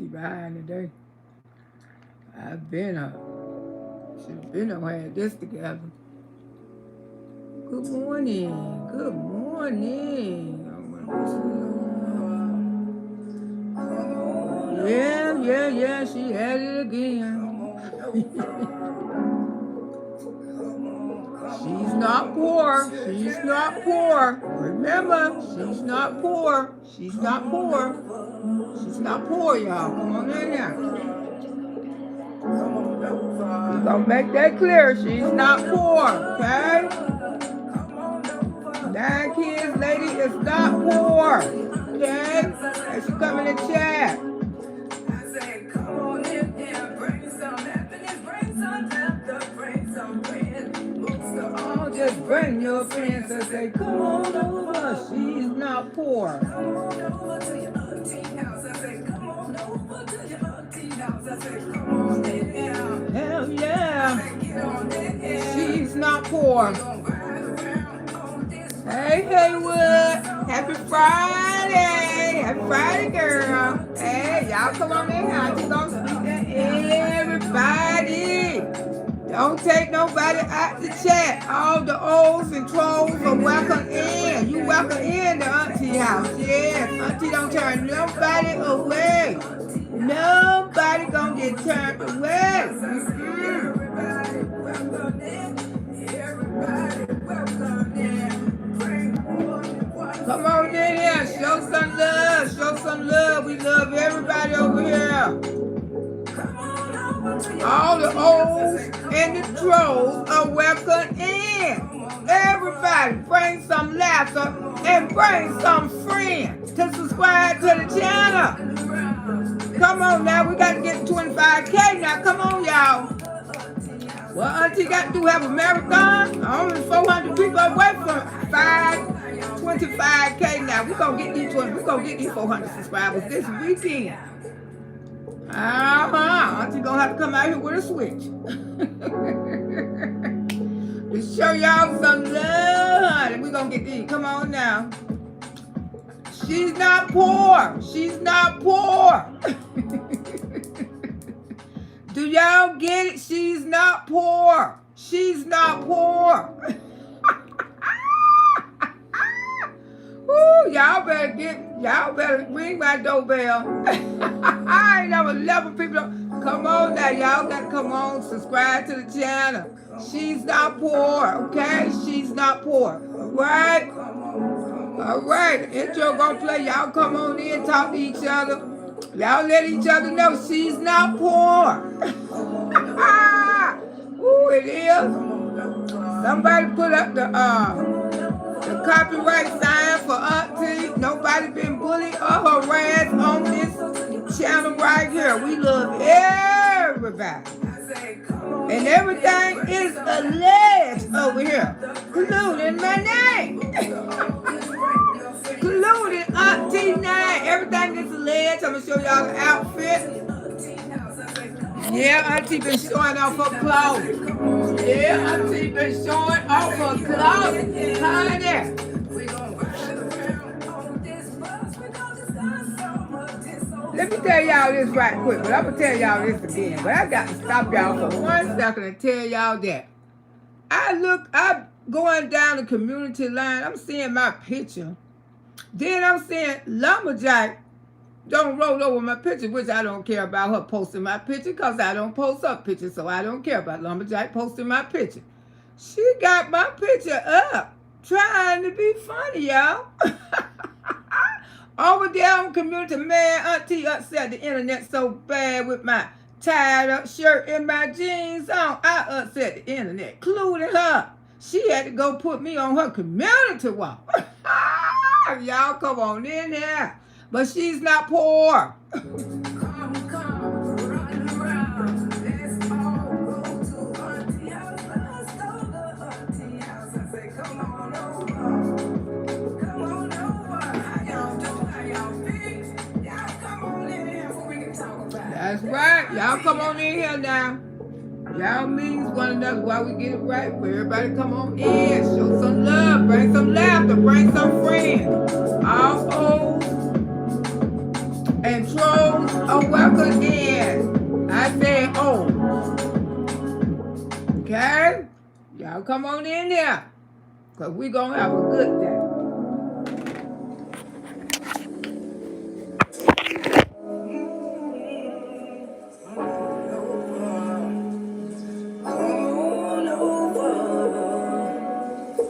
Auntie behind today. I've been up. Should have been up had this together. Good morning. Good morning. Yeah. She had it again. She's not poor. She's not poor. Remember, she's not poor. She's not poor. She's not poor, y'all. Come on in there. We're gonna make that clear. She's not poor, okay? 9 kids, lady is not poor. Okay? As you come in the chat. Just bring your friends and say, come on over. She's not poor. Hell yeah. She's not poor. Hey, Haywood. Happy Friday. Happy Friday, girl. Hey, y'all come on in. I just gonna speak to everybody. Don't take nobody out the chat. All the O's and trolls are welcome in. You welcome in the auntie house. Yes, auntie don't turn nobody away. Nobody gonna get turned away. Come on in here. Show some love. Show some love. We love everybody over here. All the O's and the trolls are welcome in. Everybody, bring some laughter and bring some friends to subscribe to the channel. Come on now, we got to get to 25K now. Come on, y'all. Well, Auntie got to have a marathon. Only 400 people away from 25K now. We're going to get these 400 subscribers this weekend. Auntie gonna have to come out here with a switch. To show y'all some love. And we're gonna get these. Come on now. She's not poor. She's not poor. Do y'all get it? She's not poor. She's not poor. Woo, y'all better ring my doorbell. I ain't never 11 people. Come on now, y'all gotta come on, subscribe to the channel. She's not poor, okay? She's not poor. Alright? Alright, the intro gonna play. Y'all come on in, talk to each other. Y'all let each other know she's not poor. Ooh, it is. Somebody put up the copyright sign for Auntie. Nobody been bullied or harassed on this channel right here. We love everybody. And everything is alleged over here. Including my name. Including Auntie name. Everything is alleged. I'm going to show y'all the outfit. Yeah, Auntie been showing off her clothes. Yeah, Auntie been showing off her clothes. Honey. Let me tell y'all this right quick, but I'm going to tell y'all this again. But I got to stop y'all for 1 second and tell y'all that. I'm going down the community line. I'm seeing my picture. Then I'm seeing Lumberjack don't roll over my picture, which I don't care about her posting my picture because I don't post up pictures, so I don't care about Lumberjack posting my picture. She got my picture up, trying to be funny, y'all. Over there on community, man, Auntie upset the internet so bad with my tied up shirt and my jeans on. I upset the internet, including her. She had to go put me on her community wall. Y'all come on in there. But she's not poor. That's right. Y'all come on in here now. Y'all means one another while we get it right. Everybody come on in. Show some love. Bring some laughter. Bring some friends. All O's and trolls are welcome Y'all come on in there, because we're going to have a good day.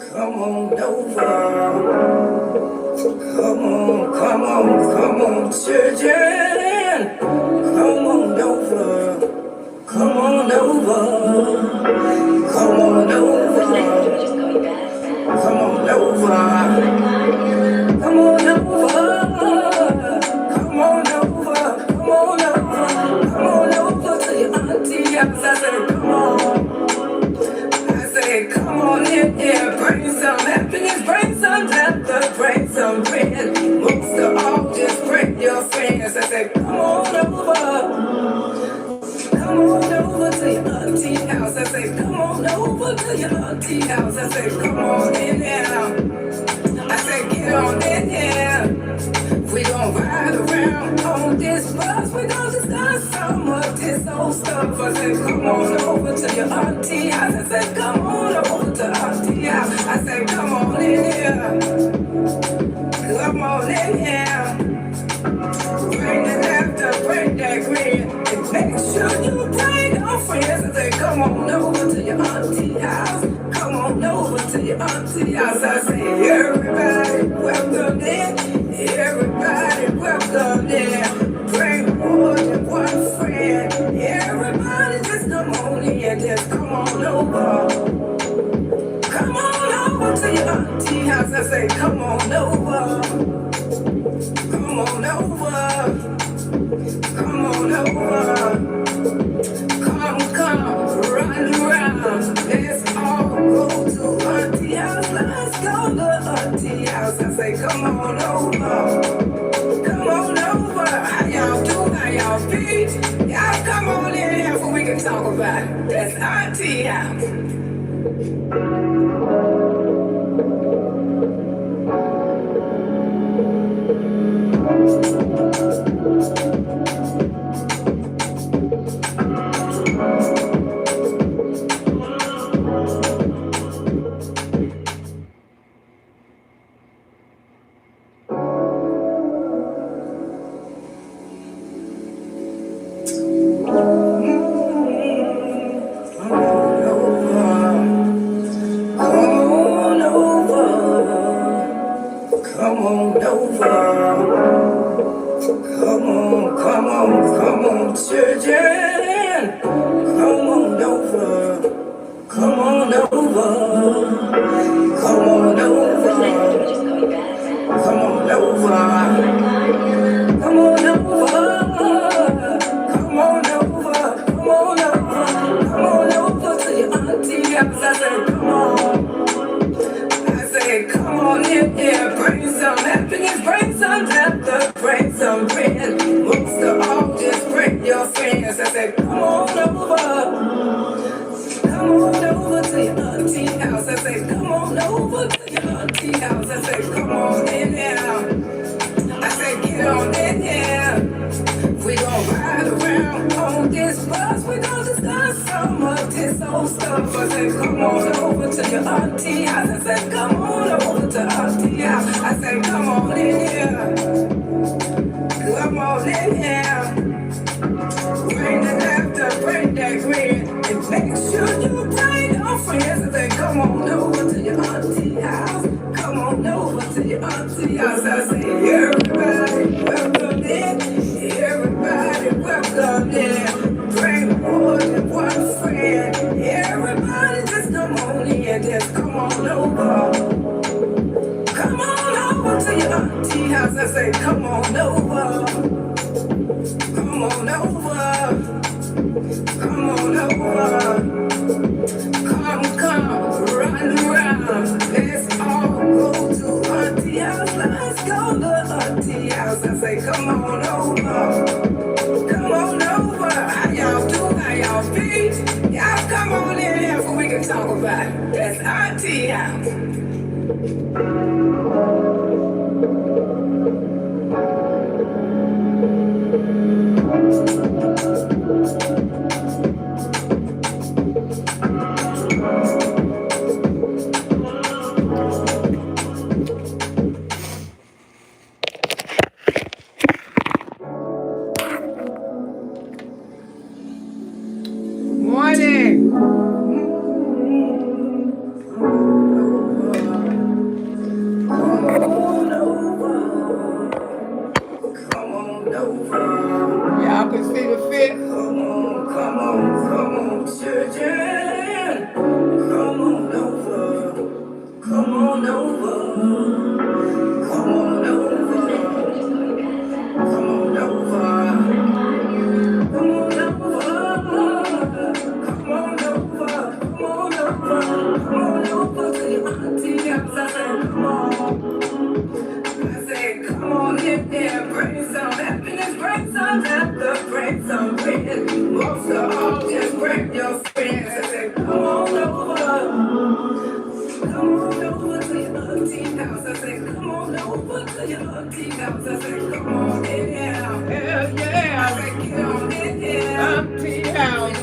Come on over. Come on, children. Come on over. Come on over. Come on over. Come on over. Come on over. Come on over. Come on over. Come on over to your auntie house. I said, come on. I said, come on in here, bring some happiness, bring some laughter, bring some friends. Most of all, just bring your friends. I said, come on over. Come on over to your auntie house. I said, come on over to your auntie house. I said, come on in here. I said, get on in here. We gon' ride around on this bus. We gon' discuss some of this old stuff. I said, come on over to your auntie house. I said, come on over to auntie house. I said, come on in here. Come on in here. Bring the laughter, bring that grin. And make sure you bring your friends. I said, come on over to your auntie house. Come on over to your auntie house. I say, everybody welcome in. Everybody welcome in. Bring more than one friend. Everybody just come on in. Just come on over. Come on over to your auntie house. I say, come on over. Come on over. Come on over. Come, run around. Let's all go to auntie house. Let's go to auntie house. I say, come on over. Come on over. How y'all do? How y'all be? Y'all come on in here so we can talk about it. That's auntie house. Children, come on over. Come on over. Come on over. Come on over. Come on over. Come on over. Come on over. Come on over to your auntie house. I said, come on. I said, come on in here. Bring some happiness, bring some laughter, bring some friends. Most of all, just bring your friends. I said, come on over. Come on over to your auntie house. I said, come on over to your auntie house. I said, come on in here. I said, get on in here. We gon' ride around on this bus. We gon' discuss some of this old stuff. I said, come on over to your auntie house. I said, come on over to auntie house. I said, come on in here. Come on in here. Bring the laughter, bring that grin. And make sure you bring your friends. I said, come on over to your auntie house. Come on over to your auntie house. I say, everybody welcome in. Everybody welcome in. Bring more than one friend. Everybody just come on in. Just come on over. Come on over to your auntie house. I say, come on over. Come on over. Come on over. Come, run around. Let's all go to auntie house. Let's go to auntie house. I say, come on over. Come on over. How y'all do? How y'all be? Y'all come on in here so we can talk about it. That's auntie house. over. Y'all can see the fit. Come on, children. Come on over. Come on over. Come on over. Come on over. Come on over. Come on over. Come on over. Come on over to your auntie house. I said, come on. I said, come on in there, bring some happiness, bring some laughter, bring some win. Most of all, just bring your friends. I said, come on over. Come on over to your auntie house. I said, come on over to your auntie house. I said, come on in here. Hell yeah. I said, get on in here. Auntie house.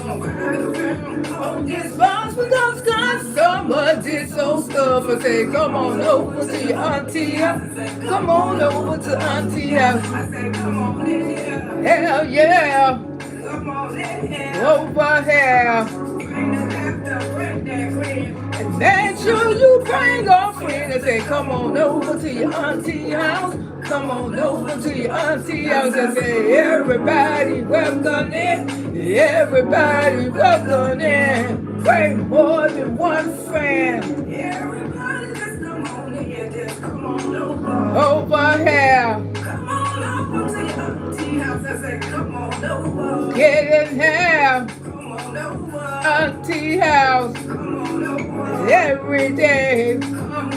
On this Boss, we gonna start so much this old stuff. I say, come on over to your auntie house. Come on over to auntie house. I said, come on in here. Hell yeah. Come on in here. Over here. Bring the laughter, bring that grin. And make sure you bring a friend and say, come on over to your auntie house. Come on over to your auntie house. I say, everybody welcome in. Everybody welcome in. Bring more than one friend. Everybody just come on in, just come on over. Over here. Come on over to your auntie house. I said, come on over. Get in here. Come on over. Auntie house. Come on over. Every day. Come.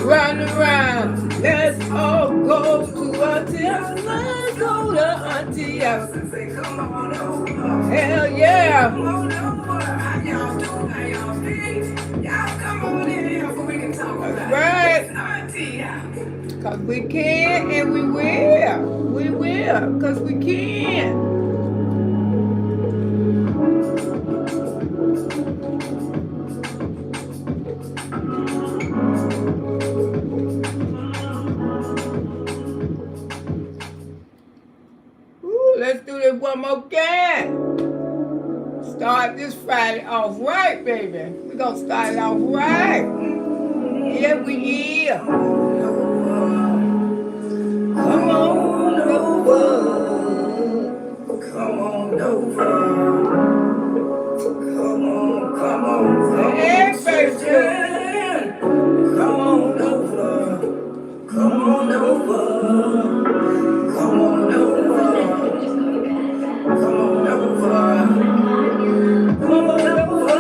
Run around. Let's all go to auntie house. Let's go to auntie house. I say, come on over. Hell yeah. Come on over. How y'all do? How y'all feel? Y'all come on in here so we can talk about Right. this auntie house. Cause we can and we will. We will. Cause we can. Ooh, let's do this one more again. Start this Friday off right, baby. We're gonna start it off right. Yeah, we here. Come on over. Come on over. Come on. Hey, baby. Yeah. Come on over. Come on over. Come on over. Come on over. Come on over.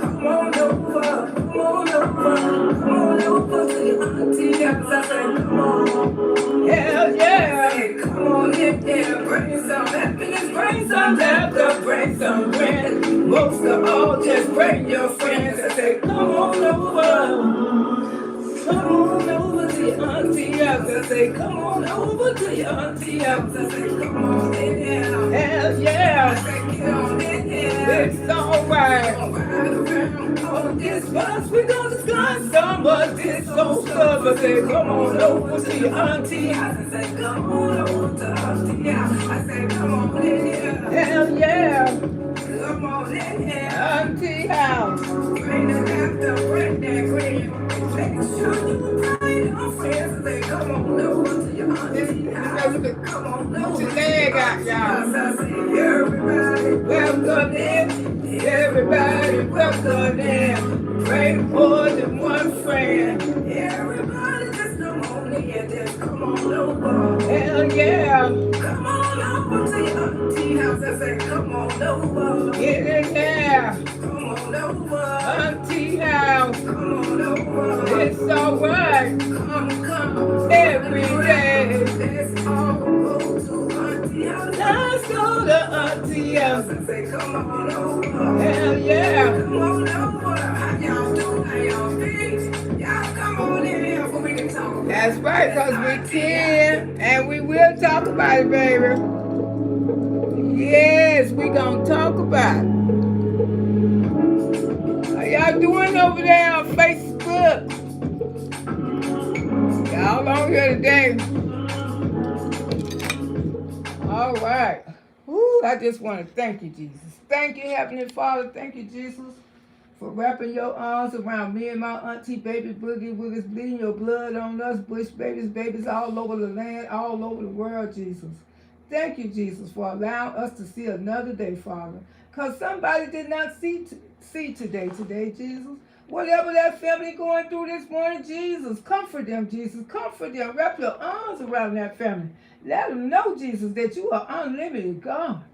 Come on over. Come on over. Come on over to your auntie house. I said, come on. Hell yeah. Hey, come on in there, bring some happiness, bring some laughter, bring some win. Most of all, just bring your friends. I say, come on over. Come on over to your auntie house. I say, come on over to your auntie house. I say, come on in here. Hell I yeah. say, get on in here. It's alright. Ride around on this Bus, we gonna discuss some of this old stuff. I say, come on over to your auntie house. I say, come on over to auntie house. I say, come on in here. Hell yeah. Come on in here. Auntie house. Bring the laughter, bring that grin. Make sure you bring your friends. Say, come on over to your auntie house. Look at Come on over what your to leg your got, auntie y'all. house. I say, everybody Welcome in. Everybody welcome in. Bring more than one friend. everybody just come on in. Just come on over. Hell yeah. Come on over to your auntie house. I say, come on over. Get in there. Come on over. Auntie house. Come on over. It's alright. Come. Every day. Let's all go to auntie house. Let's go to auntie house. I say, come on over. Hell yeah. Come on over. How y'all do? How y'all feel? Y'all come on in here so we can talk about That's right, because we can and we will talk about it, baby. Yes, we gonna talk about it. How y'all doing over there on Facebook? Y'all on here today. All right. Woo, I just want to thank you, Jesus. Thank you, Heavenly Father. Thank you, Jesus, for wrapping your arms around me and my auntie baby Boogie Woogie's, bleeding your blood on us, bush babies all over the land, all over the world, Jesus. Thank you, Jesus, for allowing us to see another day, Father. Because somebody did not see today, Jesus. Whatever that family going through this morning, Jesus, comfort them, Jesus. Comfort them. Wrap your arms around that family. Let them know, Jesus, that you are unlimited God.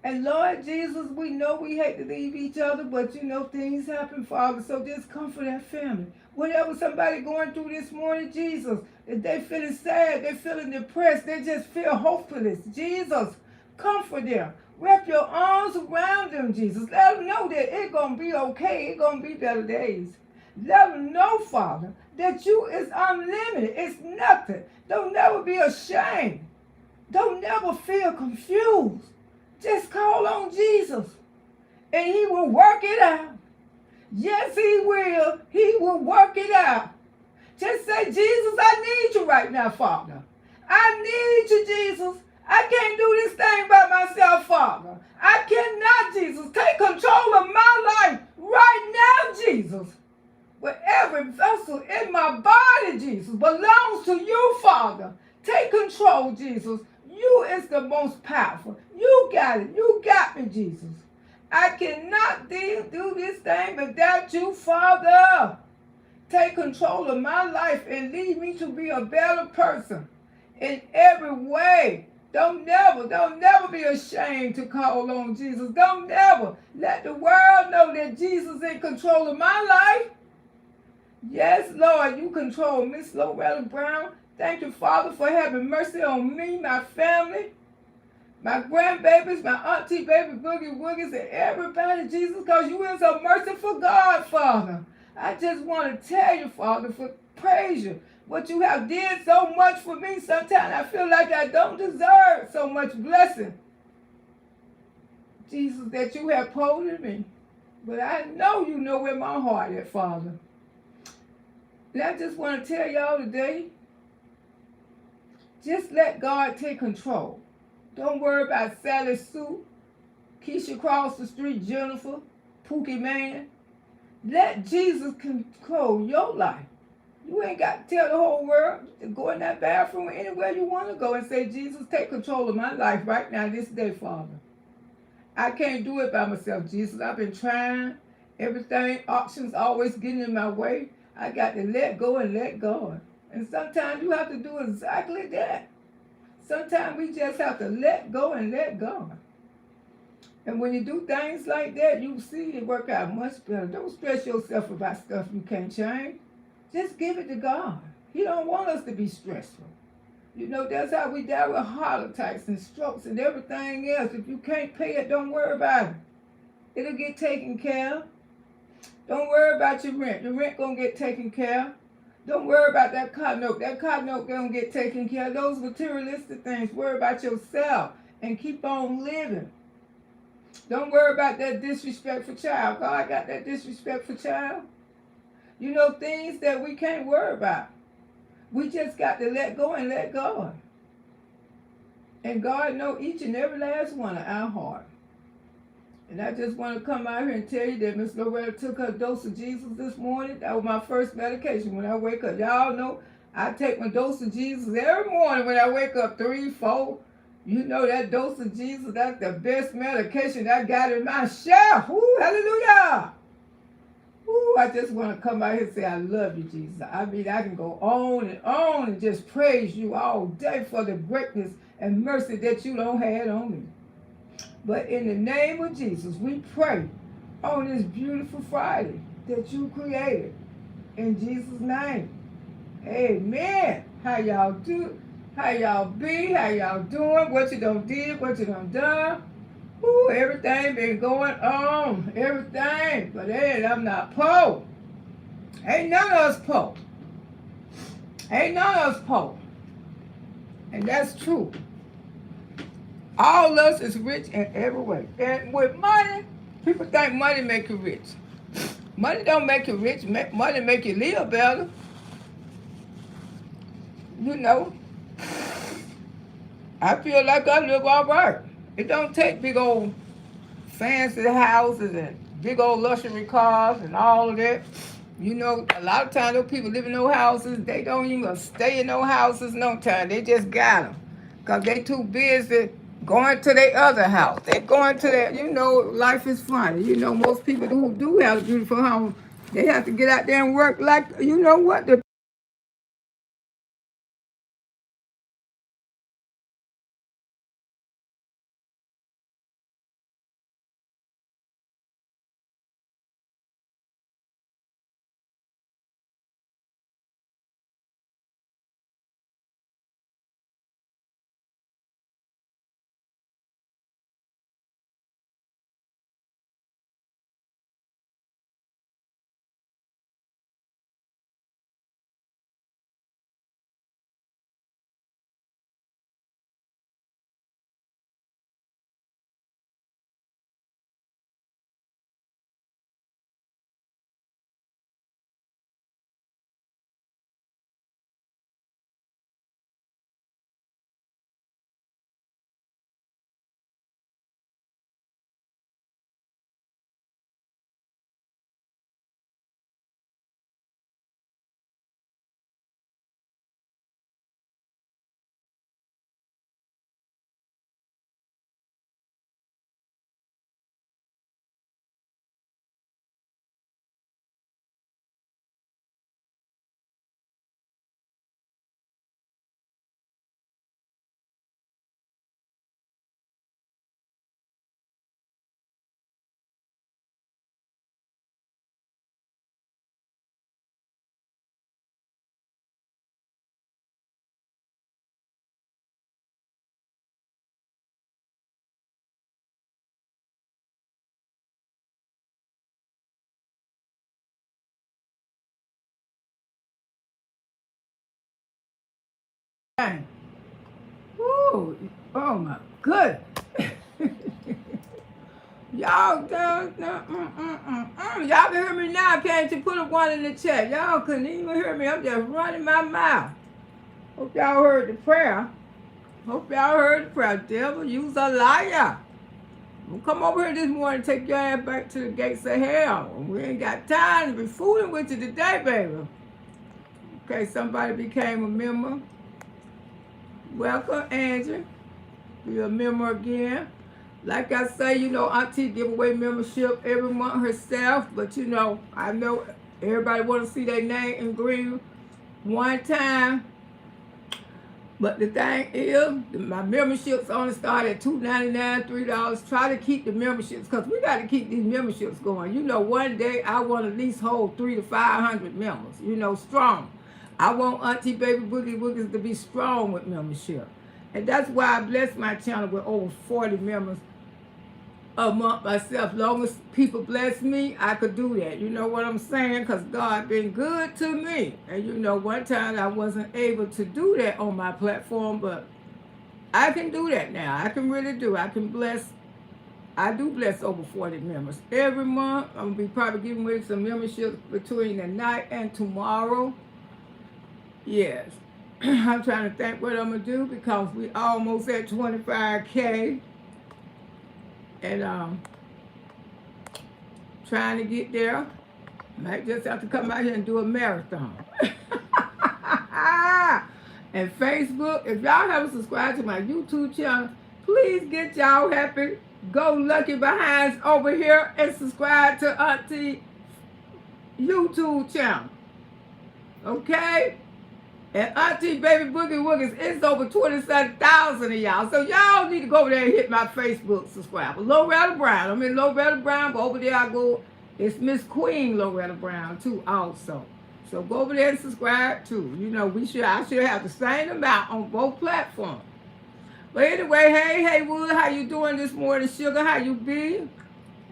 And Lord Jesus, we know we hate to leave each other, but you know things happen, Father. So just comfort that family. Whatever somebody going through this morning, Jesus, if they feeling sad, they feeling depressed, they just feel hopeless, Jesus, comfort them. Wrap your arms around them, Jesus. Let them know that it's going to be okay. It's going to be better days. Let them know, Father, that you is unlimited. It's nothing. Don't never be ashamed. Don't never feel confused. Just call on Jesus, and he will work it out. Yes, he will. He will work it out. Just say, Jesus, I need you right now, Father. I need you, Jesus. I can't do this thing by myself, Father. I cannot, Jesus. Take control of my life right now, Jesus. But every vessel in my body, Jesus, belongs to you, Father. Take control, Jesus. You is the most powerful. You got it. You got me, Jesus. I cannot do this thing without you, Father. Take control of my life and lead me to be a better person in every way. Don't never be ashamed to call on Jesus. Don't never let the world know that Jesus is in control of my life. Yes, Lord, you control Miss Loretta Brown. Thank you, Father, for having mercy on me, my family, my grandbabies, my auntie, baby, boogie woogies, and everybody, Jesus, because you is a merciful God, Father. I just want to tell you, Father, for praise you. What you have did so much for me, sometimes I feel like I don't deserve so much blessing, Jesus, that you have poured in me. But I know you know where my heart is, Father. And I just want to tell y'all today, just let God take control. Don't worry about Sally Sue, Keisha across the street, Jennifer, Pookie Man. Let Jesus control your life. You ain't got to tell the whole world to go in that bathroom anywhere you want to go and say, Jesus, take control of my life right now, this day, Father. I can't do it by myself, Jesus. I've been trying. Everything, options always getting in my way. I got to let go and let God. And sometimes you have to do exactly that. Sometimes we just have to let go and let God. And when you do things like that, you see it work out much better. Don't stress yourself about stuff you can't change. Just give it to God. He don't want us to be stressful. You know, that's how we die with heart attacks and strokes and everything else. If you can't pay it, don't worry about it. It'll get taken care of. Don't worry about your rent. The rent gonna get taken care of. Don't worry about that car note. That car note gonna get taken care of. Those materialistic things. Worry about yourself and keep on living. Don't worry about that disrespectful child. God got that disrespectful child. You know, things that we can't worry about. We just got to let go and let God. And God knows each and every last one of our heart. And I just want to come out here and tell you that Miss Loretta took her dose of Jesus this morning. That was my first medication when I wake up. Y'all know I take my dose of Jesus every morning when I wake up, 3, 4. You know that dose of Jesus, that's the best medication I got in my shelf. Ooh, hallelujah. Ooh, I just want to come out here and say I love you, Jesus. I mean, I can go on and just praise you all day for the greatness and mercy that you don't have on me. But in the name of Jesus, we pray on this beautiful Friday that you created. In Jesus' name, amen. How y'all do? How y'all be? How y'all doing? What you done did? What you done done? Ooh, everything been going on. Everything. But hey, I'm not poor. Ain't none of us poor. Ain't none of us poor. And that's true. All of us is rich in every way. And with money, people think money make you rich. Money don't make you rich. Money make you live better. You know, I feel like I live all right. It don't take big old fancy houses and big old luxury cars and all of that. You know, a lot of times those people live in no houses. They don't even stay in no houses no time. They just got them. Because they too busy going to their other house. They going to their, you know, life is funny. You know, most people who do have a beautiful home, they have to get out there and work like, you know what, the Ooh, oh my good. Y'all y'all can hear me now. Can't you put a one in the chat? Y'all couldn't even hear me. I'm just running my mouth. Hope y'all heard the prayer. Hope y'all heard the prayer. Devil, you's a liar. Don't come over here this morning and take your ass back to the gates of hell. We ain't got time to be fooling with you today, baby. Okay, somebody became a member. Welcome, Angie. Be a member again. Like I say, you know, Auntie give away membership every month herself, but you know, I know everybody want to see their name in green one time. But the thing is, my memberships only start at $2.99, $3. Try to keep the memberships, because we got to keep these memberships going. You know, one day I want to at least hold 300 to 500 members, you know, strong. I want Auntie Baby Boogie Woogies to be strong with membership. And that's why I bless my channel with over 40 members a month myself. Long as people bless me, I could do that. You know what I'm saying? Because God been good to me. And you know, one time I wasn't able to do that on my platform, but I can do that now. I can really do. I can bless. I do bless over 40 members. Every month, I'm going to be probably giving away some memberships between the night and tomorrow. Yes. I'm trying to think what I'm going to do, because we almost at 25K. And trying to get there. Might just have to come out here and do a marathon. And Facebook, if y'all haven't subscribed to my YouTube channel, please get y'all happy go lucky behinds over here and subscribe to Auntie YouTube channel. Okay? And Auntie Baby Boogie Woogies, it's over 27,000 of y'all. So y'all need to go over there and hit my Facebook subscriber. Loretta Brown. I'm in Loretta Brown, but over there I go, it's Msqueenloretta Brown too also. So go over there and subscribe too. You know, I should have the same amount on both platforms. But anyway, hey Wood, how you doing this morning? Sugar, how you be?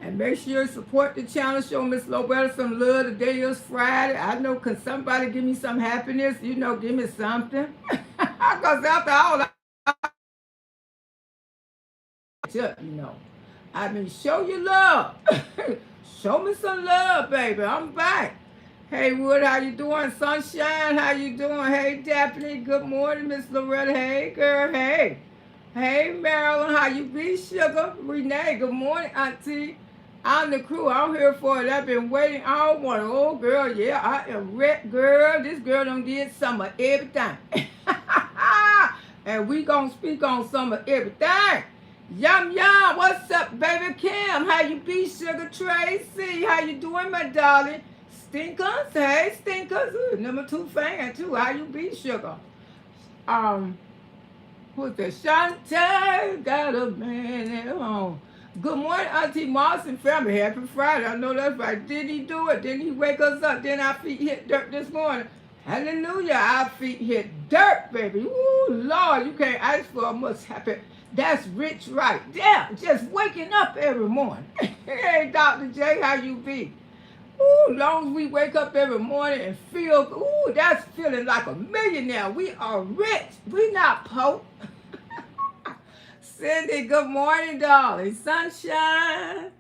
And make sure you support the channel. Show Miss Loretta some love. Today is Friday. I know, can somebody give me some happiness? You know, give me something. Because after all, you know, I mean, show your love. Show me some love, baby. I'm back. Hey, Wood, how you doing? Sunshine, how you doing? Hey, Daphne, good morning, Miss Loretta. Hey, girl, hey. Hey, Marilyn, how you be, sugar? Renee, good morning, Auntie. I'm the crew. I'm here for it. I've been waiting all morning. Oh, girl, yeah, I am ready, girl. This girl done did some of everything. And we gonna speak on some of everything. Yum, yum. What's up, baby Kim? How you be, Sugar Tracy? How you doing, my darling? Stinkers. Hey, Stinkers. Ooh, number 2 fan, too. How you be, Sugar? Who's that? Shantae got a man at home. Good morning, Auntie Moss and family. Happy Friday. I know that's right. Did he do it? Didn't he wake us up? Then our feet hit dirt this morning. Hallelujah. Our feet hit dirt, baby. Ooh, Lord, you can't ask for a much happy. That's rich right there. Just waking up every morning. Hey, Dr. J, how you be? Ooh, long as we wake up every morning and feel, ooh, that's feeling like a millionaire. We are rich. We not poor. Cindy, good morning, darling. Sunshine.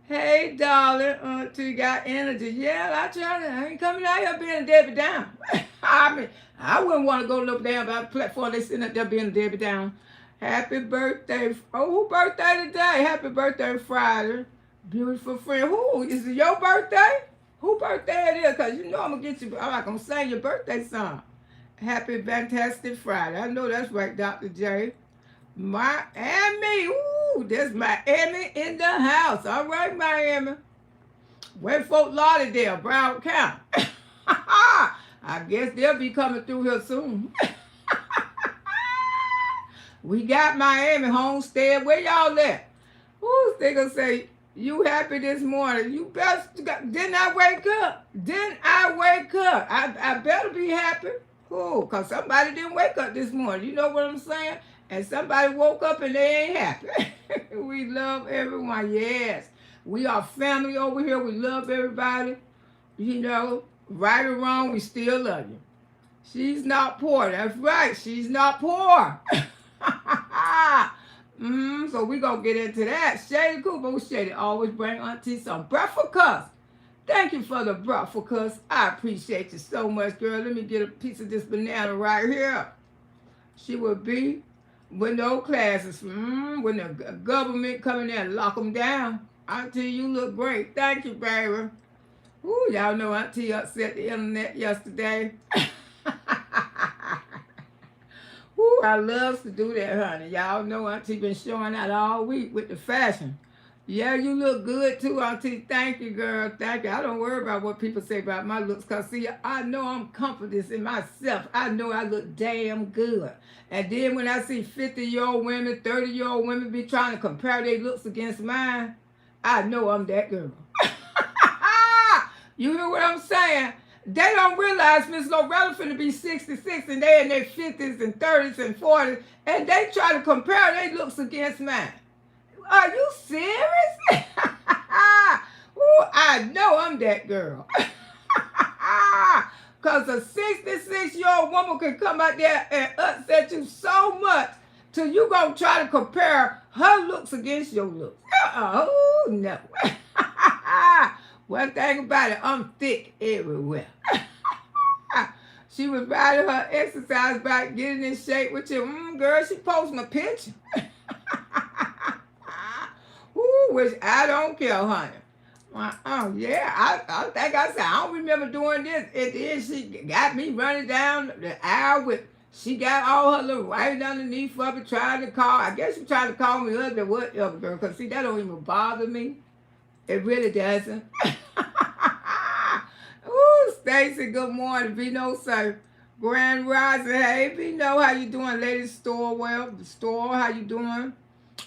Hey, darling. Auntie got energy. Yeah, I ain't coming out here being a Debbie Down. I mean, I wouldn't want to go look down by the platform. They sitting up there being a Debbie Down. Happy birthday. Oh, who birthday today? Happy birthday Friday. Beautiful friend. Who? Is it your birthday? Who birthday it is? Because you know I'm going to get you. I'm not going to sing your birthday song. Happy fantastic Friday. I know that's right, Dr. J. Miami. Ooh, there's Miami in the house. All right, Miami. Where Fort Lauderdale, Brown County. I guess they'll be coming through here soon. We got Miami homestead. Where y'all at? Who's they gonna say, you happy this morning? You best. Didn't I wake up? Didn't I wake up? I better be happy. Cool, because somebody didn't wake up this morning. You know what I'm saying? And somebody woke up and they ain't happy. We love everyone. Yes. We are family over here. We love everybody. You know, right or wrong, we still love you. She's not poor. That's right. She's not poor. So we gonna get into that. Shady Cooper, Shady always bring Auntie some breakfast. Thank you for the breakfast. I appreciate you so much, girl. Let me get a piece of this banana right here. She will be with no classes. When the government come in there and lock them down. Auntie, you look great. Thank you, baby. Ooh, y'all know Auntie upset the internet yesterday. Ooh, I love to do that, honey. Y'all know Auntie been showing out all week with the fashion. Yeah, you look good too, Auntie. Thank you, girl. Thank you. I don't worry about what people say about my looks, because, see, I know I'm confident in myself. I know I look damn good. And then when I see 50-year-old women, 30-year-old women be trying to compare their looks against mine, I know I'm that girl. You hear what I'm saying? They don't realize Miss Loretta finna be 66 and they in their 50s and 30s and 40s, and they try to compare their looks against mine. Are you serious? Ooh, I know I'm that girl. Because a 66-year-old woman can come out there and upset you so much till you gonna try to compare her looks against your looks. Oh, no. One thing about it, I'm thick everywhere. She was riding her exercise bike, getting in shape with you. Girl, she posting a picture. Ooh, which I don't care, honey. Yeah, I think I said, I don't remember doing this. And then she got me running down the aisle with, she got all her little right underneath of it, trying to call. I guess she tried to call me ugly, whatever, girl, because, see, that don't even bother me. It really doesn't. Ooh, Stacy, good morning. Vino, sir. Grand Rising. Hey, Vino, how you doing? Lady Storewell, the store, how you doing?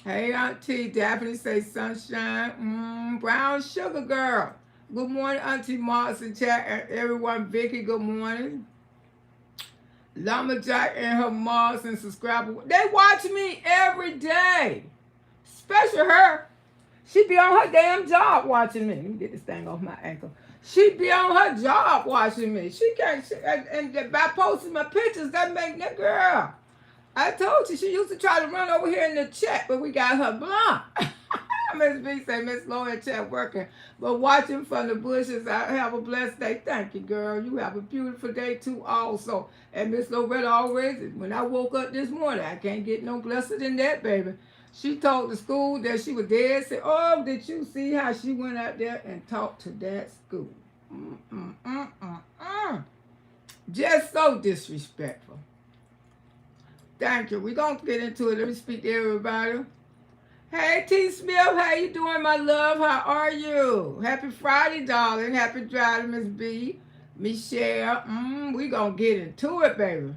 Hey, Auntie, Daphne say sunshine. Brown sugar girl. Good morning, Auntie Moss and chat. And everyone, Vicky, good morning. Llama Jack and her Moss and subscriber. They watch me every day. Especially her. She be on her damn job watching me. Let me get this thing off my ankle. She be on her job watching me. She can't, and by posting my pictures, that make that girl. I told you, she used to try to run over here in the chat, but we got her blocked. Miss B say, Miss Lloyd chat working, but watching from the bushes. I have a blessed day. Thank you, girl. You have a beautiful day too also. And Miss Loretta always, when I woke up this morning, I can't get no blessed than that, baby. She told the school that she was dead. Said, "Oh, did you see how she went out there and talked to that school? Just so disrespectful." Thank you. We're going to get into it. Let me speak to everybody. Hey, T. Smith, how you doing, my love? How are you? Happy Friday, darling. Happy driving, Miss B. Michelle. We going to get into it, baby.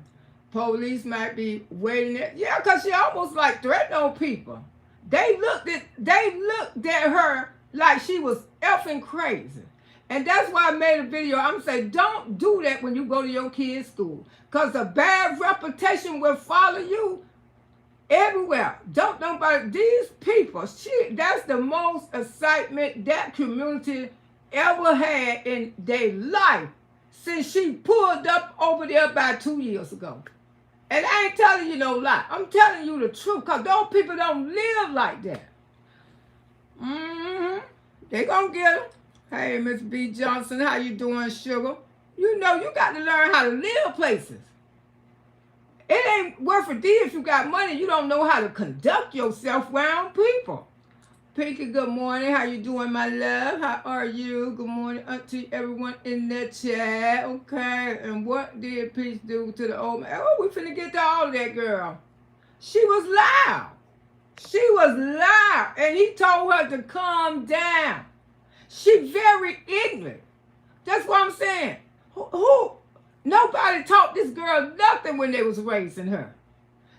Police might be waiting at, yeah, because she almost like threatened on people. They looked at her like she was effing crazy. And that's why I made a video. I'm saying, don't do that when you go to your kid's school. Because a bad reputation will follow you everywhere. Don't nobody, these people, that's the most excitement that community ever had in their life since she pulled up over there about 2 years ago. And I ain't telling you no lie. I'm telling you the truth, because those people don't live like that. They gonna get her. Hey, Miss B. Johnson, how you doing, sugar? You know you got to learn how to live places. It ain't worth a deal if you got money. You don't know how to conduct yourself around people. Pinky, good morning. How you doing, my love? How are you? Good morning, auntie, everyone in the chat. Okay, and what did Peach do to the old man? Oh, we finna get to all of that, girl. She was loud. She was loud, and he told her to calm down. She very ignorant. That's what I'm saying. Nobody taught this girl nothing when they was raising her.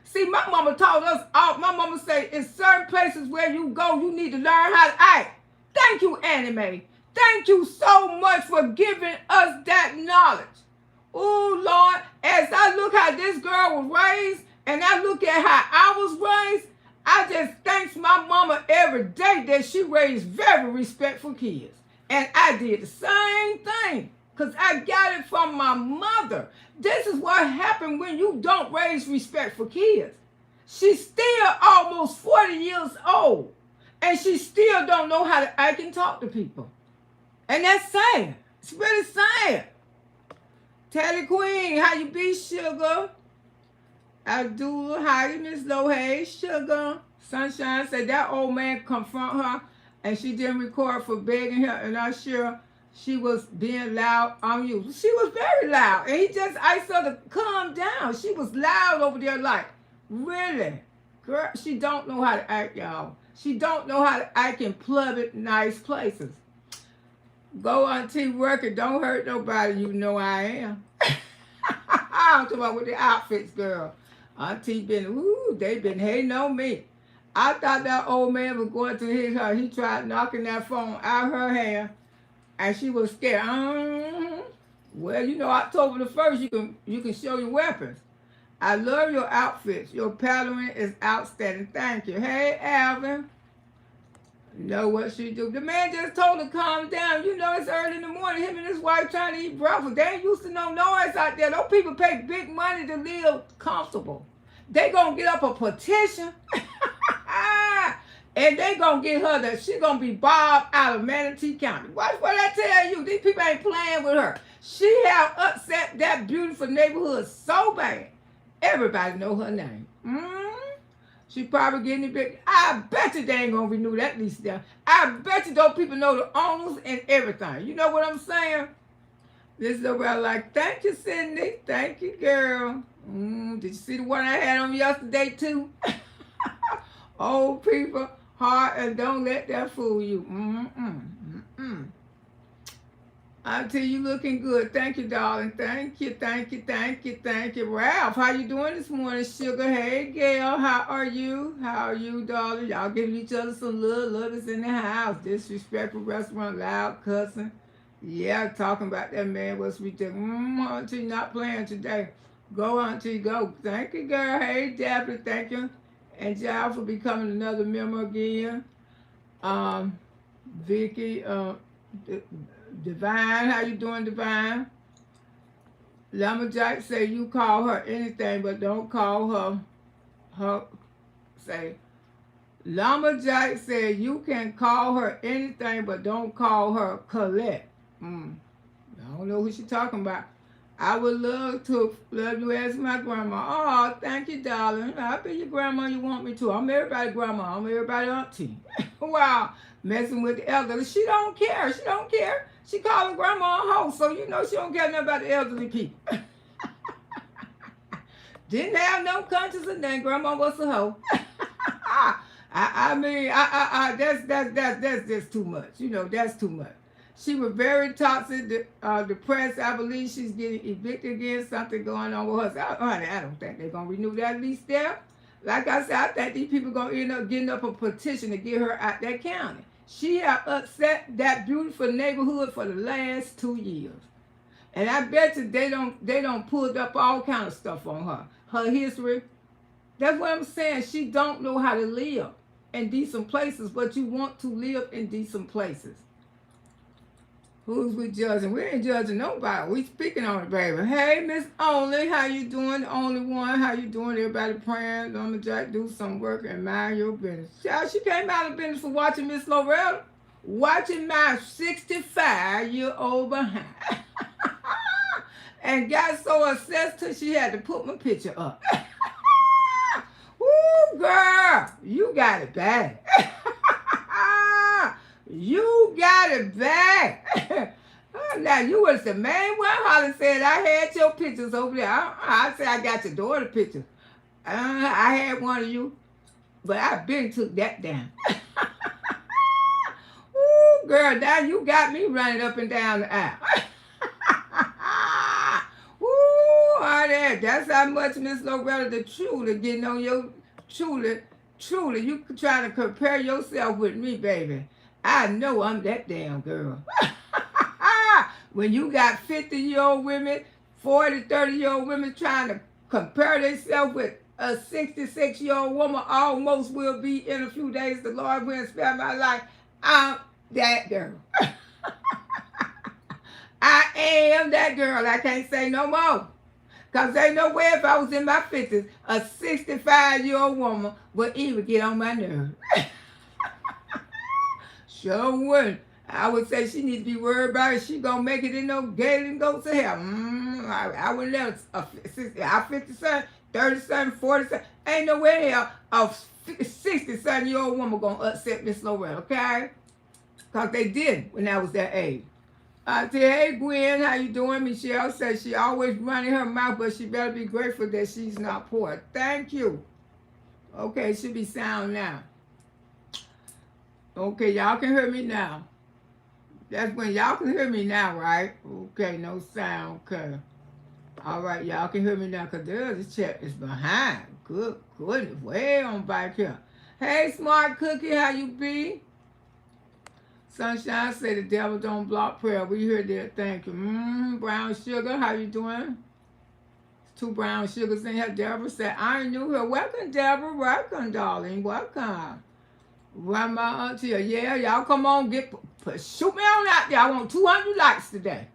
See, my mama taught us all. My mama say, in certain places where you go, you need to learn how to act. Thank you, Anime. Thank you so much for giving us that knowledge. Oh, Lord, as I look how this girl was raised, and I look at how I was raised, I just thank my mama every day that she raised very respectful kids. And I did the same thing, because I got it from my mother. This is what happened when you don't raise respectful kids. She's still almost 40 years old, and she still don't know how to act and talk to people. And that's sad. It's really sad. Tally Queen, how you be, sugar? Abdullah, how you, Miss Low? Hey, sugar. Sunshine said that old man confront her, and she didn't record for begging her, and I'm sure she was being loud on you. She was very loud, and he just asked her to calm down. She was loud over there like, really? Girl, she don't know how to act, y'all. She don't know how to act in public, nice places. Go auntie, work it. Don't hurt nobody. You know I am. I'm talking about with the outfits, girl. Auntie they been hating on me. I thought that old man was going to hit her. He tried knocking that phone out her hand, and she was scared. Well, you know, October the 1st, you can show your weapons. I love your outfits. Your pattern is outstanding. Thank you. Hey, Alvin. Know what she do? The man just told her to calm down. You know, it's early in the morning. Him and his wife trying to eat breakfast. They ain't used to no noise out there. Those people pay big money to live comfortable. They gonna get up a petition, and they gonna get her that she gonna be bobbed out of Manatee County. Watch what I tell you. These people ain't playing with her. She have upset that beautiful neighborhood so bad. Everybody know her name. She probably getting it big. I bet you they ain't gonna renew that lease there. I bet you those people know the owners and everything. You know what I'm saying? This is about like, thank you, Sydney. Thank you, girl. Did you see the one I had on yesterday too? Old people, hard, and don't let that fool you. Auntie, you looking good. Thank you, darling. Thank you, thank you, thank you, thank you. Ralph, how you doing this morning, sugar? Hey, Gail, how are you? How are you, darling? Y'all giving each other some love is in the house. Disrespectful restaurant, loud cussing. Yeah, talking about that man was ridiculous. Auntie, not playing today. Go, auntie, go. Thank you, girl. Hey, Daphne, thank you. And Giles for becoming another member again. Vicky, Divine, how you doing, Divine? Lumberjack say you call her anything, but don't call her. Lumberjack said you can call her anything, but don't call her Colette. I don't know who she talking about. I would love you as my grandma. Oh, thank you, darling. I'll be your grandma you want me to. I'm everybody grandma. I'm everybody auntie. Wow. Messing with the elderly. She don't care. She don't care. She call her grandma a hoe, so you know she don't care nothing about the elderly people. Didn't have no conscience and then grandma was a hoe. That's just too much. You know, that's too much. She was very toxic, depressed. I believe she's getting evicted again. Something going on with her. Honey, I don't think they're gonna renew that lease there. Like I said, I think these people gonna end up getting up a petition to get her out that county. She have upset that beautiful neighborhood for the last 2 years. And I bet you they don't pull up all kind of stuff on her. Her history. That's what I'm saying. She don't know how to live in decent places, but you want to live in decent places. Who's we judging? We ain't judging nobody. We speaking on it, baby. Hey, Miss Only, how you doing? The only one, how you doing? Everybody praying. Mama Jack, do some work and mind your business. Child, she came out of business for watching Miss Loretta, watching my 65-year-old behind. And got so obsessed till she had to put my picture up. Woo, girl, you got it bad. You got it bad. Now, you was the main one. Holly said, I had your pictures over there. I said, I got your daughter pictures. I had one of you, but I been took that down. Ooh, girl, now you got me running up and down the aisle. Ooh, that's how much Miss Loretta the truly getting on your, truly, you trying to compare yourself with me, baby. I know I'm that damn girl. When you got 50-year-old women, 40, 30-year-old women trying to compare themselves with a 66-year-old woman, almost will be in a few days, the Lord will spare my life, I'm that girl. I am that girl. I can't say no more. Because ain't no way if I was in my 50s, a 65-year-old woman would even get on my nerves. Sure wouldn't. I would say she needs to be worried about it. She gonna make it in no gate and go to hell. I wouldn't let her. 57, 37, 47. Ain't no way hell a 67-year-old woman gonna upset Miss Loretta, okay? Because they did when I was that age. I said, hey, Gwen, how you doing? Michelle says she always running her mouth, but she better be grateful that she's not poor. Thank you. Okay, should be sound now. Okay, y'all can hear me now. That's when y'all can hear me now, right? Okay, no sound, okay. All right, y'all can hear me now, because the other chat is behind. Good, way on back here. Hey, Smart Cookie, how you be? Sunshine say the devil don't block prayer. We heard that, thank you. Brown Sugar, how you doing? 2 brown sugars in here. Deborah said, I ain't knew her. Welcome, Deborah. Welcome, darling. Welcome. Run my auntie. Yeah, y'all come on, shoot me on out there. I want 200 likes today.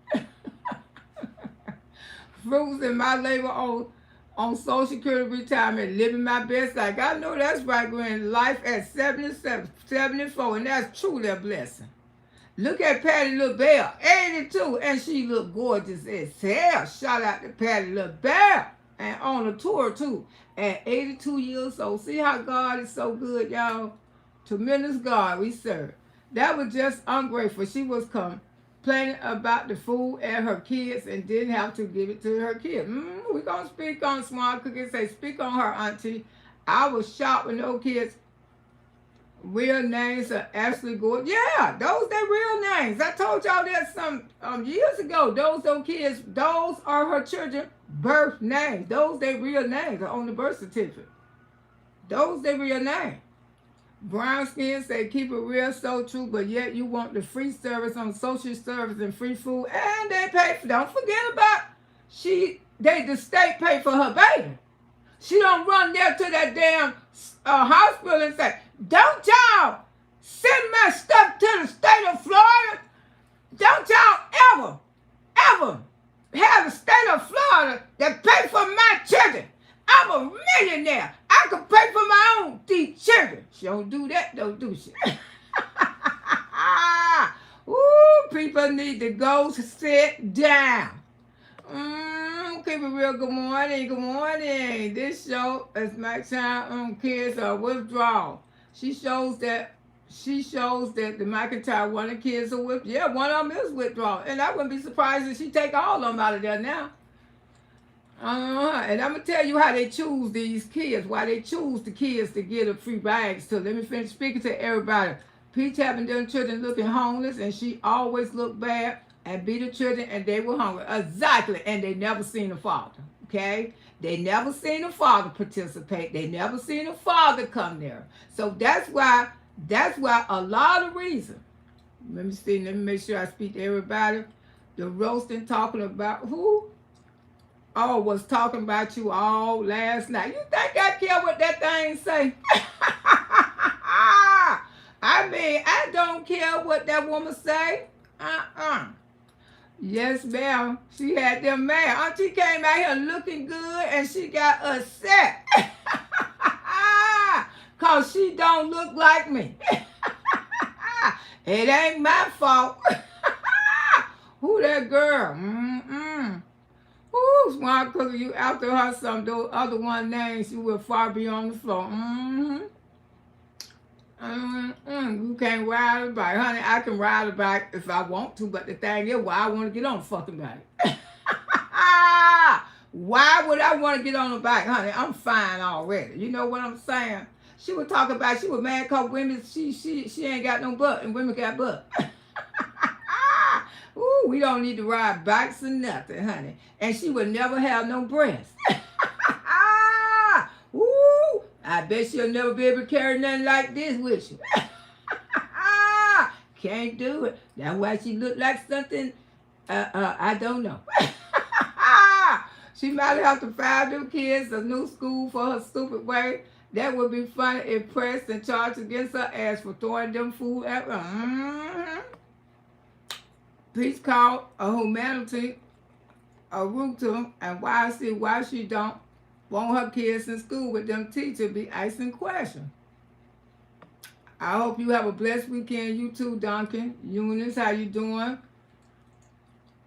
Fruits in my labor on Social Security retirement, living my best life. I know that's right. We're in life at 77, 74, and that's truly a blessing. Look at Patty LaBelle, 82, and she look gorgeous as hell. Shout out to Patty LaBelle, and on a tour too, at 82 years old. See how God is so good, y'all? Tremendous God we serve. That was just ungrateful. She was complaining about the food and her kids and didn't have to give it to her kids. We're going to speak on Smart Cookie. Say, speak on her, auntie. I was shocked when those kids' real names are actually good. Yeah, those their real names. I told y'all that some years ago. Those kids, those are her children' birth names. Those their real names are on the birth certificate. Those their real names. Brown Skin say, keep it real, so true, but yet you want the free service on social service and free food, and they pay for, don't forget about, the state pay for her baby. She don't run there to that damn hospital and say, don't y'all send my stuff to the state of Florida? Don't y'all ever have the state of Florida that pay for my children? I'm a millionaire. I can pay for my own 3 children. She don't do that, though, do she? Ooh, people need to go sit down. Keep it real. Good morning. Good morning. This show is my child kids are withdrawal. She shows that the McIntyre one of the kids are with. Yeah, one of them is withdrawal, and I wouldn't be surprised if she take all of them out of there now. And I'm gonna tell you how they choose these kids. Why they choose the kids to get a free bags to. Let me finish speaking to everybody. Peach having them children looking homeless, and she always looked bad and beat the children, and they were hungry. Exactly, and they never seen the father. Okay, they never seen the father participate. They never seen the father come there. So that's why a lot of reasons. Let me see. Let me make sure I speak to everybody. The roasting talking about who? Oh, was talking about you all last night. You think I care what that thing say? I mean, I don't care what that woman say. Yes, ma'am. She had them mad. Auntie came out here looking good and she got upset. Because she don't look like me. It ain't my fault. Who that girl? Ooh, smart cookie, you after her some those other one names, you will far beyond the floor. You can't ride a bike. Honey, I can ride a bike if I want to, but the thing is, why I want to get on the fucking bike? Why would I want to get on the bike? Honey, I'm fine already. You know what I'm saying? She was talking about, she was mad because women, she ain't got no butt, and women got butt. Ooh, we don't need to ride bikes or nothing, honey. And she would never have no breasts. Ooh, I bet she'll never be able to carry nothing like this with you. Can't do it. That's why she looked like something, I don't know. She might have to file them kids a new school for her stupid way. That would be funny if pressed and charged against her ass for throwing them food at her. Peace called a humanity, a rooter, and why she don't want her kids in school with them teachers be asking questions. I hope you have a blessed weekend. You too, Duncan. Eunice, how you doing?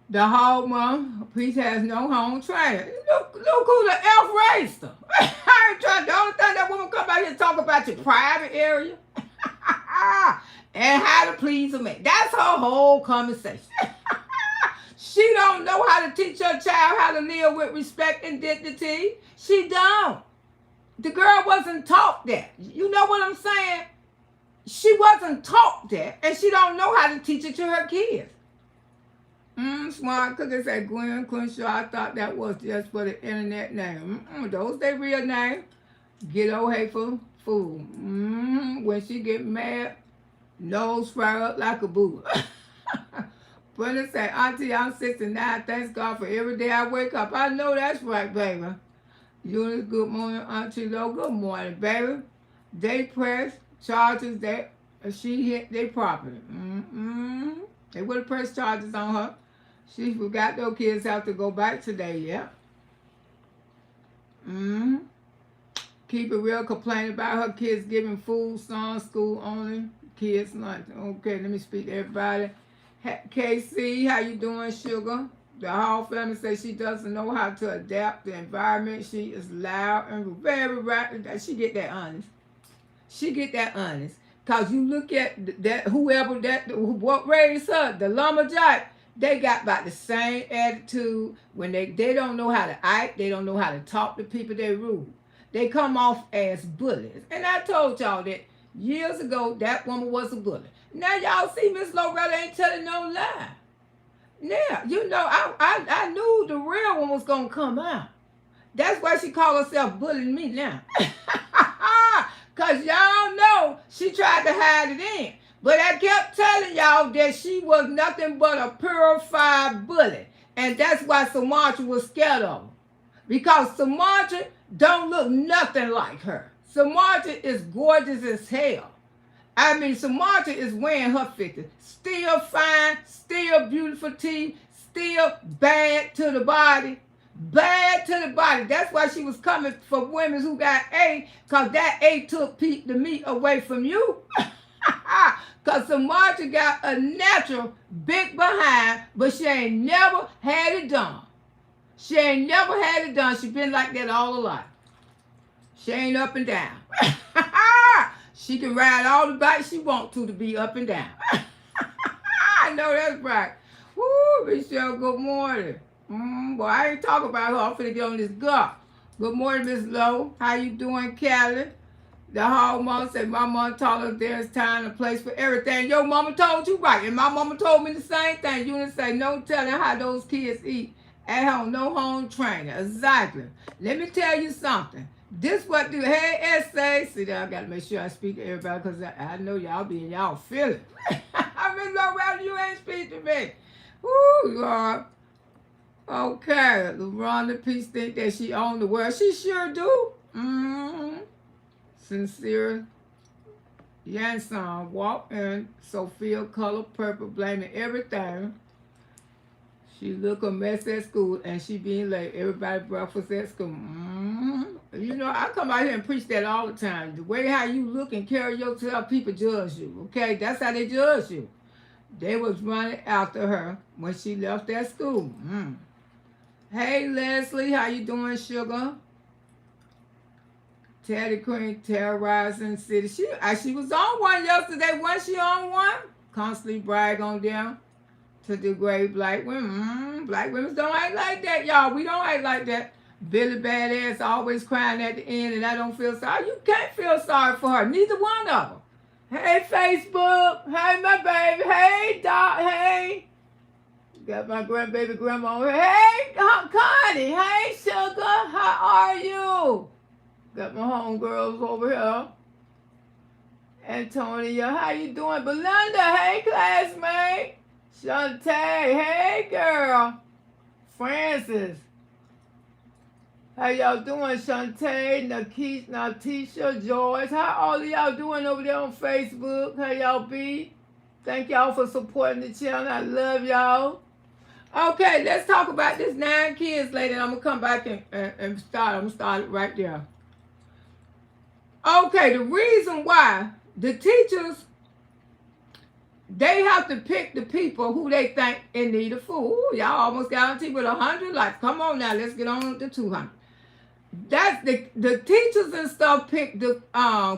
The hog mom, Peace has no home training. Look who the F raised her. I ain't trying. The only thing that woman come out here and talk about your private area. And how to please a man. That's her whole conversation. She don't know how to teach her child how to live with respect and dignity. She don't. The girl wasn't taught that. You know what I'm saying? She wasn't taught that, and she don't know how to teach it to her kids. Smart cookie said Gwen Crenshaw. I thought that was just for the internet name. Those their real name. Ghetto hateful fool. When she get mad, nose fry up like a Buddha. Brenda said, Auntie, I'm 69. Thanks God for every day I wake up. I know that's right, baby. Eunice, good morning. Auntie Lo, good morning, baby. They pressed charges that she hit their property. They would have pressed charges on her. She forgot those kids have to go back today, yeah. Keep it real, complain about her kids giving food, song, school only. Kids lunch. Okay, let me speak to everybody. KC, how you doing, sugar? The Hall family says she doesn't know how to adapt the environment. She is loud and very rapid. She get that honest. She get that honest. Cause you look at that what raised her, the lumberjack, they got about the same attitude when they don't know how to act, they don't know how to talk to people, they rude. They come off as bullies. And I told y'all that years ago, that woman was a bully. Now y'all see Miss Loretta ain't telling no lie. Yeah, you know, I knew the real one was going to come out. That's why she called herself bullying me now. Because y'all know she tried to hide it in. But I kept telling y'all that she was nothing but a purified bully. And that's why Samarcha was scared of her. Because Samarcha don't look nothing like her. Samarcha is gorgeous as hell. I mean, Samarcha is wearing her 50. Still fine, still beautiful teeth, still bad to the body. Bad to the body. That's why she was coming for women who got A, because that A took the meat away from you. Because Samarcha got a natural big behind, but she ain't never had it done. She ain't never had it done. She been like that all her life. She ain't up and down. She can ride all the bikes she want to be up and down. I know that's right. Woo, Michelle, good morning. Boy, I ain't talking about her. I'm finna get on this girl. Good morning, Miss Lowe. How you doing, Callie? The hall mom said, my mom taught us there's time and place for everything. Your mama told you right. And my mama told me the same thing. You didn't say no telling how those kids eat at home. No home training. Exactly. Let me tell you something. This what do, hey, essay. See, I got to make sure I speak to everybody because I know y'all be in y'all feelings. I mean, Loretta, you ain't speak to me. Woo, Lord. Okay. LaRonda Peace think that she owned the world. She sure do. Sincere Yanson walked in, Sophia color purple, blaming everything. She look a mess at school and she being late. Everybody breakfast at school. You know, I come out here and preach that all the time. The way how you look and carry yourself, people judge you. Okay, that's how they judge you. They was running after her when she left that school. Hey Leslie, how you doing, sugar? Teddy Queen terrorizing city. She was on one yesterday. Wasn't she on one? Constantly brag on them to degrade black women. Black women don't act like that, y'all. We don't act like that. Billy Badass always crying at the end, and I don't feel sorry. You can't feel sorry for her. Neither one of them. Hey, Facebook. Hey, my baby. Hey, Doc. Hey. Got my grandbaby grandma over here. Hey, Connie. Hey, sugar. How are you? Got my homegirls over here. Antonia, how you doing? Belinda, hey, classmate. Shantae, hey, girl. Francis, how y'all doing? Shantae, Natisha, Joyce, how all of y'all doing over there on Facebook? How y'all be? Thank y'all for supporting the channel. I love y'all. Okay, let's talk about this 9 kids lady. I'm going to come back and start. I'm going to start it right there. Okay, the reason why the teachers, they have to pick the people who they think in need of food. Ooh, y'all almost guaranteed with 100 likes. Come on now, let's get on to 200. That's the teachers and stuff pick the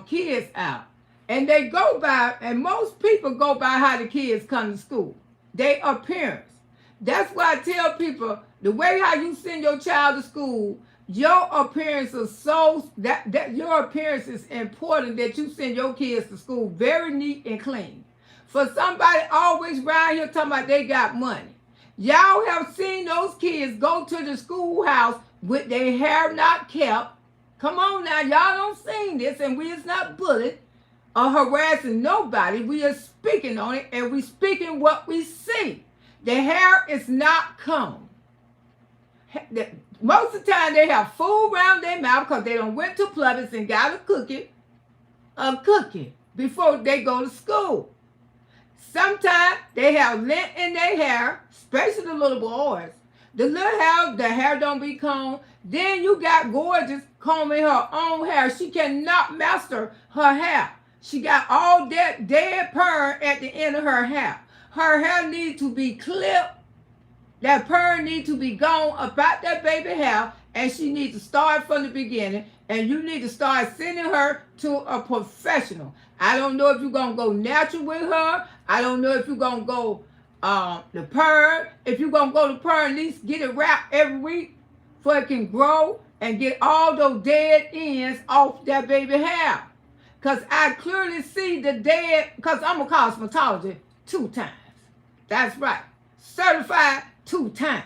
kids out. And they go by, and most people go by how the kids come to school. Their appearance. That's why I tell people, the way how you send your child to school, your appearance is so that your appearance is important that you send your kids to school very neat and clean. For somebody always around here talking about they got money. Y'all have seen those kids go to the schoolhouse with their hair not kept. Come on now, y'all don't seen this, and we is not bullied or harassing nobody. We are speaking on it, and we speaking what we see. The hair is not combed. Most of the time they have food around their mouth because they done went to Publix and got a cookie before they go to school. Sometimes they have lint in their hair, especially the little boys. The hair don't be combed. Then you got Gorgeous combing her own hair. She cannot master her hair. She got all that dead perm at the end of her hair. Her hair needs to be clipped. That perm needs to be gone about that baby hair, and she needs to start from the beginning, and you need to start sending her to a professional. I don't know if you're going to go natural with her. I don't know if you're going to go the perm. If you're going to go to perm, at least get it wrapped every week so it can grow and get all those dead ends off that baby hair. Because I clearly see the dead, because I'm a cosmetologist 2 times. That's right. Certified 2 times.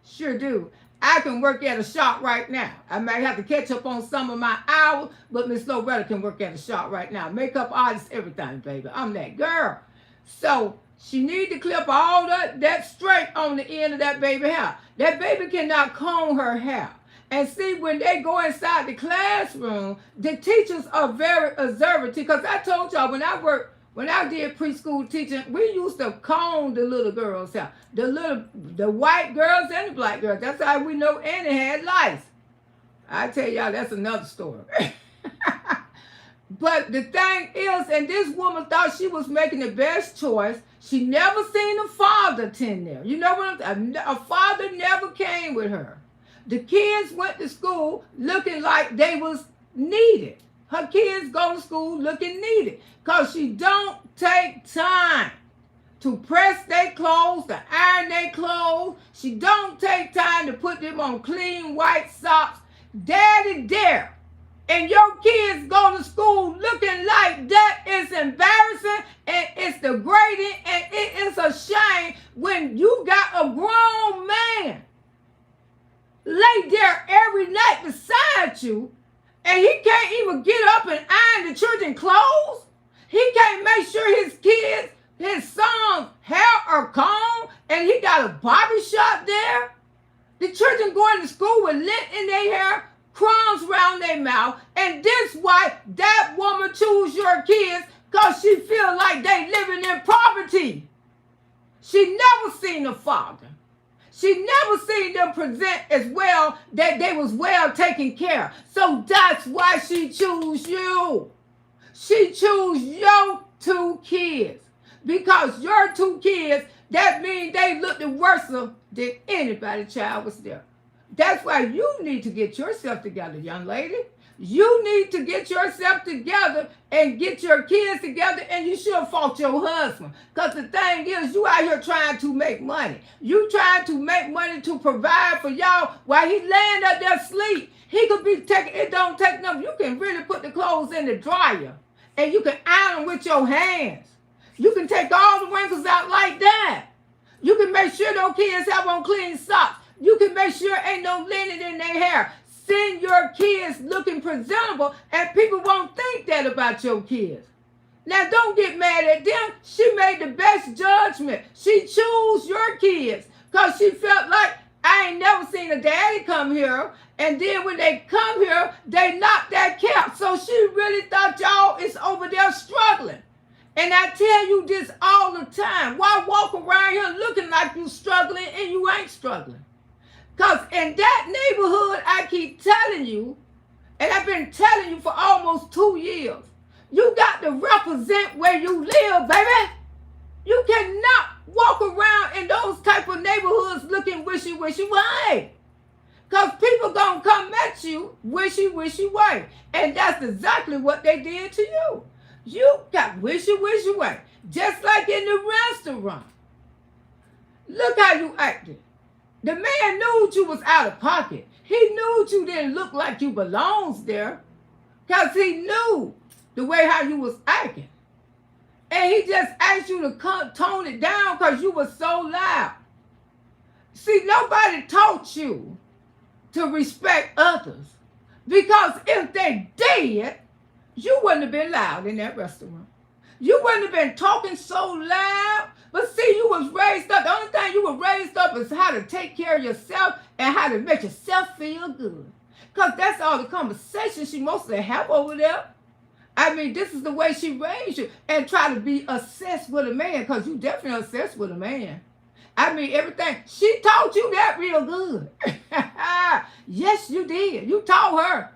Sure do. I can work at a shop right now. I might have to catch up on some of my hours, but Miss Loretta can work at a shop right now. Makeup artist, everything, baby. I'm that girl. So she need to clip all that straight on the end of that baby hair. That baby cannot comb her hair. And see, when they go inside the classroom, the teachers are very observant. Because I told y'all, when I did preschool teaching, we used to comb the little girls' hair. The white girls and the black girls. That's how we know Annie had lice. I tell y'all, that's another story. But the thing is, and this woman thought she was making the best choice. She never seen a father attend there. You know what a father never came with her. The kids went to school looking like they was needed. Her kids go to school looking needed because she don't take time to press their clothes, to iron their clothes. She don't take time to put them on clean white socks. Daddy there. And your kids go to school looking like that is embarrassing and it's degrading and it is a shame when you got a grown man lay there every night beside you and he can't even get up and iron the children's clothes. He can't make sure his kids, his son's hair are combed and he got a barber shop there. The children going to school with lint in their hair, crumbs around their mouth, and this why that woman choose your kids because she feel like they living in poverty. She never seen a father. She never seen them present as well that they was well taken care of. So that's why she choose you. She choose your 2 kids because your 2 kids, that means they looked worse than anybody child was there. That's why you need to get yourself together, young lady. You need to get yourself together and get your kids together, and you should fault your husband. Because the thing is, you out here trying to make money. You trying to make money to provide for y'all while he laying up there asleep. He could be taking, it don't take nothing. You can really put the clothes in the dryer, and you can iron them with your hands. You can take all the wrinkles out like that. You can make sure those kids have on clean socks. You can make sure ain't no linen in their hair. Send your kids looking presentable, and people won't think that about your kids. Now, don't get mad at them. She made the best judgment. She chose your kids because she felt like, I ain't never seen a daddy come here. And then when they come here, they knock that cap. So she really thought y'all is over there struggling. And I tell you this all the time. Why walk around here looking like you struggling and you ain't struggling? Because in that neighborhood, I keep telling you, and I've been telling you for almost 2 years, you got to represent where you live, baby. You cannot walk around in those type of neighborhoods looking wishy-wishy way. Because people going to come at you wishy-wishy way. And that's exactly what they did to you. You got wishy-wishy way. Just like in the restaurant. Look how you acted. The man knew you was out of pocket. He knew you didn't look like you belongs there because he knew the way how you was acting. And he just asked you to tone it down because you were so loud. See, nobody taught you to respect others because if they did, you wouldn't have been loud in that restaurant. You wouldn't have been talking so loud. But see, you was raised up. The only thing you were raised up is how to take care of yourself and how to make yourself feel good. Because that's all the conversation she mostly have over there. I mean, this is the way she raised you. And try to be obsessed with a man because you definitely obsessed with a man. I mean, everything. She taught you that real good. Yes, you did. You taught her.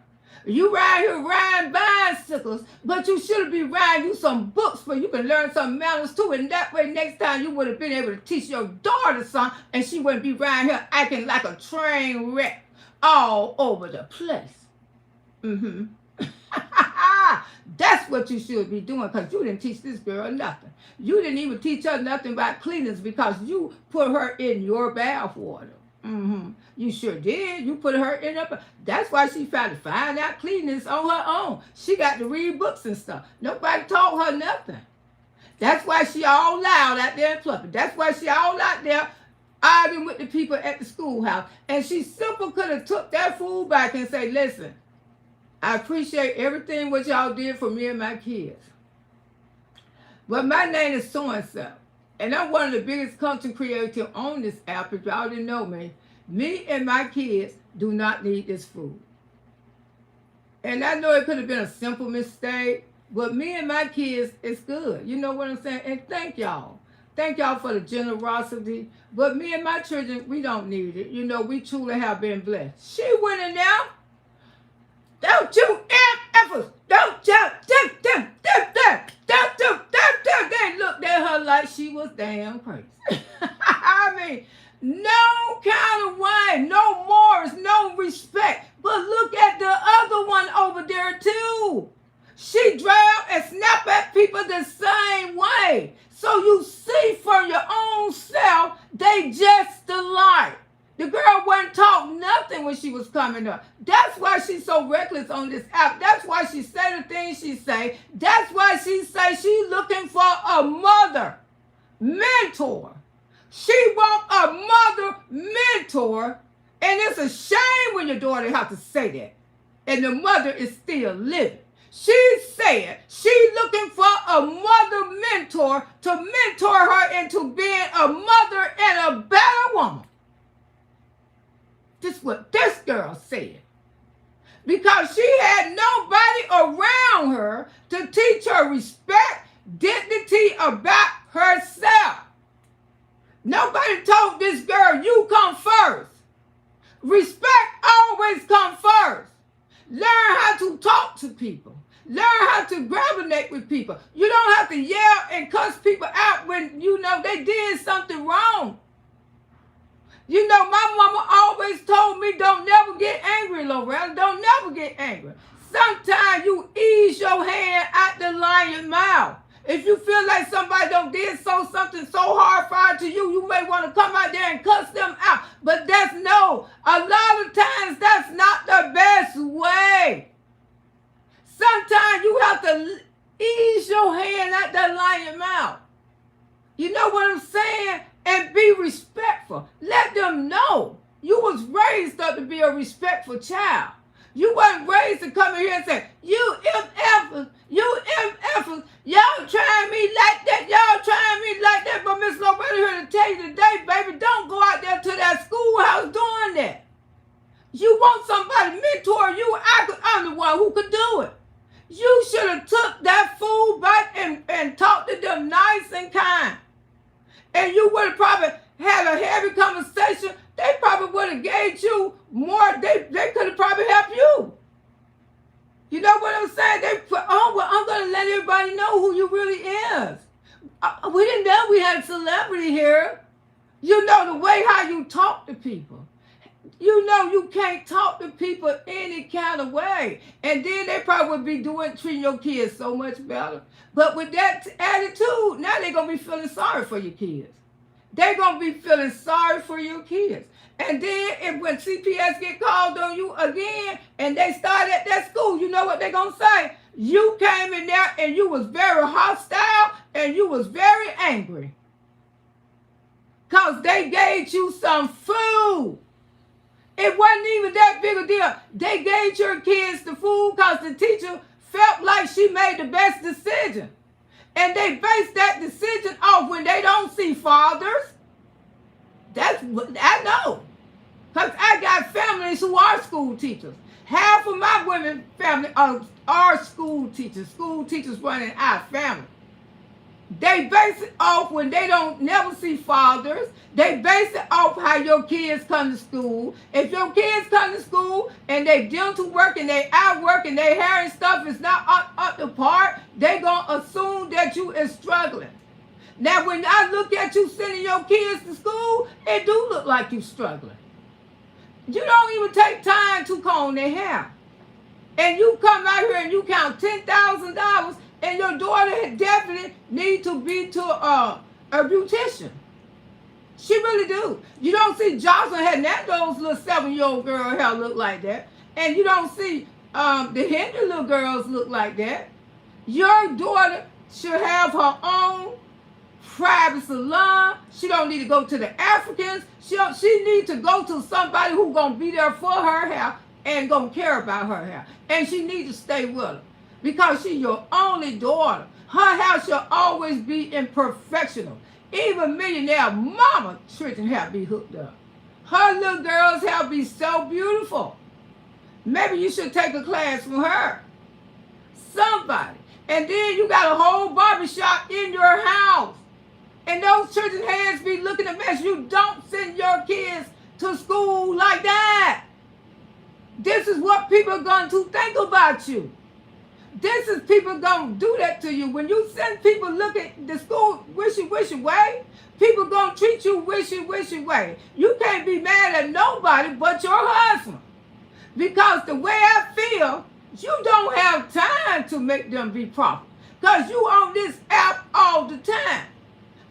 You ride here riding bicycles, but you should be riding you some books where you can learn some manners too. And that way, next time you would have been able to teach your daughter something, and she wouldn't be riding here acting like a train wreck all over the place. That's what you should be doing because you didn't teach this girl nothing. You didn't even teach her nothing about cleanliness because you put her in your bath water. You sure did. You put her in up. That's why she tried to find out cleanliness on her own. She got to read books and stuff. Nobody taught her nothing. That's why she all loud out there in public. That's why she all out there arguing with the people at the schoolhouse. And she simple could have took that fool back and say, listen, I appreciate everything what y'all did for me and my kids. But my name is so-and-so. And I'm one of the biggest content creators on this app. If y'all didn't know me, me and my kids do not need this food. And I know it could have been a simple mistake, but me and my kids, it's good. You know what I'm saying? And thank y'all. Thank y'all for the generosity. But me and my children, we don't need it. You know, we truly have been blessed. She went in there. Don't you ever, don't you like she was damn crazy. I mean, no kind of way, no morals, no respect. But look at the other one over there too. She grab and snap at people the same way. So you see for your own self, they just alike. The girl wasn't taught nothing when she was coming up. That's why she's so reckless on this app. That's why she say the things she say. That's why she say she's looking for a mother mentor. She want a mother mentor. And it's a shame when your daughter have to say that. And the mother is still living. She said she's looking for a mother mentor to mentor her into being a mother and a better woman. This is what this girl said. Because she had nobody around her to teach her respect, dignity about herself. Nobody told this girl, you come first. Respect always come first. Learn how to talk to people. Learn how to gravitate with people. You don't have to yell and cuss people out when you know they did something wrong. You know, my mama always told me, don't never get angry, Loretta. Don't never get angry. Sometimes you ease your hand out the lion's mouth. If you feel like somebody did something so hard to you, you may want to come out there and cuss them out. But a lot of times that's not the best way. Sometimes you have to ease your hand out that lion's mouth. You know what I'm saying? And be respectful. Let them know you was raised up to be a respectful child. You wasn't raised to come in here and say, you MFers, y'all trying me like that, but Miss Loretta here to tell you today, baby, don't go out there to that schoolhouse doing that. You want somebody to mentor you, I'm the one who could do it. You should have took that fool back and talked to them nice and kind. And you would have probably had a heavy conversation. They probably would have gave you more. They could have probably helped you. You know what I'm saying? I'm going to let everybody know who you really is. We didn't know we had a celebrity here. You know the way how you talk to people. You know you can't talk to people any kind of way. And then they probably would be treating your kids so much better. But with that attitude, now they're going to be feeling sorry for your kids. They're going to be feeling sorry for your kids. And then when CPS get called on you again and they start at that school, you know what they're going to say? You came in there and you was very hostile and you was very angry. Because they gave you some food. It wasn't even that big a deal. They gave your kids the food because the teacher felt like she made the best decision. And they base that decision off when they don't see fathers. That's what I know. Because I got families who are school teachers. Half of my women family are school teachers running our family. They base it off when they don't never see fathers. They base it off how your kids come to school. If your kids come to school and they dental work and they out work and their hair and stuff is not up to par, they gonna assume that you is struggling. Now, when I look at you sending your kids to school, it do look like you struggling. You don't even take time to comb their hair. And you come out here and you count $10,000 and your daughter definitely need to be to a beautician. She really do. You don't see Jocelyn Hernando's little 7-year-old girl hair look like that. And you don't see the Henry little girls look like that. Your daughter should have her own private salon. She don't need to go to the Africans. She need to go to somebody who's going to be there for her hair and going to care about her hair. And she need to stay with her. Because she's your only daughter. Her hair should always be in perfectional. Even millionaire mama Tristan hair be hooked up. Her little girl's hair be so beautiful. Maybe you should take a class from her. Somebody. And then you got a whole barbershop in your house. And those children's hands be looking a mess. You don't send your kids to school like that. This is what people are going to think about you. This is people gonna do that to you. When you send people look at the school wishy way, people gonna treat you wishy way. You can't be mad at nobody but your husband. Because the way I feel, you don't have time to make them be proper. Because you on this app all the time.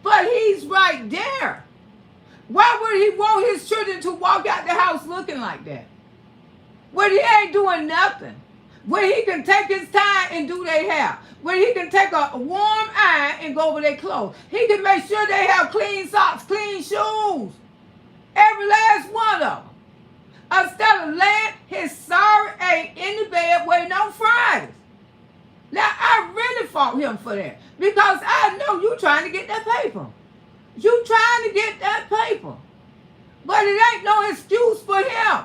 But he's right there. Why would he want his children to walk out the house looking like that? When he ain't doing nothing. When he can take his time and do their hair. When he can take a warm iron and go over their clothes. He can make sure they have clean socks, clean shoes. Every last one of them. Instead of laying his sorry ache in the bed waiting on Fridays. Now, I really fought him for that. Because I know you trying to get that paper. You trying to get that paper. But it ain't no excuse for him.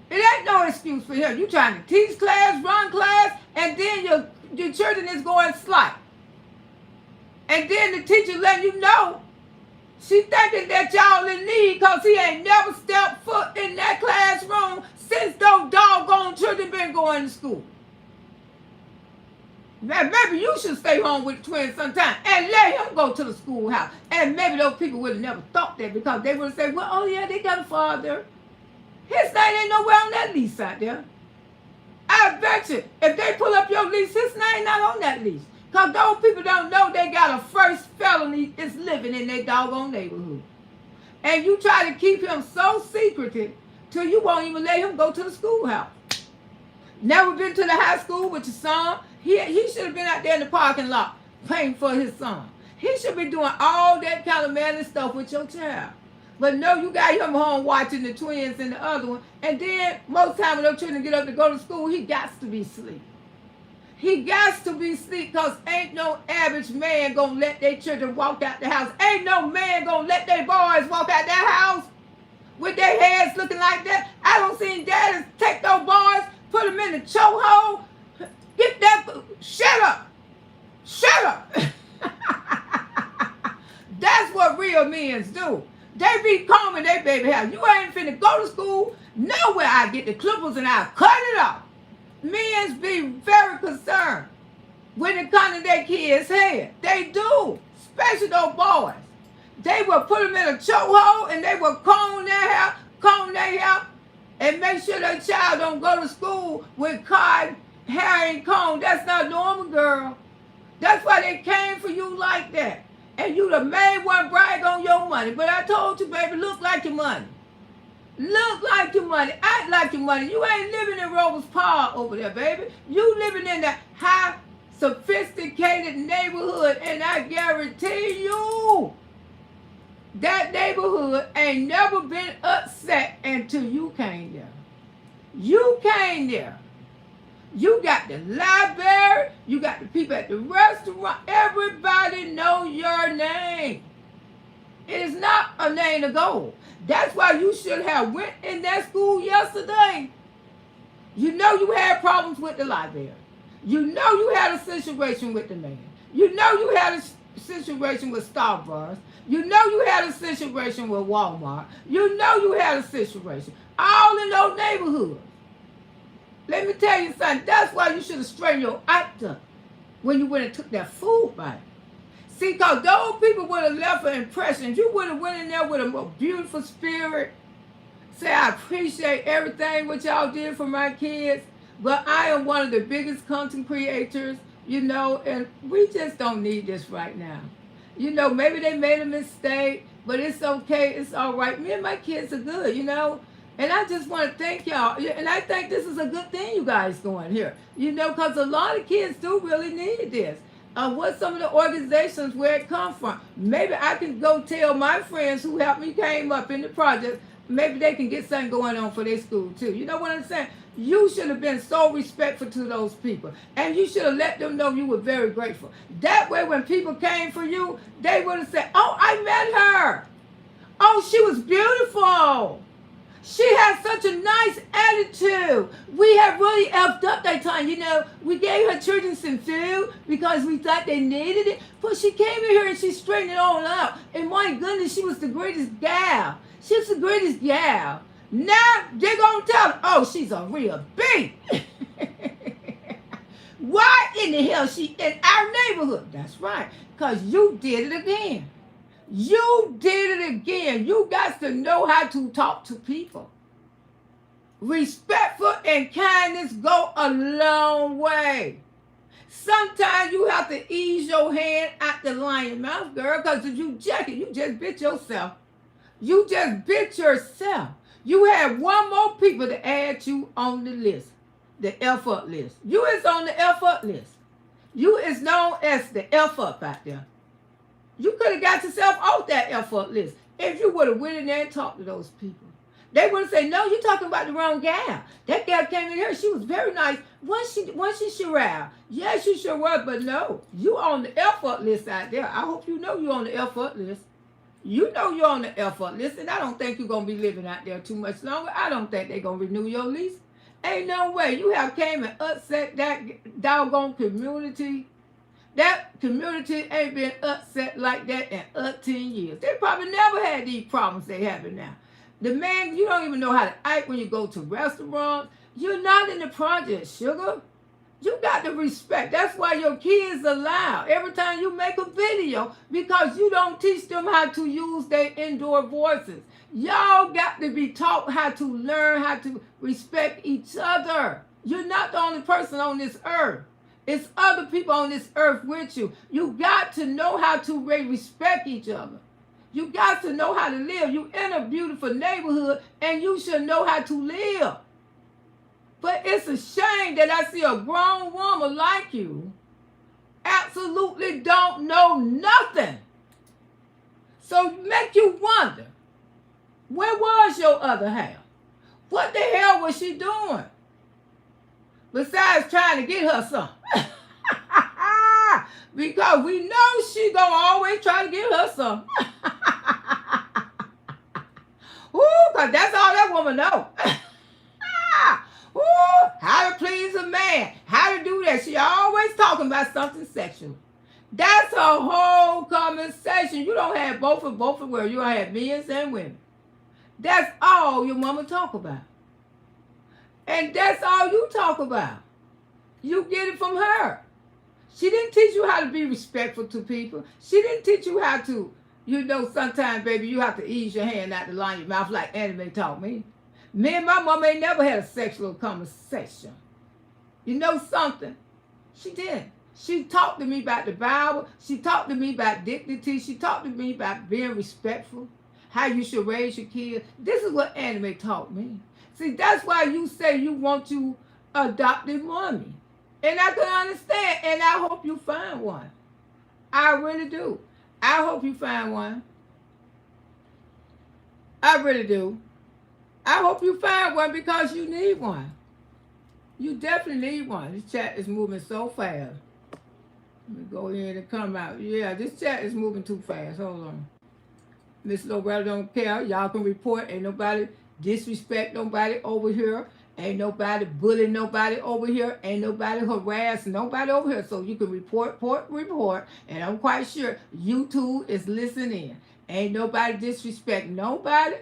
It ain't no excuse for him. You trying to teach class, run class, and then your children is going slack. And then the teacher letting you know she thinking that y'all in need because he ain't never stepped foot in that classroom since those doggone children been going to school. Now, maybe you should stay home with the twins sometime and let him go to the schoolhouse. And maybe those people would have never thought that because they would have said, well, oh yeah, they got a father. His name ain't nowhere on that lease out there. I bet you, if they pull up your lease, his name not on that lease. Because those people don't know they got a first felony is living in their doggone neighborhood. And you try to keep him so secretive till you won't even let him go to the schoolhouse. Never been to the high school with your son. He should have been out there in the parking lot paying for his son. He should be doing all that kind of manly stuff with your child. But no, you got him home watching the twins and the other one. And then most time when those children get up to go to school, he got to be asleep. He got to be asleep because ain't no average man going to let their children walk out the house. Ain't no man going to let their boys walk out their house with their heads looking like that. I don't see daddies take those boys, put them in the chokehold. Get that, shut up. Shut up. That's what real men do. They be combing their baby hair. You ain't finna go to school. Nowhere I get the clippers and I cut it off. Men be very concerned when it comes to their kids' hair. They do, especially those boys. They will put them in a chokehold and they will comb their hair, and make sure their child don't go to school with cotton hair and comb. That's not normal, girl. That's why they came for you like that. And you the main one brag on your money. But I told you, baby, look like your money. Look like your money. Act like your money. You ain't living in Rover's Park over there, baby. You living in that high, sophisticated neighborhood. And I guarantee you, that neighborhood ain't never been upset until you came there. You came there. You got the library. You got the people at the restaurant. Everybody know your name. It is not a name to go. That's why you should have went in that school yesterday. You know you had problems with the library. You know you had a situation with the man. You know you had a situation with Starbucks. You know you had a situation with Walmart. You know you had a situation. All in those neighborhoods. Let me tell you something. That's why you should have straightened your act up when you went and took that food bite. See, because those people would have left an impression. You would have went in there with a more beautiful spirit. Say, I appreciate everything what y'all did for my kids, but I am one of the biggest content creators, you know, and we just don't need this right now. You know, maybe they made a mistake, but it's okay. It's all right. Me and my kids are good, you know. And I just want to thank y'all. And I think this is a good thing you guys going here. You know, because a lot of kids do really need this. What some of the organizations where it come from. Maybe I can go tell my friends who helped me came up in the project. Maybe they can get something going on for their school too. You know what I'm saying? You should have been so respectful to those people. And you should have let them know you were very grateful. That way when people came for you, they would have said, oh, I met her. Oh, she was beautiful. She had such a nice attitude. We have really effed up that time. You know, we gave her children some food because we thought they needed it. But she came in here and she straightened it all out. And my goodness, she was the greatest gal. She was the greatest gal. Now they're going to tell her, oh, she's a real B. Why in the hell she in our neighborhood? That's right, because you did it again. You did it again. You got to know how to talk to people. Respectful and kindness go a long way. Sometimes you have to ease your hand out the lion's mouth, girl, because if you check it, you just bit yourself. You just bit yourself. You had one more people to add you on the list, the F up list. You is on the F up list. You is known as the F up out there. You could have got yourself off that F up list if you would have went in there and talked to those people. They would have said, no, you're talking about the wrong gal. That gal came in here. She was very nice. Was she Sherelle? Yes, she sure was, but no. You on the F up list out there. I hope you know you're on the F up list. You know you're on the F up list, and I don't think you're going to be living out there too much longer. I don't think they're going to renew your lease. Ain't no way. You have came and upset that doggone community. That community ain't been upset like that in 10 years. They probably never had these problems they having now. The man, you don't even know how to act when you go to restaurants. You're not in the project, sugar. You got to respect. That's why your kids are loud every time you make a video, because you don't teach them how to use their indoor voices. Y'all got to be taught how to learn how to respect each other. You're not the only person on this earth. It's other people on this earth with you. You got to know how to respect each other. You got to know how to live. You in a beautiful neighborhood, and you should know how to live. But it's a shame that I see a grown woman like you absolutely don't know nothing. So make you wonder, where was your other half? What the hell was she doing? Besides trying to get her some. Because we know she gonna always try to get her some. Ooh, because that's all that woman know. Ooh, how to please a man, how to do that. She always talking about something sexual. That's a whole conversation. You don't have both of where you don't have men and women. That's all your mama talk about. And that's all you talk about. You get it from her. She didn't teach you how to be respectful to people. She didn't teach you how to, sometimes, baby, you have to ease your hand out the line of your mouth like Anime taught me. Me and my mama ain't never had a sexual conversation. You know something? She didn't. She talked to me about the Bible. She talked to me about dignity. She talked to me about being respectful, how you should raise your kids. This is what Anime taught me. See, that's why you say you want to adopt a mommy. And I can understand, and I hope you find one. I really do. I hope you find one. I really do. I hope you find one because you need one. You definitely need one. This chat is moving so fast. Let me go in and come out. Yeah, this chat is moving too fast. Hold on. Miss Loretta don't care. Y'all can report. Ain't nobody disrespect nobody over here. Ain't nobody bully nobody over here. Ain't nobody harass nobody over here. So you can report. And I'm quite sure YouTube is listening. Ain't nobody disrespect nobody.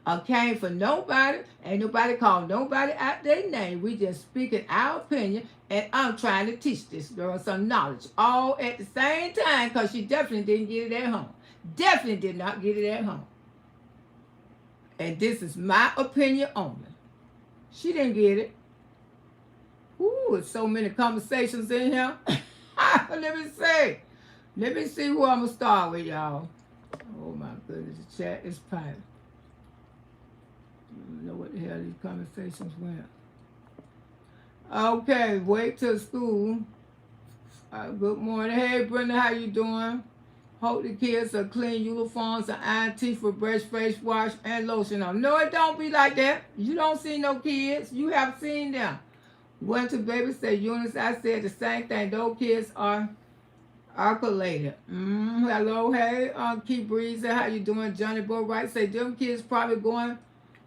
Or came for nobody. Ain't nobody called nobody out their name. We just speaking our opinion. And I'm trying to teach this girl some knowledge. All at the same time. Because she definitely didn't get it at home. Definitely did not get it at home. And this is my opinion only. She didn't get it. Ooh, there's so many conversations in here. Let me see who I'm going to start with, y'all. Oh, my goodness. The chat is private. I don't know what the hell these conversations went. Okay, wait till school. Good morning. Hey, Brenda, how you doing? Hope the kids are clean uniforms and iron teeth for brush, face wash, and lotion on. No, it don't be like that. You don't see no kids. You have seen them. Went to babysit Eunice. I said the same thing. Those kids are collated. Hello, hey, keep breezing. How you doing? Johnny Bo Wright say them kids probably going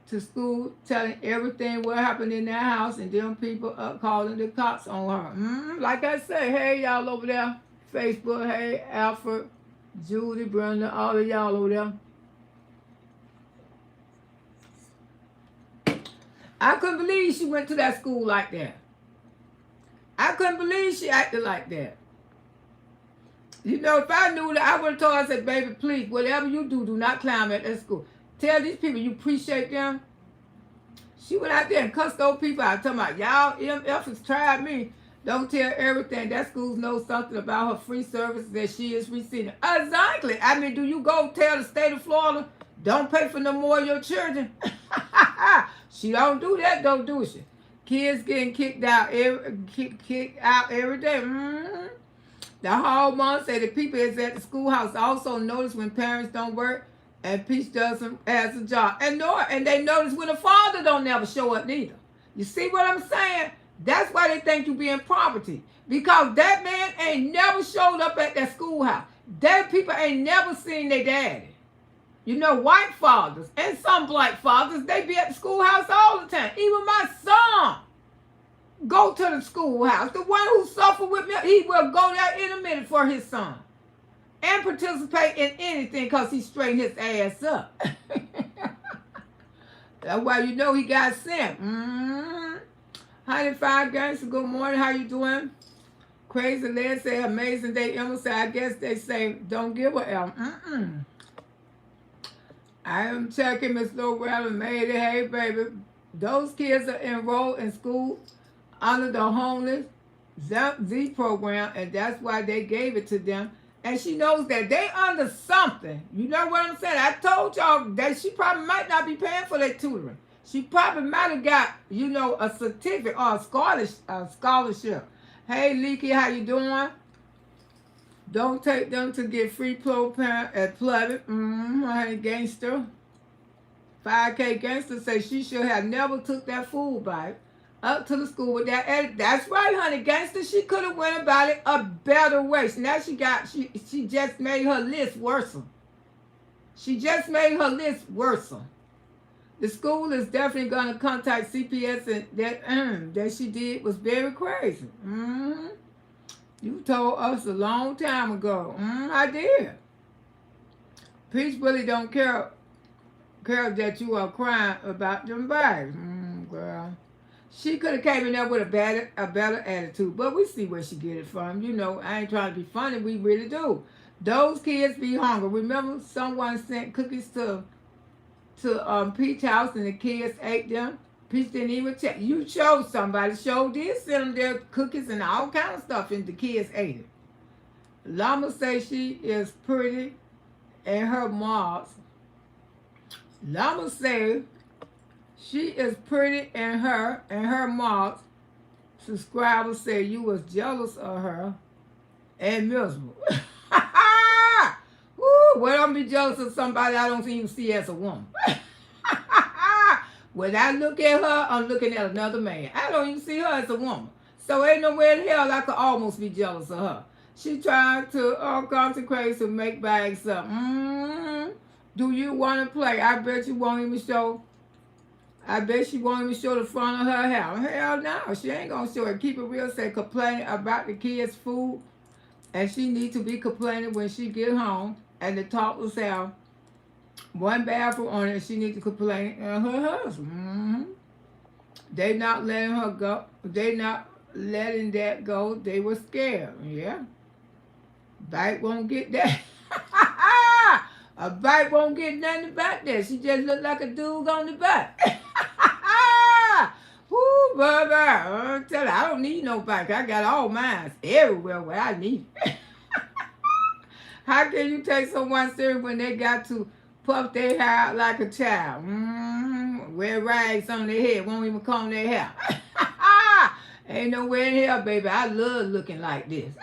to school telling everything what happened in their house, and them people up calling the cops on her. Like I say, hey, y'all over there. Facebook, hey, Alfred, Judy, Brenda, all of y'all over there. I couldn't believe she went to that school like that. I couldn't believe she acted like that. You know, if I knew that, I would have told her, I said, baby, please, whatever you do, do not climb at that school. Tell these people you appreciate them. She went out there and cussed those people out, talking about, y'all MFs tried me. Don't tell everything. That school knows something about her free services that she is receiving. Exactly. I mean, do you go tell the state of Florida, don't pay for no more of your children? She don't do that, though, do she? Kids getting kicked out every day. Mm-hmm. The hall mom said the people is at the schoolhouse also notice when parents don't work and Peach doesn't has a job. And they notice when the father don't never show up neither. You see what I'm saying? That's why they think you be in poverty. Because that man ain't never showed up at that schoolhouse. That people ain't never seen their daddy. You know, white fathers and some black fathers, they be at the schoolhouse all the time. Even my son go to the schoolhouse. The one who suffered with me, he will go there in a minute for his son. And participate in anything because he straightened his ass up. That's why you know he got sent. Mm-hmm. 105 Gangster, good morning. How you doing? Crazy Led say amazing day. Emma say, I guess they say don't give a L. Mm-mm. I am checking Miss Loretta made it. Hey, baby. Those kids are enrolled in school under the homeless Z program, and that's why they gave it to them. And she knows that they under something. You know what I'm saying? I told y'all that she probably might not be paying for their tutoring. She probably might have got, you know, a certificate or a scholarship. Hey, Leaky, how you doing? Don't take them to get free propane at Plubit. Honey, Gangster. 5K Gangster say she should have never took that food bite up to the school with that edit. That's right, honey, Gangster. She could have went about it a better way. So now she just made her list worse. She just made her list worse. The school is definitely going to contact CPS, and that she did was very crazy. You told us a long time ago. I did. Peach really don't care that you are crying about them bags. Girl. She could have came in there with a better attitude, but we see where she get it from. You know, I ain't trying to be funny. We really do. Those kids be hungry. Remember, someone sent cookies to Peach's house, and the kids ate them. Peach didn't even check. You showed somebody. Did send them their cookies and all kind of stuff, and the kids ate it. Llama say she is pretty in her marks. Llama say she is pretty in her marks. Subscribers say you was jealous of her and miserable. Woo, well, don't be jealous of somebody I don't even see as a woman. When I look at her, I'm looking at another man. I don't even see her as a woman. So ain't nowhere in hell I could almost be jealous of her. She trying to concentrate to make bags up. Do you want to play? I bet you won't even show. I bet she won't even show the front of her house. Hell no, she ain't gonna show it. Keep it real, say complaining about the kids' food. And she need to be complaining when she get home. And the toddlers have one bathroom on it. She need to complain in her husband. They not letting her go. They not letting that go. They were scared. Yeah. Bite won't get that. A bite won't get nothing about that. She just look like a dude on the back. Woo, baby. I tell her, I don't need no bike. I got all mine everywhere where I need it. How can you take someone serious when they got to puff their hair out like a child? Wear rags on their head, won't even comb their hair. Ain't nowhere in hell, baby. I love looking like this.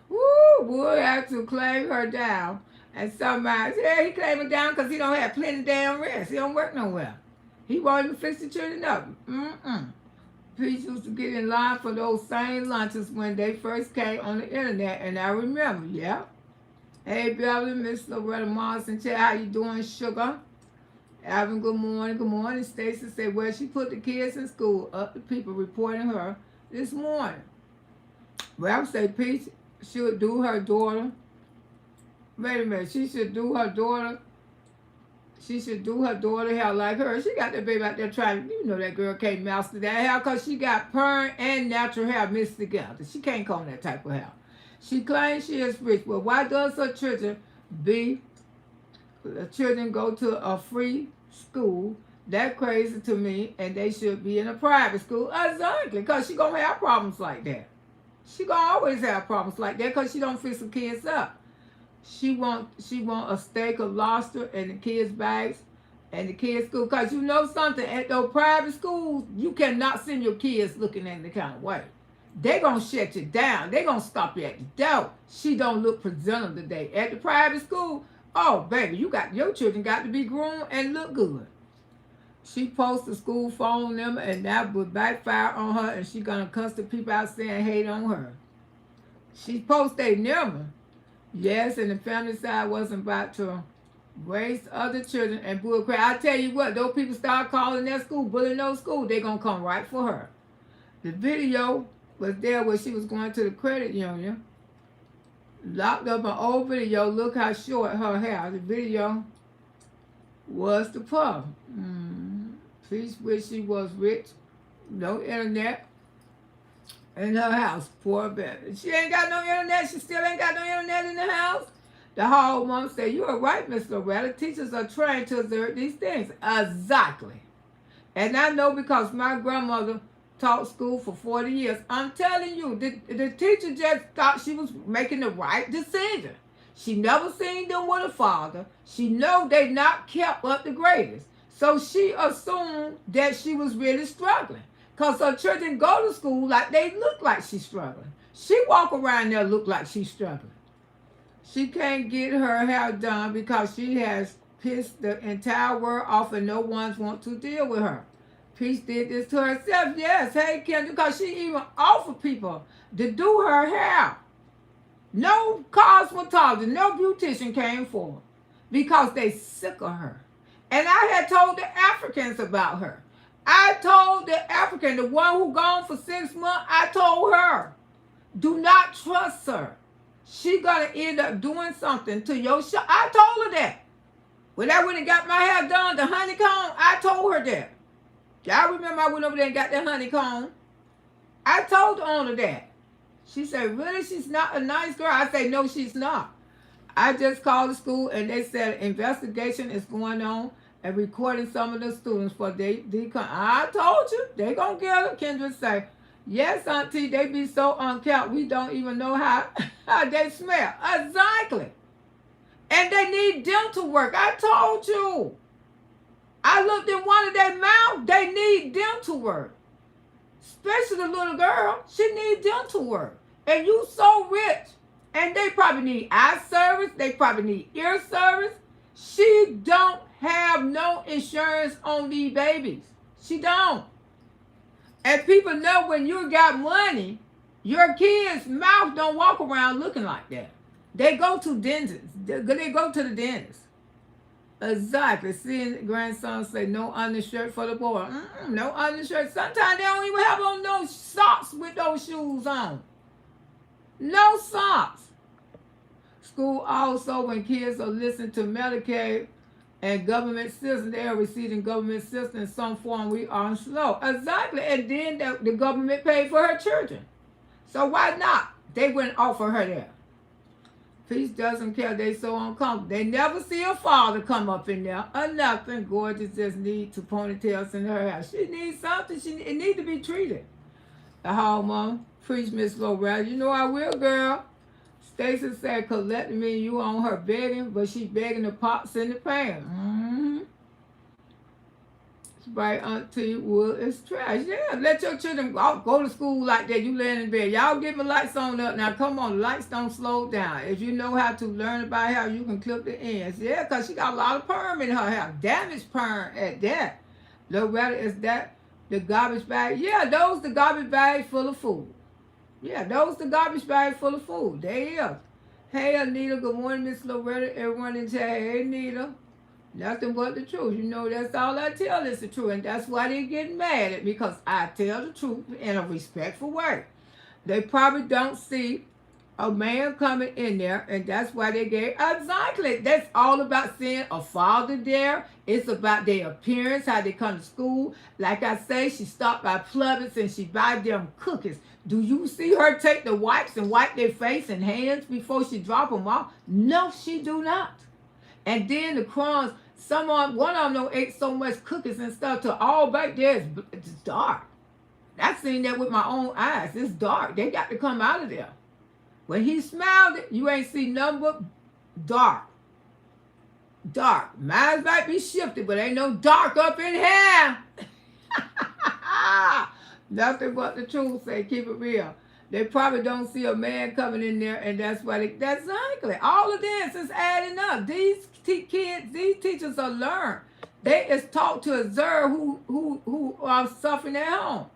Woo, boy, have to claim her down. And somebody, yeah, he claim her down because he don't have plenty of damn rest. He don't work nowhere. He won't even fix the children up. Peach used to get in line for those same lunches when they first came on the internet, and I remember, yeah. Hey, Beverly, Miss Loretta Morrison, how you doing, sugar? Alvin, good morning, good morning. Stacy said, well, she put the kids in school, up to people reporting her this morning. Well, I would say Peach should do her daughter. Wait a minute, she should do her daughter. She should do her daughter hair like her. She got that baby out there trying, you know that girl can't master that hair because she got perm and natural hair mixed together. She can't comb that type of hair. She claims she is rich, but why does her children go to a free school? That crazy to me, and they should be in a private school. Exactly, because she gonna have problems like that. She gonna always have problems like that because she don't fix the kids up. She want a steak of lobster and the kids' bags and the kids' school. Because you know something, at those private schools, you cannot send your kids looking any kind of way. They gonna shut you down. They gonna stop you at the door. She don't look presentable today. At the private school, oh baby, your children got to be groomed and look good. She posts the school phone number and that would backfire on her, and she gonna cuss the people out saying hate on her. She posts their number. Yes, and the family side wasn't about to raise other children and bullcrap. I tell you what, those people start calling that school, bullying those schools, they gonna come right for her. The video was there where she was going to the credit union. Locked up an old video. Look how short her hair. The video was the puff. Please wish she was rich. No internet in her house. Poor baby. She ain't got no internet. She still ain't got no internet in the house. The hall mom said, "You are right, Miss Loretta. Teachers are trained to observe these things." Exactly. And I know because my grandmother taught school for 40 years. I'm telling you, the teacher just thought she was making the right decision. She never seen them with a father. She know they not kept up the greatest. So she assumed that she was really struggling. Because her children go to school like they look like she's struggling. She walk around there look like she's struggling. She can't get her hair done because she has pissed the entire world off and no one wants to deal with her. Peace did this to herself. Yes, hey, Kendra, because she even offered people to do her hair. No cosmetologist, no beautician came forward because they sick of her. And I had told the Africans about her. I told the African, the one who gone for 6 months, I told her, do not trust her. She gonna end up doing something to your shop. I told her that. When I went and got my hair done, the honeycomb, I told her that. Y'all remember I went over there and got that honeycomb? I told the owner that. She said, really, she's not a nice girl? I said, no, she's not. I just called the school and they said investigation is going on and recording some of the students for I told you, they gonna get her. Kendra say, yes, auntie, they be so unkempt, we don't even know how they smell. Exactly. And they need dental work. I told you. I looked in one of their mouths, they need dental work. Especially the little girl, she need dental work. And you so rich. And they probably need eye service, they probably need ear service. She don't have no insurance on these babies. She don't. And people know when you got money, your kids' mouth don't walk around looking like that. They go to dentists. They go to the dentist. Exactly. Seeing grandson say no undershirt for the boy. No undershirt. Sometimes they don't even have on no socks with those shoes on. No socks. School also, when kids are listening to Medicaid and government system, they are receiving government system in some form. We are slow. Exactly. And then the government paid for her children. So why not? They wouldn't offer her that. Peace doesn't care. They so uncomfortable. They never see a father come up in there or nothing. Gorgeous just needs 2 ponytails in her hair. She needs something. It needs to be treated. The hall mom, preach Miss Loretta. You know I will, girl. Stacy said, collect me, you on her begging, but she begging the pots in the pan. Right, auntie, wood is trash. Yeah, let your children go to school like that. You laying in bed. Y'all get my lights on up. Now, come on, the lights don't slow down. If you know how to learn about how you can clip the ends. Yeah, because she got a lot of perm in her hair. Damaged perm at that. Loretta, is that the garbage bag? Yeah, those the garbage bag full of food. Yeah, those the garbage bag full of food. They is. Hey, Anita. Good morning, Miss Loretta. Everyone in chat. Hey, Anita. Nothing but the truth. You know, that's all I tell is the truth. And that's why they get mad at me, because I tell the truth in a respectful way. They probably don't see a man coming in there, and that's why they gave exactly. That's all about seeing a father there. It's about their appearance, how they come to school. Like I say, she stopped by Publix and she buy them cookies. Do you see her take the wipes and wipe their face and hands before she drop them off? No, she do not. And then the crumbs. One of them don't ate so much cookies and stuff till all back there is it's dark. I seen that with my own eyes. It's dark. They got to come out of there. When he smiled, you ain't see nothing but dark. Dark. Mine might be shifted, but ain't no dark up in here. Nothing but the truth. Say, keep it real. They probably don't see a man coming in there, and that's why that's exactly. All of this is adding up. These kids, these teachers are learned. They is taught to observe who are suffering at home.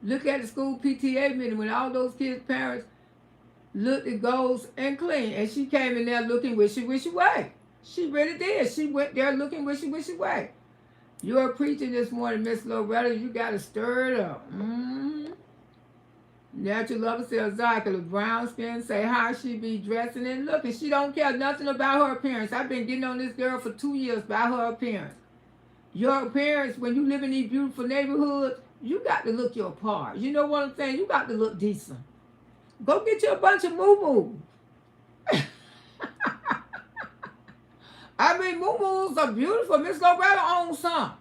Look at the school PTA meeting when all those kids' parents looked at goals and clean, and she came in there looking wishy-wishy way. She really did. She went there looking wishy-wishy way. You're preaching this morning, Miss Loretta. You got to stir it up. Natural lover says exactly. Brown skin say how she be dressing and looking. She don't care nothing about her appearance. I've been getting on this girl for 2 years about her appearance. Your appearance, when you live in these beautiful neighborhoods, you got to look your part. You know what I'm saying? You got to look decent. Go get you a bunch of moo-moos. I mean, moo-moos are beautiful. Miss Loretta owns some.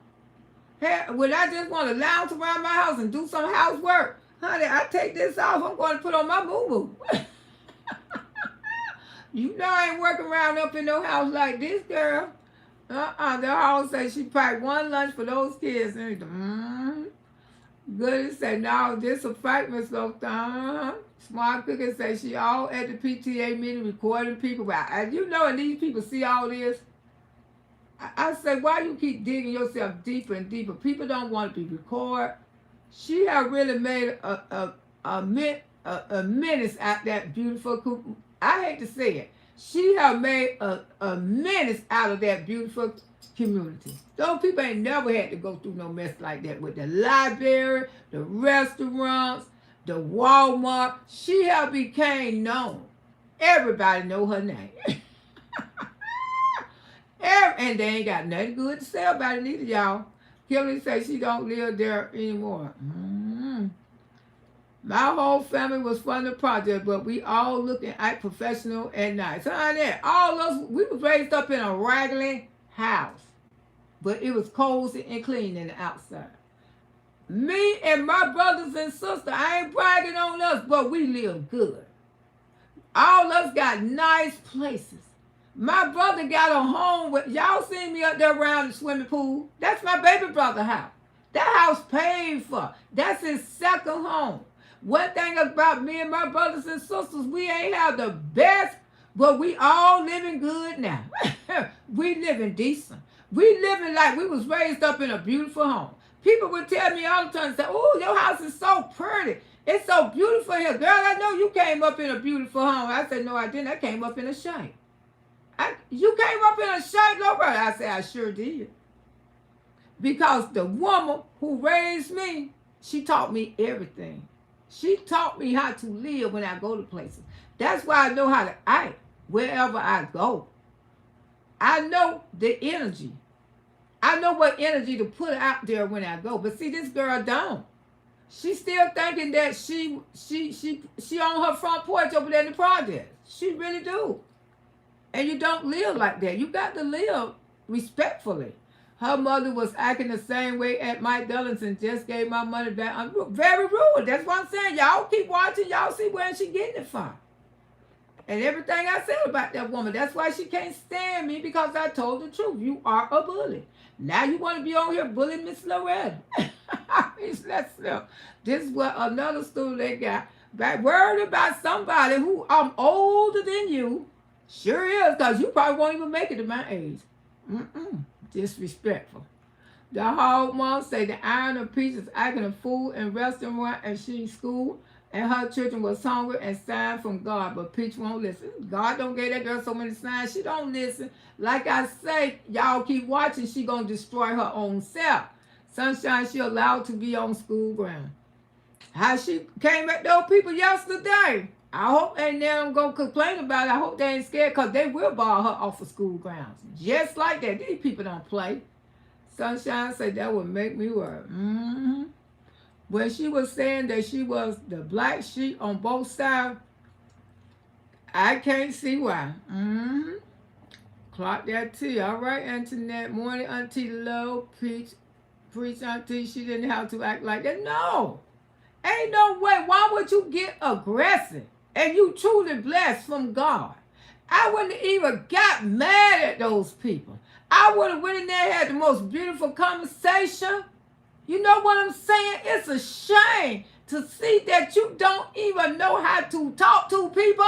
Hey, when I just want to lounge around my house and do some housework, honey, I take this off. I'm going to put on my moo-moo. You know I ain't working around up in no house like this, girl. The house say she packed one lunch for those kids. And Goody say, no, this a fight, Miss Loretta. Smart Cookie say she all at the PTA meeting recording people. But you know, and these people see all this. I say, why you keep digging yourself deeper and deeper? People don't want to be recorded. She have really made a menace out that beautiful. I hate to say it. She have made a menace out of that beautiful community. Those people ain't never had to go through no mess like that with the library, the restaurants, the Walmart. She have became known. Everybody know her name. And they ain't got nothing good to say about it either, y'all. Kimberly say she don't live there anymore. My whole family was from the project, but we all looking at professional and nice. Honey, all of us, we was raised up in a raggedy house, but it was cozy and clean in the outside. Me and my brothers and sisters, I ain't bragging on us, but we live good. All of us got nice places. My brother got a home with, y'all seen me up there around the swimming pool? That's my baby brother's house. That house paid for. That's his second home. One thing about me and my brothers and sisters, we ain't have the best, but we all living good now. We living decent. We living like we was raised up in a beautiful home. People would tell me all the time, say, oh, your house is so pretty. It's so beautiful here. Girl, I know you came up in a beautiful home. I said, no, I didn't. I came up in a shack. You came up in a shack, Loretta? I said, I sure did. Because the woman who raised me, she taught me everything. She taught me how to live when I go to places. That's why I know how to act wherever I go. I know the energy. I know what energy to put out there when I go. But see, this girl don't. She's still thinking that she on her front porch over there in the project. She really do. And you don't live like that. You got to live respectfully. Her mother was acting the same way at Mike Dillon's and just gave my money back. I'm very rude. That's what I'm saying. Y'all keep watching. Y'all see where she getting it from. And everything I said about that woman, that's why she can't stand me, because I told the truth. You are a bully. Now you want to be on here bullying Miss Loretta. This is what another student they got. Back worried about somebody who I'm older than you. Sure is, because you probably won't even make it to my age. Disrespectful. The hog mom say the iron of peace is acting a fool in restaurant and she school, and her children was hungry and sign from God, but Peach won't listen. God don't give that girl so many signs. She don't listen. Like I say, y'all keep watching. She gonna destroy her own self. Sunshine, she allowed to be on school ground. How she came at those people yesterday. I hope ain't them gonna complain about it. I hope they ain't scared because they will bar her off of school grounds. Just like that. These people don't play. Sunshine said that would make me worry. Mm-hmm. When she was saying that she was the black sheep on both sides, I can't see why. Mm-hmm. Clock that T. All right, Antoinette. Morning, Auntie Low. Preach, Auntie. She didn't have to act like that. No. Ain't no way. Why would you get aggressive? And you truly blessed from God. I wouldn't even got mad at those people. I would have went in there and had the most beautiful conversation. You know what I'm saying? It's a shame to see that you don't even know how to talk to people.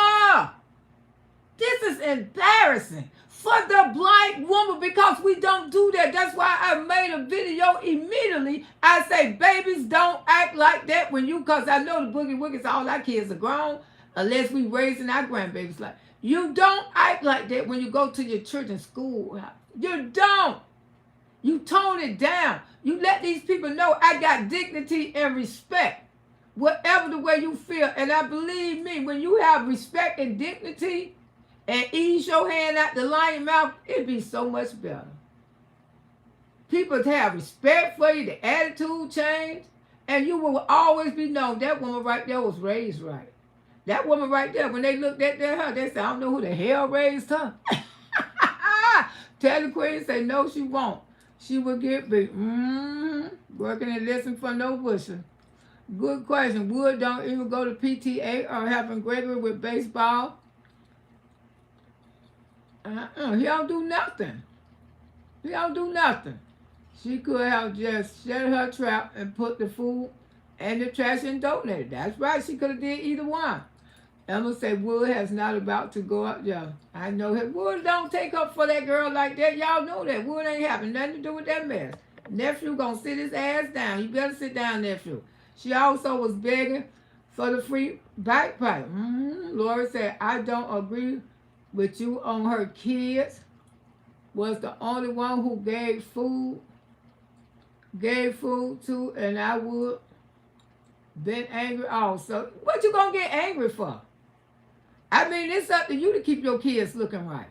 This is embarrassing for the black woman because we don't do that. That's why I made a video immediately. I say, babies, don't act like that when you, because I know the boogie woogies, all our kids are grown, unless we raising our grandbabies like. You don't act like that when you go to your children's school. You don't. You tone it down. You let these people know I got dignity and respect. Whatever the way you feel. And I believe me, when you have respect and dignity and ease your hand out the lion mouth, it'd be so much better. People have respect for you, the attitude change, and you will always be known that woman right there was raised right. That woman right there, when they looked at her, they said, I don't know who the hell raised her. Tell the queen, say, no, she won't. She will get beat. Working and listening for no bushel. Good question. Wood don't even go to PTA or helping Gregory with baseball. He don't do nothing. He don't do nothing. She could have just shut her trap and put the food and the trash and donated. That's right. She could have did either one. Emma said Wood has not about to go up there. I know him. Wood don't take up for that girl like that. Y'all know that. Wood ain't having nothing to do with that mess. Nephew gonna sit his ass down. You better sit down, nephew. She also was begging for the free backpack. Laura said, I don't agree with you on her kids. Was the only one who gave food to, and I would been angry also. What you gonna get angry for? I mean, it's up to you to keep your kids looking right.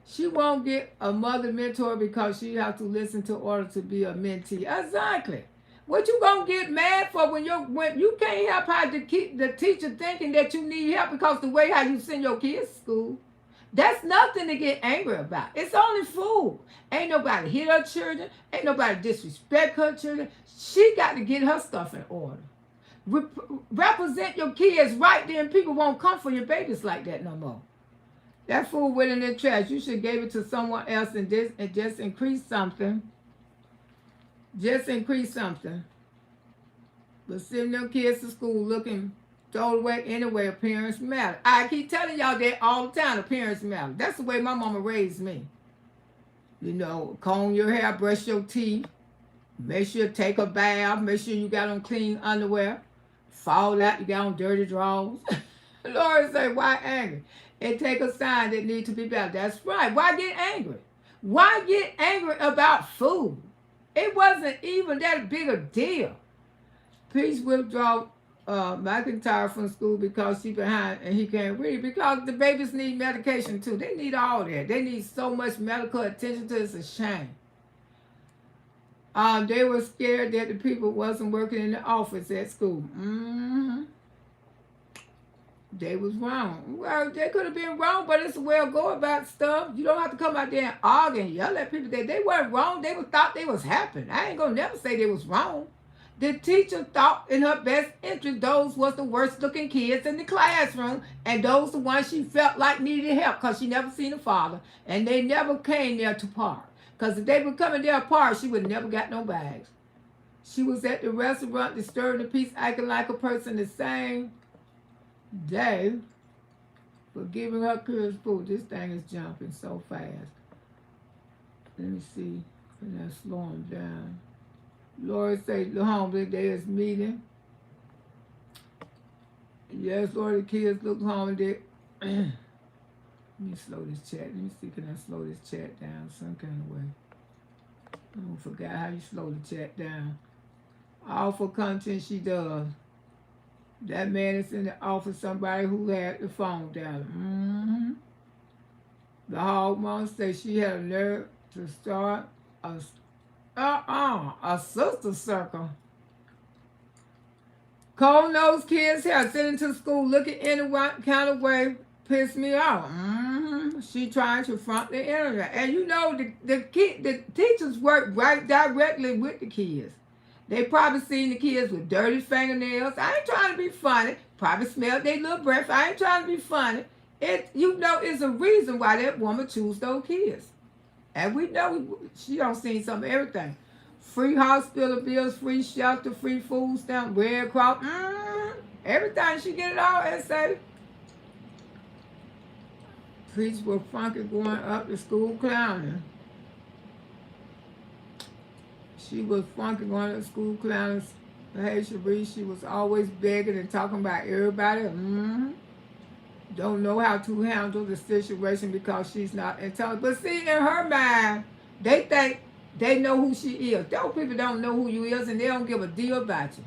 She won't get a mother mentor because she has to listen to order to be a mentee. Exactly. What you gonna get mad for when you can't help how to keep the teacher thinking that you need help because the way how you send your kids to school? That's nothing to get angry about. It's only food. Ain't nobody hit her children. Ain't nobody disrespect her children. She got to get her stuff in order. Represent your kids right, then people won't come for your babies like that no more. That food went in the trash. You should give it to someone else and just increase something. Just increase something. But sending them kids to school looking thrown away anyway, appearance matter. I keep telling y'all that all the time, appearance matter. That's the way my mama raised me. You know, comb your hair, brush your teeth, make sure you take a bath, make sure you got on clean underwear. Fall out, you got on dirty drawers. The Lord say, why angry? It take a sign that need to be better. That's right. Why get angry? Why get angry about food? It wasn't even that big a deal. Please withdraw McIntyre from school because she's behind and he can't read. Because the babies need medication too. They need all that. They need so much medical attention to it. It's a shame. They were scared that the people wasn't working in the office at school. They was wrong. Well, they could have been wrong, but it's a way of go about stuff. You don't have to come out there and argue and yell at people that they weren't wrong. They thought they was happy. I ain't gonna never say they was wrong. The teacher thought in her best interest those was the worst looking kids in the classroom and those the ones she felt like needed help because she never seen a father and they never came there to park. Because if they were coming there apart, she would have never got no bags. She was at the restaurant disturbing the peace, acting like a person the same day for giving her kids food. This thing is jumping so fast. Let me see. Can I slow him down? Lord say the homeless day is meeting. Yes, Lord, the kids look home. Let me slow this chat. Let me see, can I slow this chat down some kind of way? I forgot how you slow the chat down. All for content she does. That man is in the office, somebody who had the phone down. The hog mom said she had a nerve to start a sister circle. Cold nosed kids here sitting to school looking any kind of way piss me off. She trying to front the internet. And you know the teachers work right directly with the kids. They probably seen the kids with dirty fingernails. I ain't trying to be funny. Probably smelled their little breath. I ain't trying to be funny. It's a reason why that woman choose those kids. And we know she don't see some of everything. Free hospital bills, free shelter, free food stamp, Red Cross. Everything she get it all and say. Preach were funky going up to school clowning. She was funky going to school clowning. Hey, Cherie, she was always begging and talking about everybody. Don't know how to handle the situation because she's not intelligent. But see, in her mind, they think they know who she is. Those people don't know who you is, and they don't give a deal about you.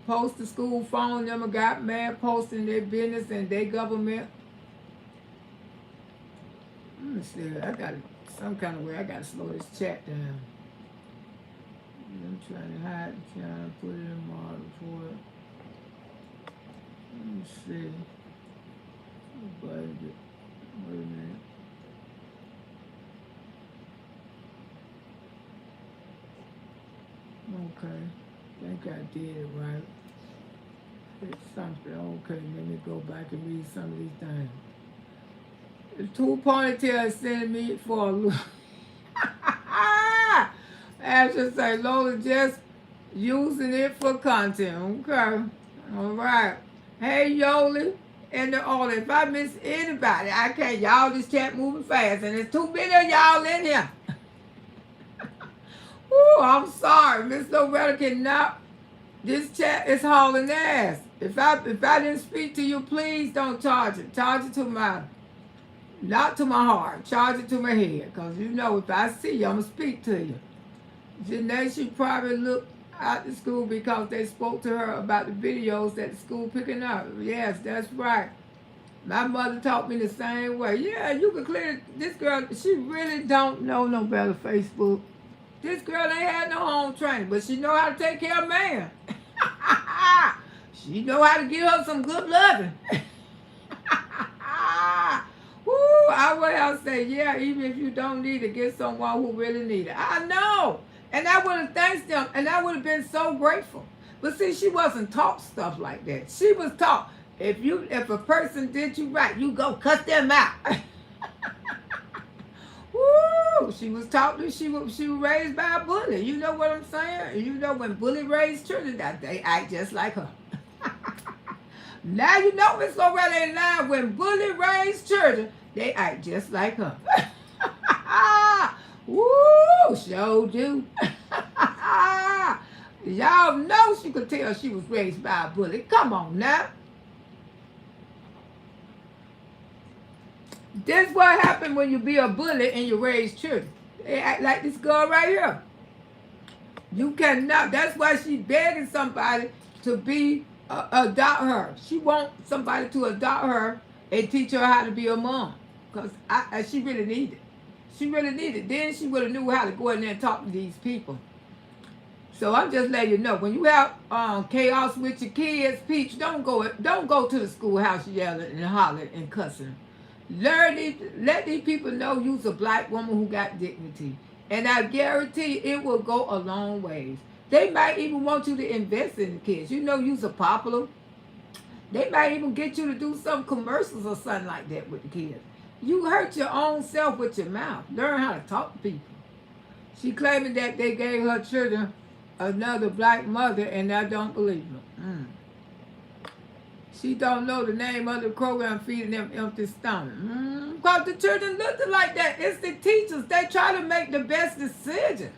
Post the school phone number, got mad posting their business and their government. Let me see. I got some kind of way. I got to slow this chat down. I'm trying to hide the channel, put it in my report. Let me see. Wait a minute. Okay. I think I did it right. It's something. Okay, let me go back and read some of these things. The two ponytails sending me for a look. I should say, Lola just using it for content. Okay. All right. Hey, Yoli and the all. If I miss anybody, I can't. Y'all this chat moving fast, and there's too many of y'all in here. Ooh, I'm sorry. Miss Loretta cannot. This chat is hauling ass. If I didn't speak to you, please don't charge it. Charge it to not to my heart. Charge it to my head. Because you know, if I see you, I'm going to speak to you. Janae, she probably looked out the school because they spoke to her about the videos that the school picking up. Yes, that's right. My mother taught me the same way. Yeah, you can clear this girl. She really don't know no better Facebook. This girl ain't had no home training, but she know how to take care of man. She know how to give her some good loving. Woo, I would have say, yeah, even if you don't need it, get someone who really need it. I know. And I would have thanked them, and I would have been so grateful. But see, she wasn't taught stuff like that. She was taught, if a person did you right, you go cut them out. Woo! She was taught that she was raised by a bully. You know what I'm saying? You know when bully raised children, that they act just like her. Now you know Miss Loretta in line. When bully raised children, they act just like her. Woo! Sure do. Y'all know she could tell she was raised by a bully. Come on now. This what happened when you be a bully and you raise children. They act like this girl right here. You cannot. That's why she begging somebody to adopt her. She wants somebody to adopt her and teach her how to be a mom. Because she really needed it. She really needed it. Then she would have knew how to go in there and talk to these people. So I'm just letting you know, when you have chaos with your kids, Peach, don't go to the schoolhouse yelling and hollering and cussing. Let these people know you's a black woman who got dignity. And I guarantee it will go a long ways. They might even want you to invest in the kids. You know you's a popular. They might even get you to do some commercials or something like that with the kids. You hurt your own self with your mouth. Learn how to talk to people. She claiming that they gave her children another black mother, and I don't believe her. She don't know the name of the program feeding them empty stomach. Because the children look like that. It's the teachers. They try to make the best decision.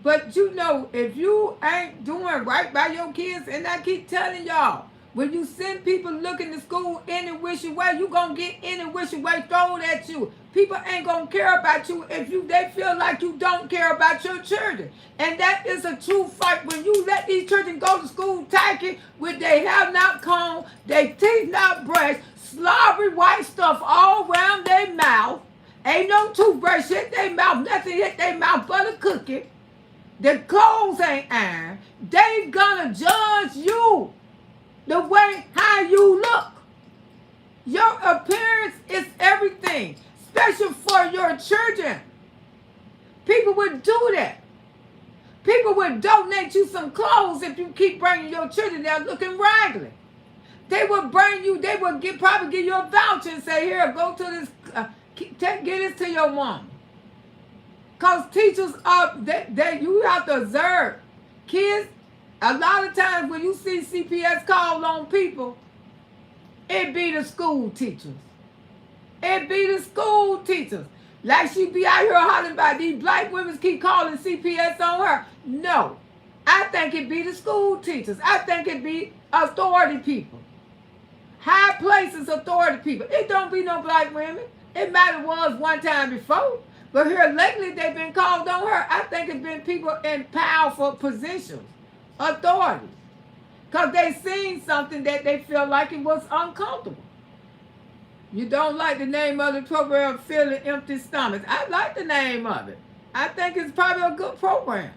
But you know, if you ain't doing right by your kids, and I keep telling y'all, when you send people looking to school any which way, you going to get any which way thrown at you. People ain't going to care about you if they feel like you don't care about your children. And that is a true fight. When you let these children children go to school tacky with their hair not combed, their teeth not brushed, slobbery white stuff all around their mouth. Ain't no toothbrush hit their mouth, nothing hit their mouth but a cookie. The clothes ain't ironed. They gonna judge you the way how you look. Your appearance is everything, especially for your children. People would do that. People would donate you some clothes if you keep bringing your children there looking raggedy. They would bring you, they would probably give you a voucher and say, here, go to this, get this to your mom. Because teachers are, you have to observe. Kids, a lot of times when you see CPS call on people, it be the school teachers. It be the school teachers. Like she be out here hollering about these black women keep calling CPS on her. No. I think it be the school teachers. I think it be authority people. High places authority people. It don't be no black women. It might have was one time before. But here lately they've been called on her. I think it's been people in powerful positions. Authorities. Because they seen something that they feel like it was uncomfortable. You don't like the name of the program, Filling Empty Stomachs. I like the name of it. I think it's probably a good program.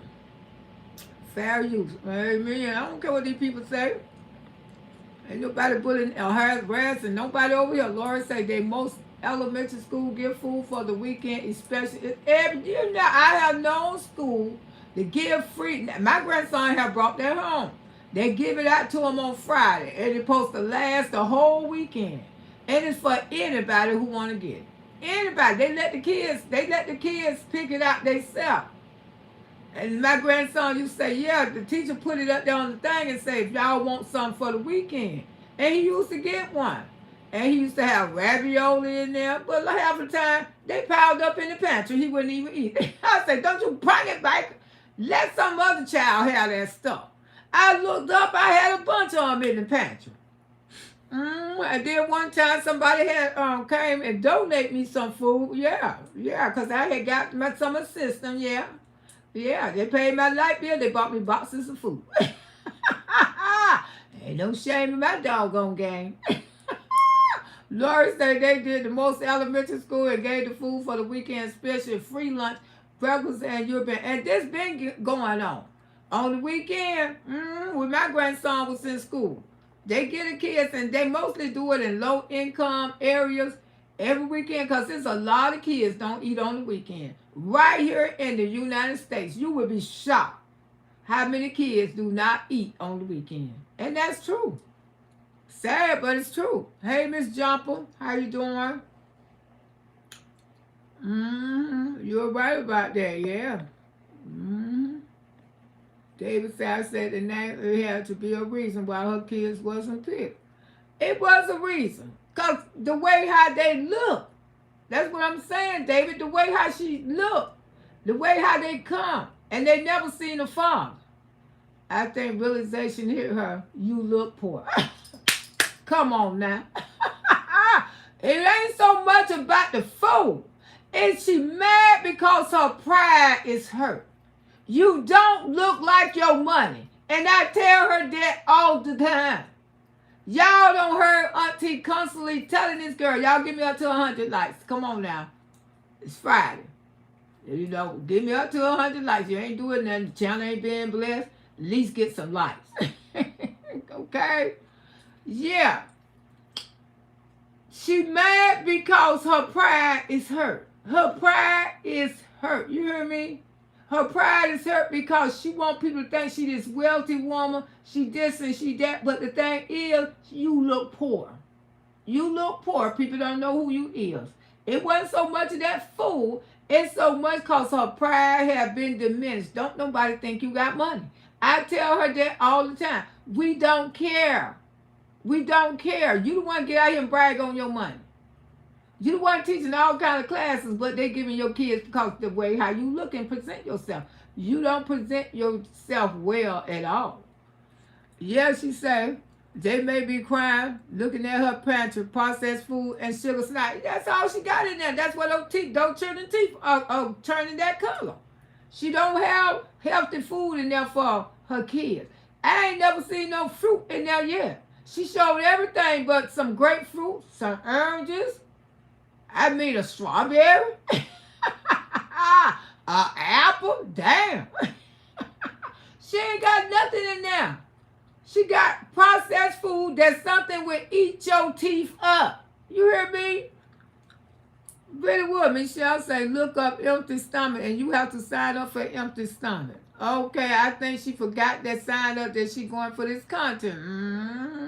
Fair use. Amen. I don't care what these people say. Ain't nobody bullying or harassing nobody over here. Laura say they most elementary school give food for the weekend, especially you know, I have known school to give free. My grandson have brought that home. They give it out to them on Friday, and it's supposed to last the whole weekend. And it's for anybody who want to get it. Anybody. They let the kids pick it out themselves. And my grandson used to say, yeah, the teacher put it up there on the thing and say, if y'all want something for the weekend. And he used to get one. And he used to have ravioli in there. But half the time, they piled up in the pantry. He wouldn't even eat it. I said, don't you bring it back. Let some other child have that stuff. I looked up, I had a bunch of them in the pantry. And then one time somebody had came and donated me some food. Yeah, because I had got some assistance. Yeah, they paid my light bill. They bought me boxes of food. Ain't no shame in my doggone game. Lori said they did the most elementary school and gave the food for the weekend, especially free lunch, breakfast, and European. And this been going on the weekend when my grandson was in school. They get the kids, and they mostly do it in low-income areas every weekend because there's a lot of kids don't eat on the weekend. Right here in the United States, you would be shocked how many kids do not eat on the weekend. And that's true. Sad, but it's true. Hey, Miss Jumper, how you doing? You're right about that, yeah. David said the name, it had to be a reason why her kids wasn't picked. It was a reason. Because the way how they look. That's what I'm saying, David. The way how she look. The way how they come. And they never seen a father. I think realization hit her. You look poor. Come on now. It ain't so much about the food. Is she mad because her pride is hurt? You don't look like your money. And I tell her that all the time. Y'all don't hear Auntie constantly telling this girl, y'all give me up to 100 likes. Come on now. It's Friday. You know, give me up to 100 likes. You ain't doing nothing. The channel ain't being blessed. At least get some likes. Okay? Yeah. She mad because her pride is hurt. Her pride is hurt. You hear me? Her pride is hurt because she want people to think she this wealthy woman. She this and she that. But the thing is, you look poor. You look poor. People don't know who you is. It wasn't so much of that fool. It's so much because her pride have been diminished. Don't nobody think you got money. I tell her that all the time. We don't care. We don't care. You the one to get out here and brag on your money. You the one teaching all kind of classes, but they giving your kids because the way how you look and present yourself. You don't present yourself well at all. Yeah, she said, they may be crying, looking at her pantry, processed food, and sugar snacks. That's all she got in there. That's what those children's teeth are turning that color. She don't have healthy food in there for her kids. I ain't never seen no fruit in there yet. She showed everything but some grapefruit, some oranges. I mean a strawberry, a apple. Damn. She ain't got nothing in there. She got processed food that's something will eat your teeth up. You hear me? Really would. Michelle say, look up empty stomach, and you have to sign up for empty stomach. Okay, I think she forgot that sign up that she going for this content. Mm-hmm.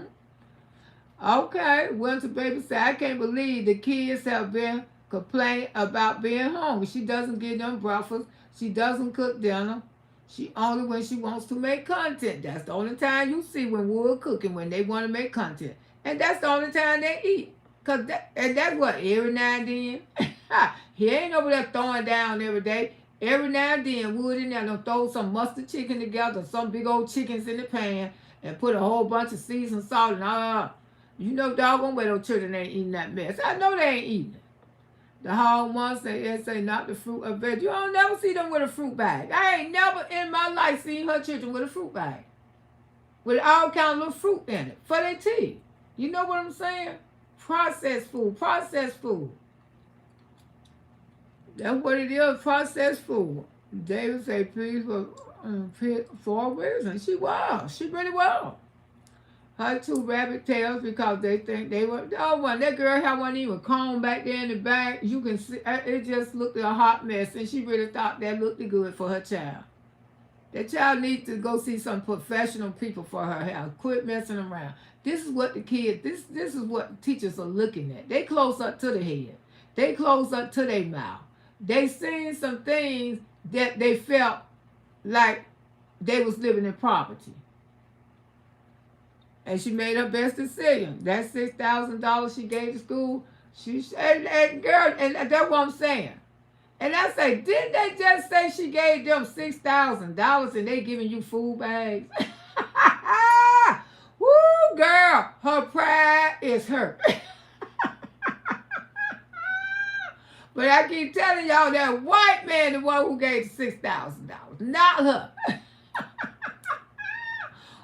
Okay, Winter Baby said, I can't believe the kids have been complaining about being hungry. She doesn't give them breakfast. She doesn't cook dinner. She only when she wants to make content. That's the only time you see when we're cooking, when they want to make content. And that's the only time they eat. And that's what, every now and then. He ain't over there throwing down every day. Every now and then, Wood in there, they'll throw some mustard chicken together, some big old chickens in the pan, and put a whole bunch of seasoned salt and all. You know doggone well those children ain't eating that mess. I know they ain't eating it. The hard ones say not the fruit or veg. You don't never see them with a fruit bag. I ain't never in my life seen her children with a fruit bag. With all kind of little fruit in it for their tea. You know what I'm saying? Processed food. Processed food. That's what it is, processed food. David say, please, for a reason. She was. She really was. Her two rabbit tails because they think they were. Oh, when that girl had one even comb back there in the back, you can see it just looked like a hot mess, and she really thought that looked good for her child. That child needs to go see some professional people for her hair. Quit messing around. This is what the kids. This is what teachers are looking at. They close up to the head. They close up to their mouth. They seen some things that they felt like they was living in poverty. And she made her best decision. That $6,000 she gave to school, and girl, and that's what I'm saying. And I say, didn't they just say she gave them $6,000 and they giving you food bags? Woo, girl, her pride is hurt. But I keep telling y'all that white man the one who gave $6,000, not her.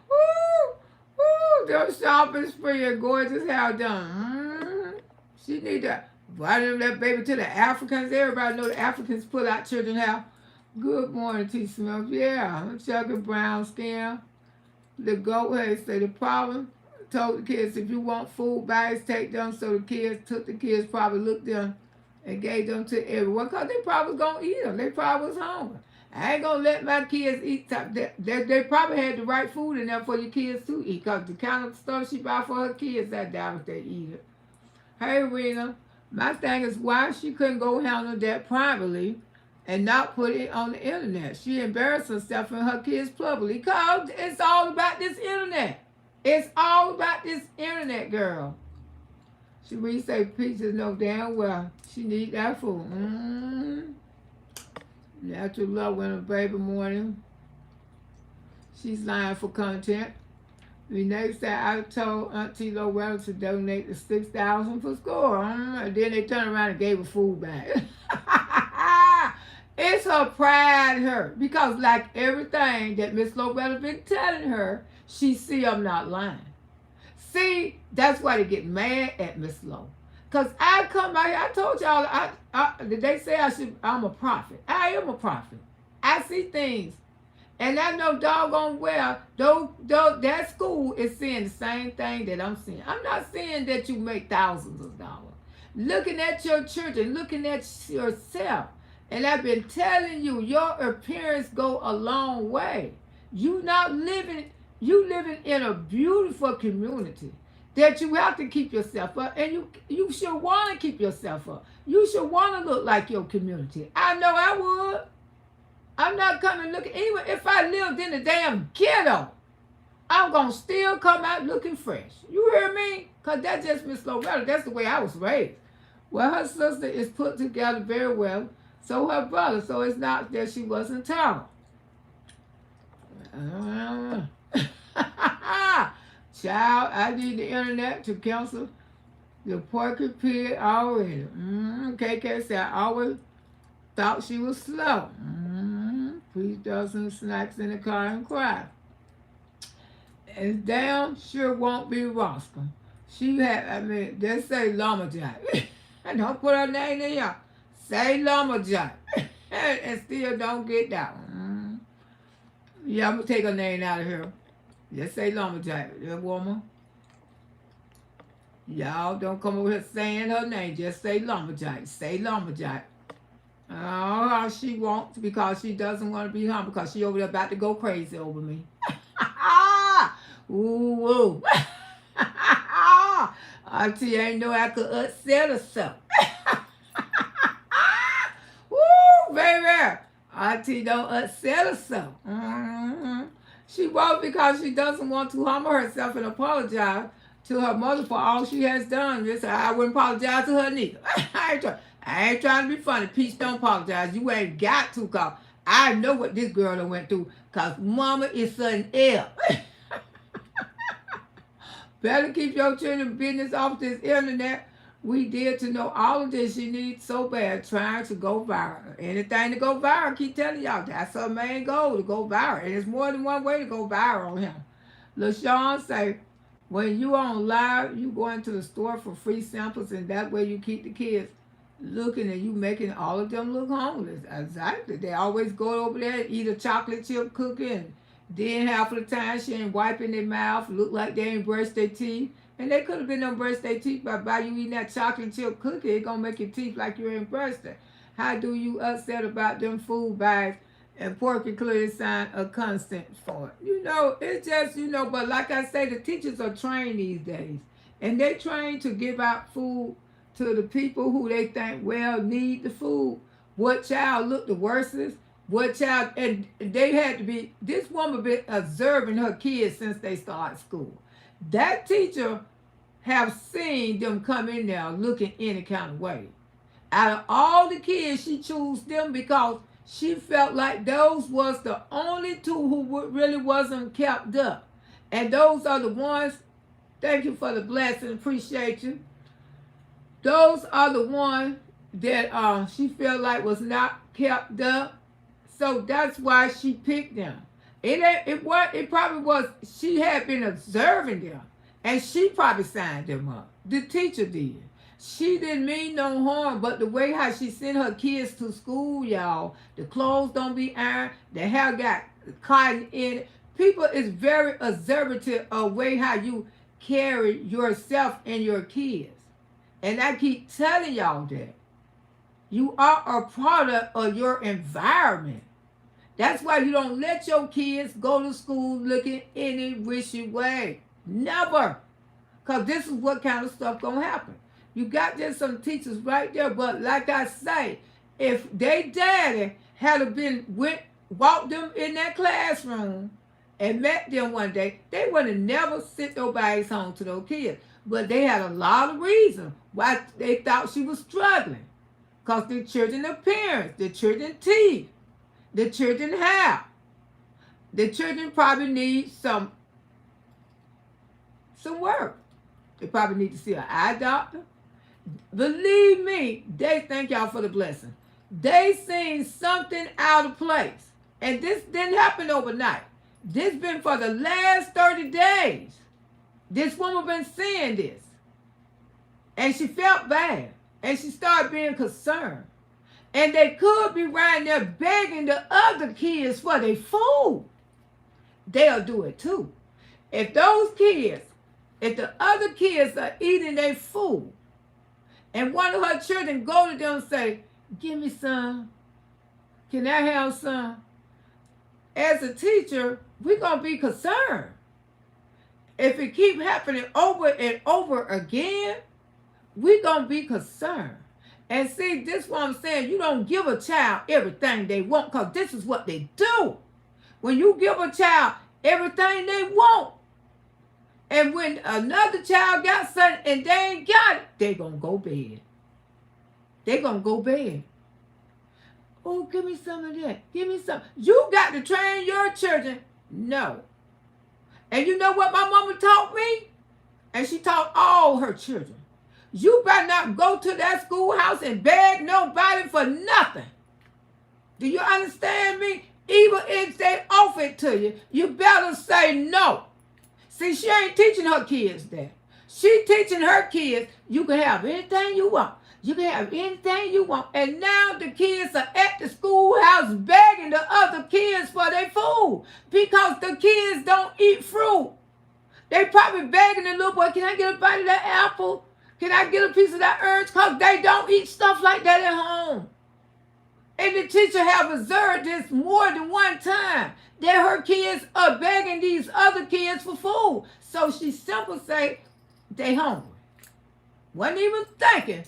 Woo. Ooh, them shopping spree and gorgeous hair done. She need to invite that baby to the Africans. Everybody know the Africans pull out children hair. Good morning, T. Smith. Yeah, Chucky brown skin. The goat head say the problem. Told the kids if you want food bags, take them. So the kids took the kids, probably looked them and gave them to everyone because they probably gonna eat them. They probably was hungry. I ain't gonna let my kids eat. They probably had the right food in there for your kids to eat because the kind of stuff she buy for her kids, I doubt if they eat it. Hey, Rena, my thing is why she couldn't go handle that privately and not put it on the internet. She embarrassed herself and her kids publicly because it's all about this internet. It's all about this internet, girl. She really say Peaches know damn well she need that food. Natural love when a baby morning. She's lying for content. Renee said I told Auntie Loretta to donate the $6,000 for school. And then they turned around and gave her food back. It's her pride hurt. Because like everything that Miss Loretta been telling her, she see I'm not lying. See, that's why they get mad at Miss Lowe. Because I come out here, I told y'all, they say I'm a prophet. I am a prophet. I see things. And I know doggone well, that school is seeing the same thing that I'm seeing. I'm not saying that you make thousands of dollars. Looking at your children, looking at yourself. And I've been telling you, your appearance go a long way. You living in a beautiful community that you have to keep yourself up, and you should want to keep yourself up. You should want to look like your community. I know I would. I'm not coming looking, even if I lived in the damn ghetto, I'm going to still come out looking fresh. You hear me? Because that's just Miss Loretta. That's the way I was raised. Well, her sister is put together very well, so her brother, so it's not that she wasn't tall. Child, I need the internet to cancel the porky pig already. KK said, I always thought she was slow. Please dozen snacks in the car and cry. And damn sure won't be Roscoe. She had, just say Lumberjack. And don't put her name in here. Say Lumberjack. And still don't get that one. Yeah, I'm going to take her name out of here. Just say Lumberjack, that woman. Y'all don't come over here saying her name. Just say Lumberjack. Say Lumberjack. Oh, she won't because she doesn't want to be home because she over there about to go crazy over me. Ooh, ooh. Auntie ain't know I could upset herself. Woo, baby. Auntie don't upset herself. She won't because she doesn't want to humble herself and apologize to her mother for all she has done. Just, I wouldn't apologize to her neither. I ain't trying to be funny. Peace, don't apologize. You ain't got to, cause I know what this girl done went through. Cause mama is something else. Better keep your children's business off this internet. We did to know all of this. She needs so bad trying to go viral. Anything to go viral, keep telling y'all. That's her main goal, to go viral. And there's more than one way to go viral on him. LaShawn say, when you on live, you go into the store for free samples, and that way you keep the kids looking and you making all of them look homeless. Exactly. They always go over there and eat a chocolate chip cookie, and then half of the time she ain't wiping their mouth, look like they ain't brushed their teeth. And they could have been done brush their teeth by you eating that chocolate chip cookie. It gonna make your teeth like you ain't brushed it. How do you upset about them food bags and pork and clearly sign a constant for it? You know, it's just, you know, but like I say, the teachers are trained these days. And they trained to give out food to the people who they think, well, need the food. What child looked the worstest? What child, and they had to be, this woman been observing her kids since they started school. That teacher have seen them come in there looking any kind of way. Out of all the kids, she chose them because she felt like those was the only two who really wasn't kept up. And those are the ones, thank you for the blessing, appreciate you. Those are the ones that she felt like was not kept up. So that's why she picked them. It probably was, she had been observing them, and she probably signed them up. The teacher did. She didn't mean no harm, but the way how she sent her kids to school, y'all, the clothes don't be ironed, the hair got cotton in it. People is very observative of way how you carry yourself and your kids. And I keep telling y'all that. You are a product of your environment. That's why you don't let your kids go to school looking any wishy way. Never. Because this is what kind of stuff going to happen. You got just some teachers right there. But like I say, if they daddy had been walked them in that classroom and met them one day, they would have never sent those bags home to those kids. But they had a lot of reasons why they thought she was struggling. Because the children's appearance, the children's teeth, the children have. The children probably need some work. They probably need to see an eye doctor. Believe me, they thank y'all for the blessing. They seen something out of place. And this didn't happen overnight. This been for the last 30 days. This woman been seeing this. And she felt bad. And she started being concerned. And they could be right there begging the other kids for their food. They'll do it too. If those kids, if the other kids are eating their food, and one of her children go to them and say, give me some. Can I have some? As a teacher, we're going to be concerned. If it keep happening over and over again, we're going to be concerned. And see, this is what I'm saying. You don't give a child everything they want, because this is what they do. When you give a child everything they want, and when another child got something and they ain't got it, they going to go bad. They going to go bad. Oh, give me some of that. Give me some. You got to train your children. No. And you know what my mama taught me? And she taught all her children. You better not go to that schoolhouse and beg nobody for nothing. Do you understand me? Even if they offer it to you, you better say no. See, she ain't teaching her kids that. She teaching her kids you can have anything you want. You can have anything you want. And now the kids are at the schoolhouse begging the other kids for their food because the kids don't eat fruit. They probably begging the little boy, can I get a bite of that apple? Can I get a piece of that orange? Because they don't eat stuff like that at home. And the teacher have observed this more than one time, that her kids are begging these other kids for food. So she simply say, they hungry. Wasn't even thinking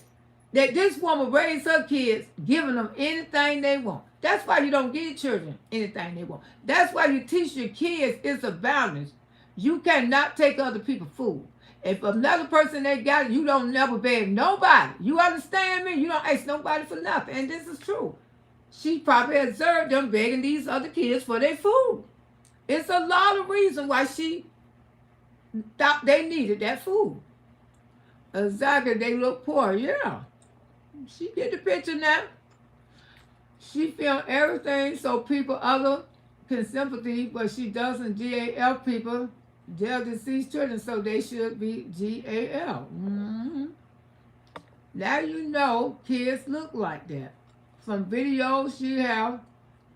that this woman raised her kids, giving them anything they want. That's why you don't give children anything they want. That's why you teach your kids it's a balance. You cannot take other people's food. If another person they got it, you don't never beg nobody. You understand me? You don't ask nobody for nothing. And this is true. She probably observed them begging these other kids for their food. It's a lot of reasons why she thought they needed that food. Exactly, they look poor, yeah. She get the picture now. She filmed everything so people other can sympathy, but she doesn't GAL people. They're deceased children, so they should be GAL. Now you know kids look like that. From videos she have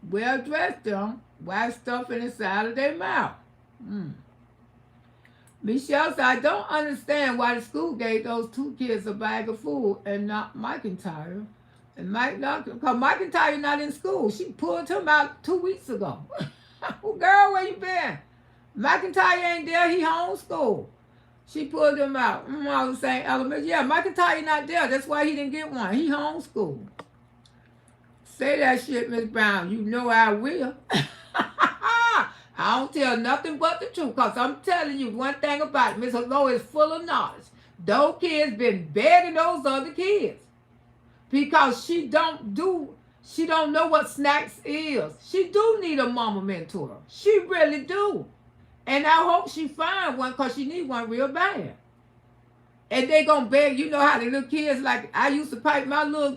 well dressed them while stuffing inside of their mouth. Michelle said, I don't understand why the school gave those two kids a bag of food and not McIntyre. And Mike not, because McIntyre not in school. She pulled him out 2 weeks ago. Girl, where you been? McIntyre ain't there. He homeschooled. She pulled him out. I was saying elementary. Yeah, McIntyre not there. That's why he didn't get one. He homeschooled. Say that shit, Miss Brown. You know I will. I don't tell nothing but the truth, because I'm telling you one thing about it. Miss Hello is full of knowledge. Those kids been begging those other kids because she don't know what snacks is. She do need a mama mentor. She really do. And I hope she find one, because she need one real bad. And they gonna beg, you know how the little kids, like I used to pipe my little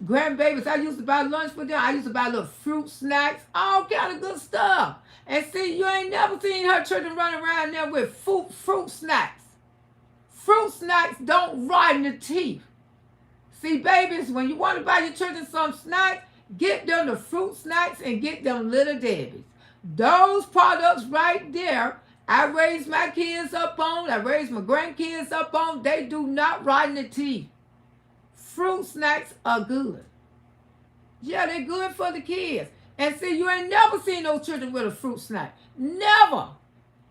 grandbabies, I used to buy lunch for them. I used to buy little fruit snacks, all kind of good stuff. And see, you ain't never seen her children running around there with fruit snacks. Fruit snacks don't rot in the teeth. See, babies, when you want to buy your children some snacks, get them the fruit snacks and get them Little Debbie's. Those products right there, I raised my kids up on, I raised my grandkids up on, they do not rot in the teeth. Fruit snacks are good. Yeah, they're good for the kids. And see, you ain't never seen those children with a fruit snack. Never.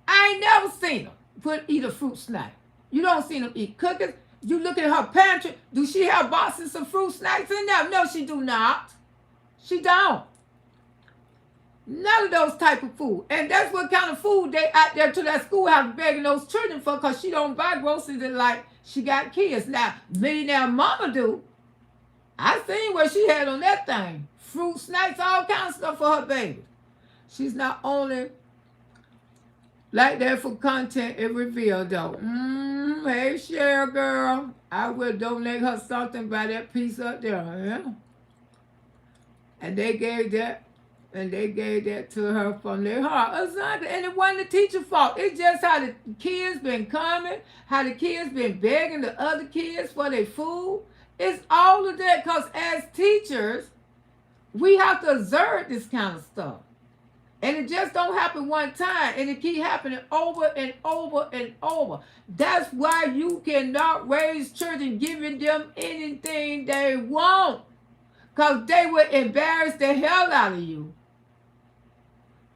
I ain't never seen them eat a fruit snack. You don't see them eat cookies. You look at her pantry. Do she have boxes of fruit snacks in there? No, she do not. She don't. None of those type of food. And that's what kind of food they out there to that schoolhouse begging those children for, because she don't buy groceries and like she got kids. Now, millionaire mama do. I seen what she had on that thing. Fruit snacks, all kinds of stuff for her baby. She's not only like that for content it revealed though. Hey, Cheryl girl. I will donate her something by that piece up there. Yeah. And they gave that. And they gave that to her from their heart. Exactly. And it wasn't the teacher's fault. It's just how the kids been coming, how the kids been begging the other kids for their food. It's all of that, because as teachers, we have to observe this kind of stuff. And it just don't happen one time. And it keep happening over and over and over. That's why you cannot raise children giving them anything they want, because they would embarrass the hell out of you.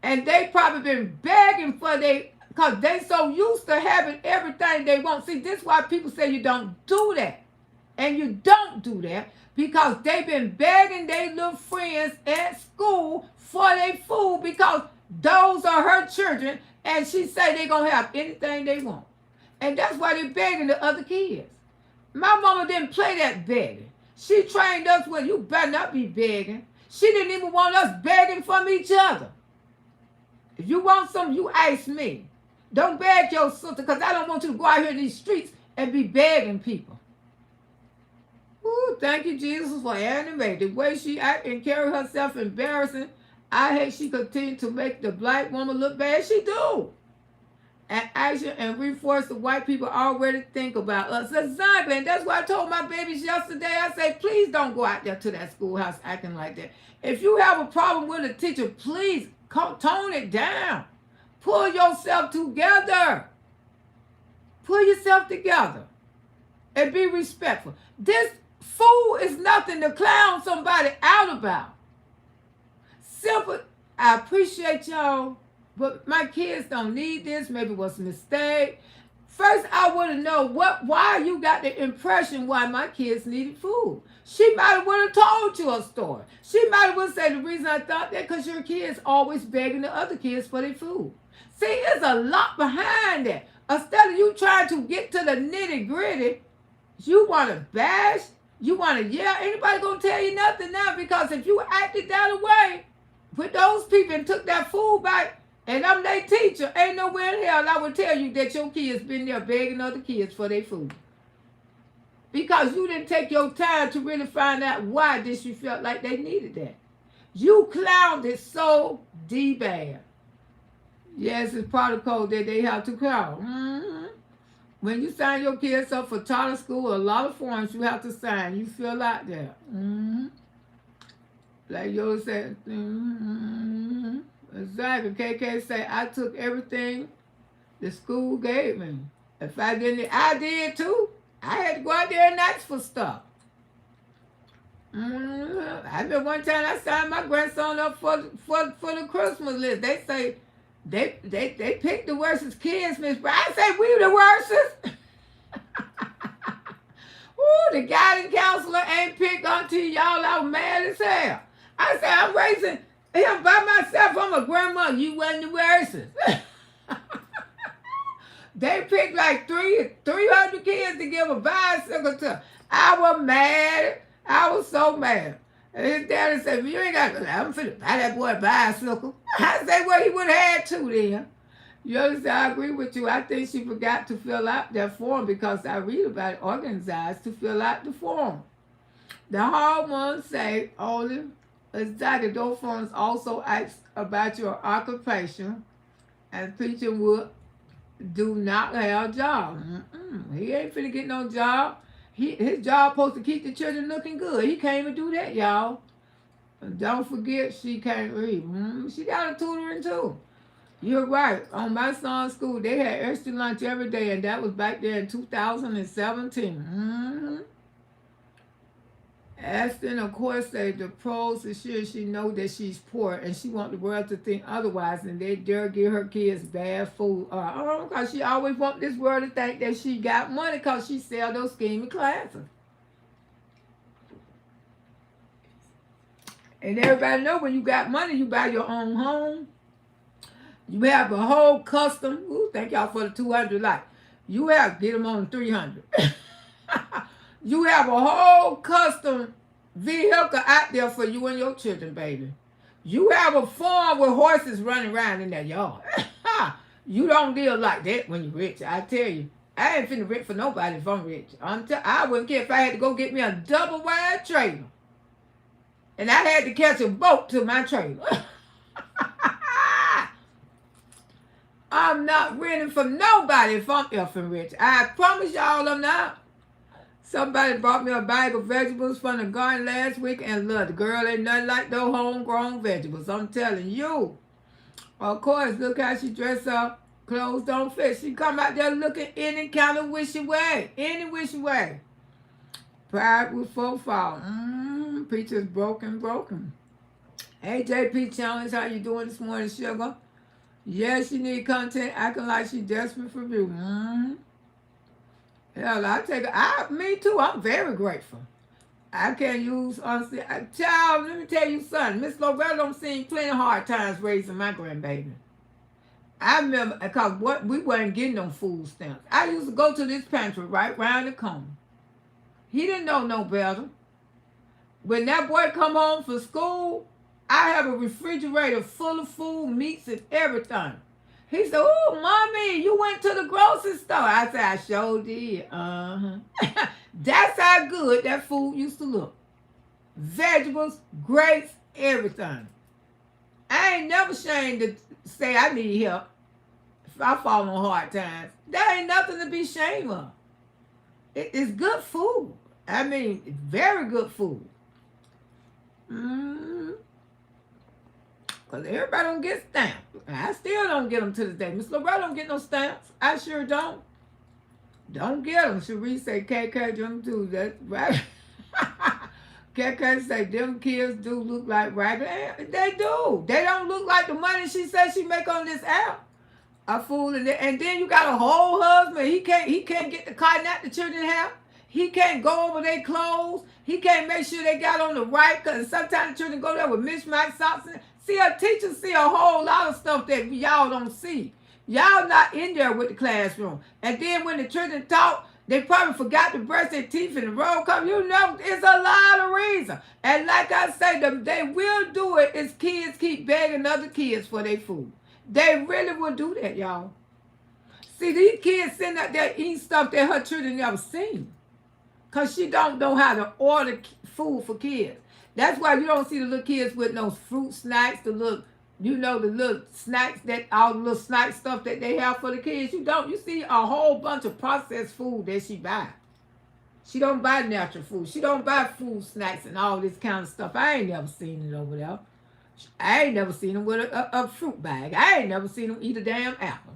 And they probably been begging for because they so used to having everything they want. See, this is why people say you don't do that. And you don't do that because they've been begging their little friends at school for their food, because those are her children. And she say they're going to have anything they want. And that's why they're begging the other kids. My mama didn't play that begging. She trained us with, you better not be begging. She didn't even want us begging from each other. If you want something, you ask me. Don't beg your sister, because I don't want you to go out here in these streets and be begging people. Ooh, thank you, Jesus, for animating. The way she act and carry herself embarrassing. I hate she continue to make the black woman look bad. She do. And action and reinforce the white people already think about us. Exactly. And that's why I told my babies yesterday, I say, please don't go out there to that schoolhouse acting like that. If you have a problem with a teacher, please tone it down. Pull yourself together. Pull yourself together. And be respectful. This fool is nothing to clown somebody out about. Simple. I appreciate y'all, but my kids don't need this. Maybe it was a mistake. First, I want to know why you got the impression why my kids needed food. She might have would have told you a story. She might have would say the reason I thought that because your kids always begging the other kids for their food. See, there's a lot behind that. Instead of you trying to get to the nitty gritty, you want to bash, you want to yell. Anybody gonna tell you nothing now? Because if you acted that way with those people and took that food back, and I'm their teacher, ain't nowhere in hell I would tell you that your kids been there begging other kids for their food. Because you didn't take your time to really find out why this you felt like they needed that. You clowned it so bad. Yes, it's protocol that they have to clown. Mm-hmm. When you sign your kids up for charter school, a lot of forms you have to sign. You feel like that. Mm-hmm. Like Yoda said, mm-hmm. Exactly. KK say, I took everything the school gave me. If I didn't, I did too. I had to go out there and ask for stuff. Mm-hmm. I remember one time I signed my grandson up for the Christmas list. They say they picked the worstest kids, Miss Brown. I say we the worstest. Ooh, the guidance counselor ain't picked until y'all out mad as hell. I say I'm raising him by myself. I'm a grandma. You wasn't the worstest. They picked like 300 kids to give a bicycle to. I was mad. I was so mad. And his daddy said, you ain't got to, I'm finna buy that boy a bicycle. I said, well, he would have had to then. You understand? I agree with you. I think she forgot to fill out that form because I read about it, organized to fill out the form. The hard ones say only, exactly, those forms also ask about your occupation and preaching would do not have a job. He ain't finna get no job. His job supposed to keep the children looking good. He can't even do that, y'all. And don't forget, she can't read. She got a tutoring too. You're right. On my son's school, they had extra lunch every day, and that was back there in 2017. Ashton, of course, say the pros is sure she know that she's poor, and she want the world to think otherwise, and they dare give her kids bad food. Because she always want this world to think that she got money because she sell those scheming classes. And everybody know when you got money, you buy your own home. You have a whole custom. Ooh, thank y'all for the 200 like. You have, get them on 300. You have a whole custom vehicle out there for you and your children, baby. You have a farm with horses running around in that yard. You don't live like that when you're rich, I tell you. I ain't finna rent for nobody if I'm rich. I wouldn't care if I had to go get me a double wide trailer. And I had to catch a boat to my trailer. I'm not renting for nobody if I'm effing rich. I promise y'all I'm not. Somebody brought me a bag of vegetables from the garden last week and look, the girl ain't nothing like those homegrown vegetables. I'm telling you. Of course, look how she dressed up. Clothes don't fit. She come out there looking any kind of wishy way. Any wishy way. Pride will fall. Preacher's broken. Hey, JP Challenge, how you doing this morning, sugar? Yes, she need content, acting like she desperate for you. Hell, I take it. Me too. I'm very grateful. I can't use honestly. Child, let me tell you something. Miss Loretta done seen plenty of hard times raising my grandbaby. I remember because we wasn't getting them food stamps. I used to go to this pantry right round the corner. He didn't know no better. When that boy come home from school, I have a refrigerator full of food, meats, and everything. He said, oh, mommy, you went to the grocery store. I said, I sure did. That's how good that food used to look. Vegetables, grapes, everything. I ain't never ashamed to say I need help. I fall on hard times. There ain't nothing to be ashamed of. It's good food. I mean, very good food. Because everybody don't get stamps. I still don't get them to this day. Miss Loretta don't get no stamps. I sure don't. Don't get them. Cherie say, KK, them do. That's right. KK say, them kids do look like ragged. They do. They don't look like the money she says she make on this app. A fool. And then you got a whole husband. He can't get the cotton out the children have. He can't go over their clothes. He can't make sure they got on the right, because sometimes the children go there with mismatched socks. See, a teacher see a whole lot of stuff that y'all don't see. Y'all not in there with the classroom. And then when the children talk, they probably forgot to brush their teeth in the roll call. You know, it's a lot of reasons. And like I say, they will do it if kids keep begging other kids for their food. They really will do that, y'all. See, these kids sitting out there eating stuff that her children never seen. Because she don't know how to order food for kids. That's why you don't see the little kids with no fruit snacks, the little snacks, that all the little snack stuff that they have for the kids. You don't. You see a whole bunch of processed food that she buy. She don't buy natural food. She don't buy food snacks and all this kind of stuff. I ain't never seen it over there. I ain't never seen them with a fruit bag. I ain't never seen them eat a damn apple.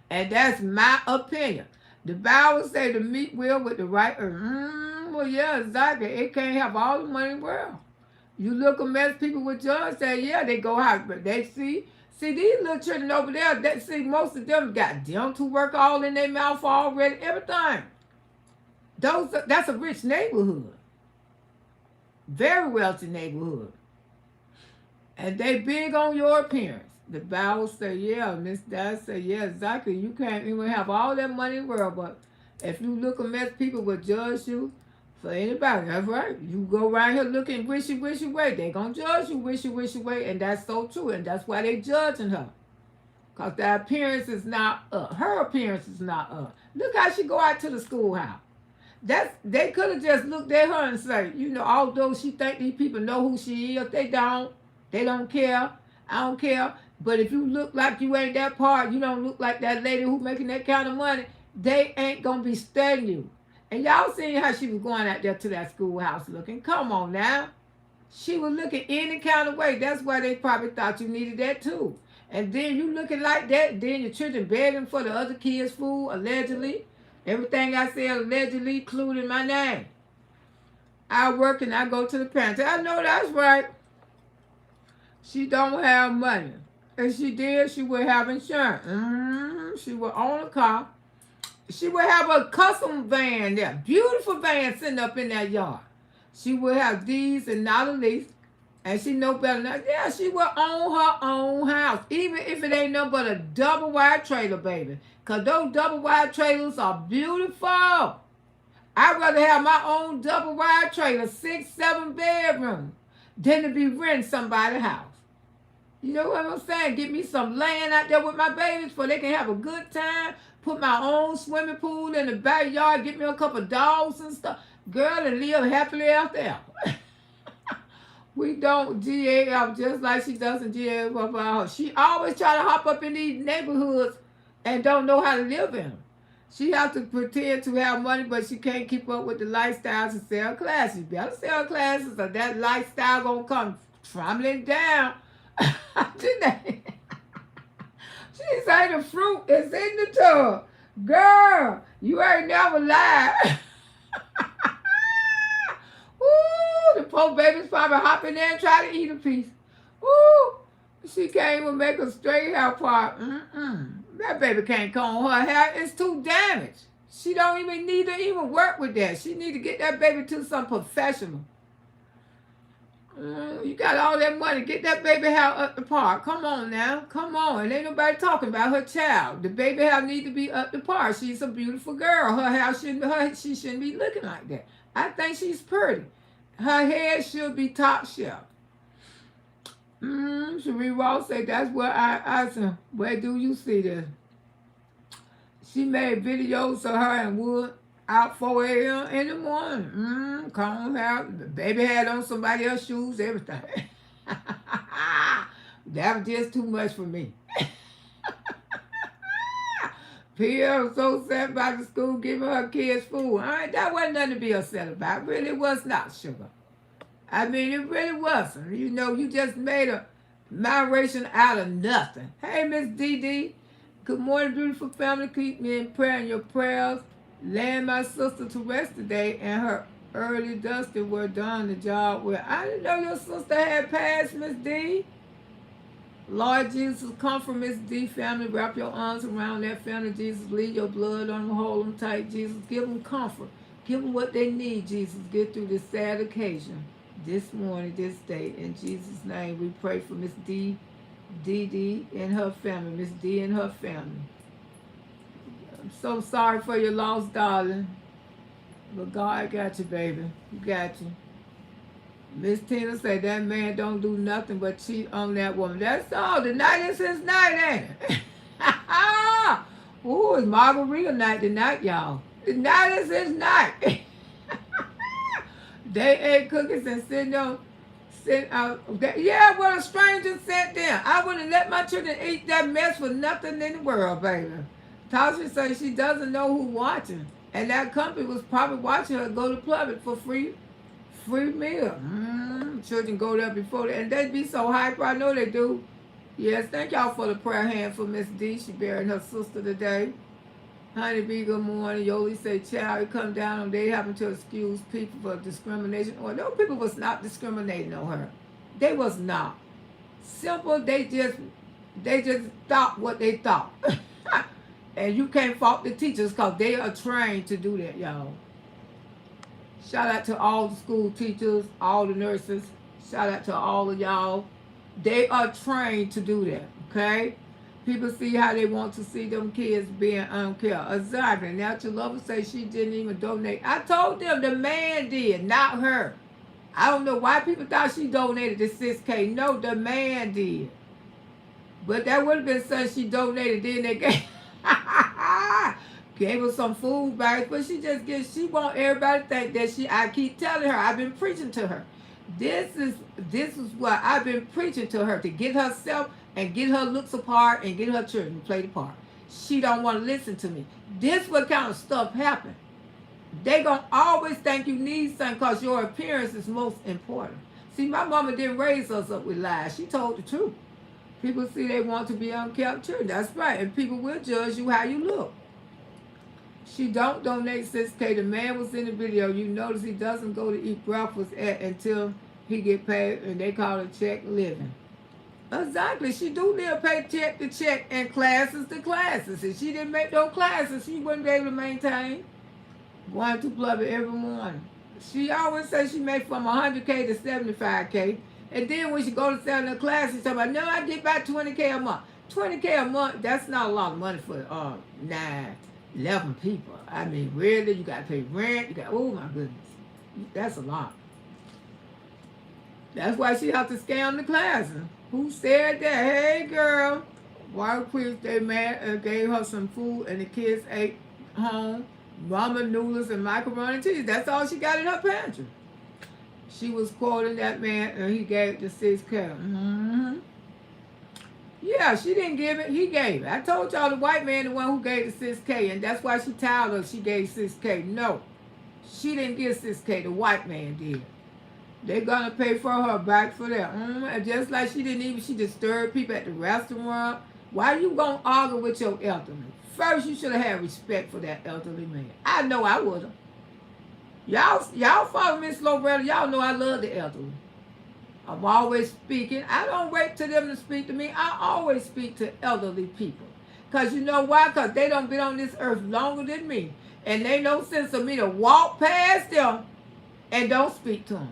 And that's my opinion. The Bible say the meat will with the right. Well, yeah, exactly. It can't have all the money in the world. You look at mess people with judge say, yeah, they go out, but they see these little children over there. They see most of them got dental work all in their mouth already. Everything. That's a rich neighborhood, very wealthy neighborhood, and they big on your appearance. The Bible say, yeah, Miss Dad say, yeah, exactly. You can't even have all that money in the world, but if you look at mess, people will judge you for anybody. That's right. You go around here looking wishy way, they gonna judge you wishy way, and that's so true, and that's why they judging her. Because the appearance is not up. Her appearance is not up. Look how she go out to the schoolhouse. They could have just looked at her and say, you know, although she think these people know who she is, they don't. They don't care. I don't care. But if you look like you ain't that part, you don't look like that lady who making that kind of money, they ain't going to be studying you. And y'all seen how she was going out there to that schoolhouse looking. Come on now. She was looking any kind of way. That's why they probably thought you needed that too. And then you looking like that, then your children begging for the other kids' food, allegedly. Everything I said allegedly including my name. I work and I go to the pantry. I know that's right. She don't have money. If she did, she would have insurance. She would own a car. She would have a custom van there. Beautiful van sitting up in that yard. She would have these and not a lease. And she know better than that. Yeah, she would own her own house. Even if it ain't nothing but a double wide trailer, baby. Because those double wide trailers are beautiful. I'd rather have my own double wide trailer, 6, 7 bedrooms, than to be renting somebody's house. You know what I'm saying? Get me some land out there with my babies so they can have a good time. Put my own swimming pool in the backyard. Get me a couple of dogs and stuff. Girl, and live happily after ever. We don't GAF just like she doesn't GAF up our house. She always try to hop up in these neighborhoods and don't know how to live in them. She has to pretend to have money, but she can't keep up with the lifestyles and sell classes. You better sell classes or that lifestyle gonna come trembling down. Today. She say the fruit is in the tub. Girl, you ain't never lied. Ooh, the poor baby's probably hop in there and try to eat a piece. Ooh, she can't even make a straight hair part. That baby can't comb her hair. It's too damaged. She don't even need to even work with that. She need to get that baby to some professional. You got all that money. Get that baby hair up the park. Come on now. Come on. And ain't nobody talking about her child. The baby hair need to be up the park. She's a beautiful girl. Her hair she shouldn't be looking like that. I think she's pretty. Her hair should be top shelf. Cherie Ross said that's where I said, where do you see this? She made videos of her and Wood out 4 a.m. in the morning. Comb hair. The baby had on somebody else's shoes, everything. That was just too much for me. Pierre was so sad about the school giving her kids food. All right, that wasn't nothing to be upset about. Really was not, sugar. I mean, it really wasn't. You know, you just made a moderation out of nothing. Hey, Miss Dee Dee. Good morning, beautiful family. Keep me in prayer in your prayers. Laying my sister to rest today, and her early dusting were done the job well. I didn't know your sister had passed, Miss D. Lord Jesus, come from Miss D family. Wrap your arms around that family, Jesus. Lead your blood on them, hold them tight, Jesus. Give them comfort. Give them what they need, Jesus. Get through this sad occasion this morning, this day. In Jesus' name, we pray for Miss D. D and her family. Miss D and her family. I'm so sorry for your loss, darling. But God got you, baby. He got you. Miss Tina said that man don't do nothing but cheat on that woman. That's all. The night is his night, ain't it? Ooh, it's margarita night tonight, y'all. The night is his night. They ate cookies and sitting out. Yeah, what a stranger sent them. I wouldn't let my children eat that mess for nothing in the world, baby. Tasha says she doesn't know who's watching. And that company was probably watching her go to Public for free meal. Children go there before and they be so hyper. I know they do. Yes, thank y'all for the prayer hand for Miss D. She buried her sister today. Honey B, good morning. Yoli say, child, it come down on they happen to excuse people for discrimination. Or no, people was not discriminating on her. They was not. Simple, they just thought what they thought. And you can't fault the teachers because they are trained to do that, y'all. Shout out to all the school teachers, all the nurses. Shout out to all of y'all. They are trained to do that, okay? People see how they want to see them kids being uncared. Exactly. Now, your lover say she didn't even donate. I told them the man did, not her. I don't know why people thought she donated the 6K. No, the man did. But that would have been something she donated. Then they gave her some food bags. But she want everybody to think that I keep telling her, I've been preaching to her. This is what I've been preaching to her, to get herself and get her looks apart and get her children to play the part. She don't want to listen to me. This what kind of stuff happen. They gonna always think you need something because your appearance is most important. See, my mama didn't raise us up with lies. She told the truth. People see they want to be unkept children. That's right. And people will judge you how you look. She don't donate 6K. The man was in the video. You notice he doesn't go to eat breakfast until he get paid, and they call it check living. Exactly. She do live paycheck to check and classes to classes. If she didn't make those classes, she wouldn't be able to maintain going to Public every morning. She always says she made from 100K to 75K. And then when she go to sell her classes, she's talking about, no, I get about 20K a month. 20K a month, that's not a lot of money for 11 people. I mean, really, you got to pay rent. Oh, my goodness. That's a lot. That's why she have to scam the classes. Who said that? Hey, girl. Wild Queens, they mad and gave her some food, and the kids ate home ramen noodles and macaroni and cheese. That's all she got in her pantry. She was quoting that man, and he gave the 6K. Yeah, she didn't give it. He gave it. I told y'all the white man the one who gave the 6K, and that's why she tired of she gave 6K. No, she didn't give 6K. The white man did. They're going to pay for her back for that. And just like she disturbed people at the restaurant. Why you going to argue with your elderly? First, you should have had respect for that elderly man. I know I would have. Y'all follow Miss Loretta. Y'all know I love the elderly. I'm always speaking. I don't wait till them to speak to me. I always speak to elderly people. Because you know why? Because they don't been on this earth longer than me. And they no sense of me to walk past them and don't speak to them.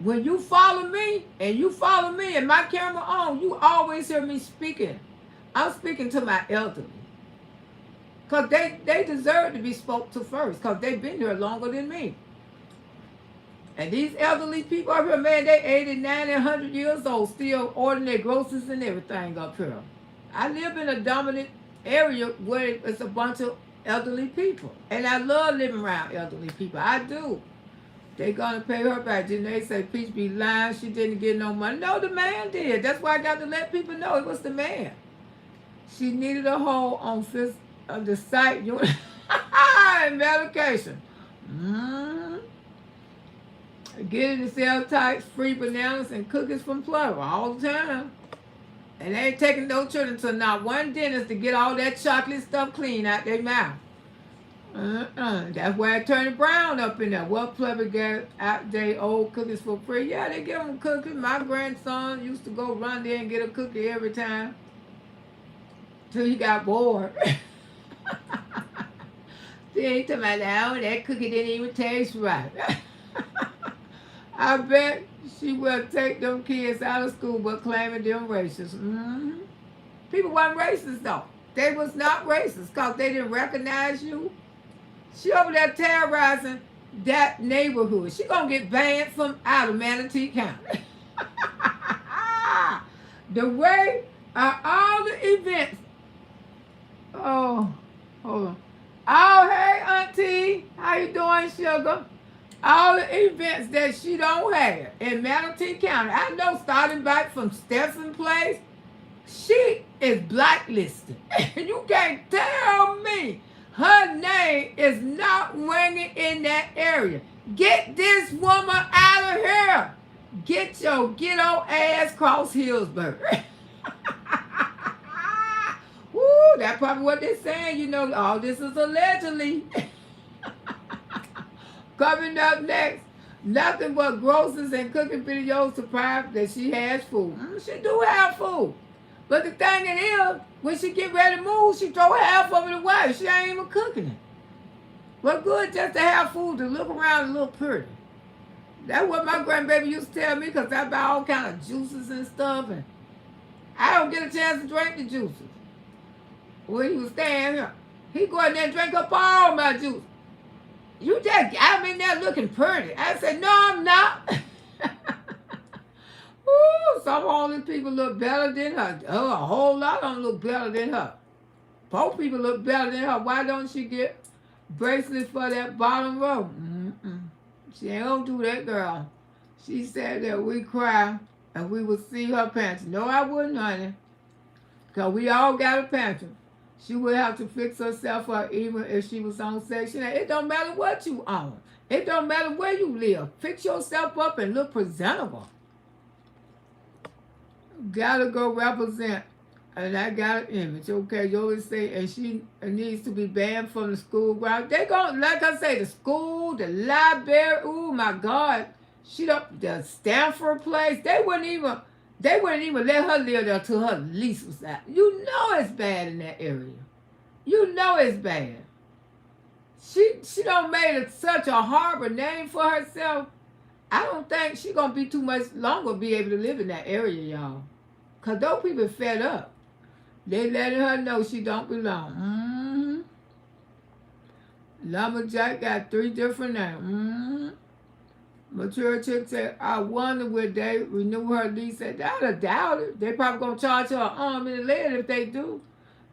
When you follow me and my camera on, you always hear me speaking. I'm speaking to my elderly. Because they deserve to be spoke to first because they've been here longer than me. And these elderly people up here, man, they 80, 90, 100 years old, still ordering their groceries and everything up here. I live in a dominant area where it's a bunch of elderly people. And I love living around elderly people. I do. They gonna pay her back. Then they say, Peach be lying, she didn't get no money. No, the man did. That's why I got to let people know it was the man. She needed a hold on of the site unit and medication. Mm-hmm. Getting the cell types, free bananas and cookies from Plumber all the time. And they ain't taking no children to not one dentist to get all that chocolate stuff clean out their mouth. That's why Attorney Brown up in there. What Plumber got out their old cookies for free? Yeah, they give them cookies. My grandson used to go run there and get a cookie every time till he got bored. Then he told me, "No, that cookie didn't even taste right." I bet she will take them kids out of school but claiming them racist. Mm-hmm. People weren't racist though. They was not racist because they didn't recognize you. She over there terrorizing that neighborhood. She gonna get banned from out of Manatee County. The way all the events. Oh, hold on. Oh, hey, Auntie. How you doing, sugar? All the events that she don't have in Manatee County. I know starting back from Stetson Place, she is blacklisted. You can't tell me her name is not ringing in that area. Get this woman out of here. Get your ghetto ass cross Hillsburg. Woo, that's probably what they're saying. You know, all this is allegedly. Coming up next, nothing but groceries and cooking videos to prove that she has food. She do have food. But the thing it is, when she get ready to move, she throw half of it away. She ain't even cooking it. What good just to have food to look around and look pretty. That's what my grandbaby used to tell me because I buy all kind of juices and stuff. And I don't get a chance to drink the juices. When he was staying here, he go in there and drink up all my juice. You just got me in there looking pretty. I said, no, I'm not. Ooh, some of these people look better than her. Oh, a whole lot of them look better than her. Poor people look better than her. Why don't she get bracelets for that bottom row? She ain't gonna do that, girl. She said that we cry and we would see her pantry. No, I wouldn't, honey. Because we all got a pantry. She would have to fix herself up even if she was on Section 8. It don't matter what you own. It don't matter where you live. Fix yourself up and look presentable. Gotta go represent. And I got an image, okay? You always say, and she needs to be banned from the school ground. They gonna, like I say, the school, the library, oh my God. She don't, the Stanford place, they wouldn't even let her live there till her lease was out. You know it's bad in that area. You know it's bad. She done made it such a harbor name for herself. I don't think she gonna be too much longer be able to live in that area, y'all. Cause those people fed up. They letting her know she don't belong. Lumberjack got 3 different names. Mature chick said, I wonder would they renew her lease. I doubt it. They probably gonna charge her an arm and a leg if they do.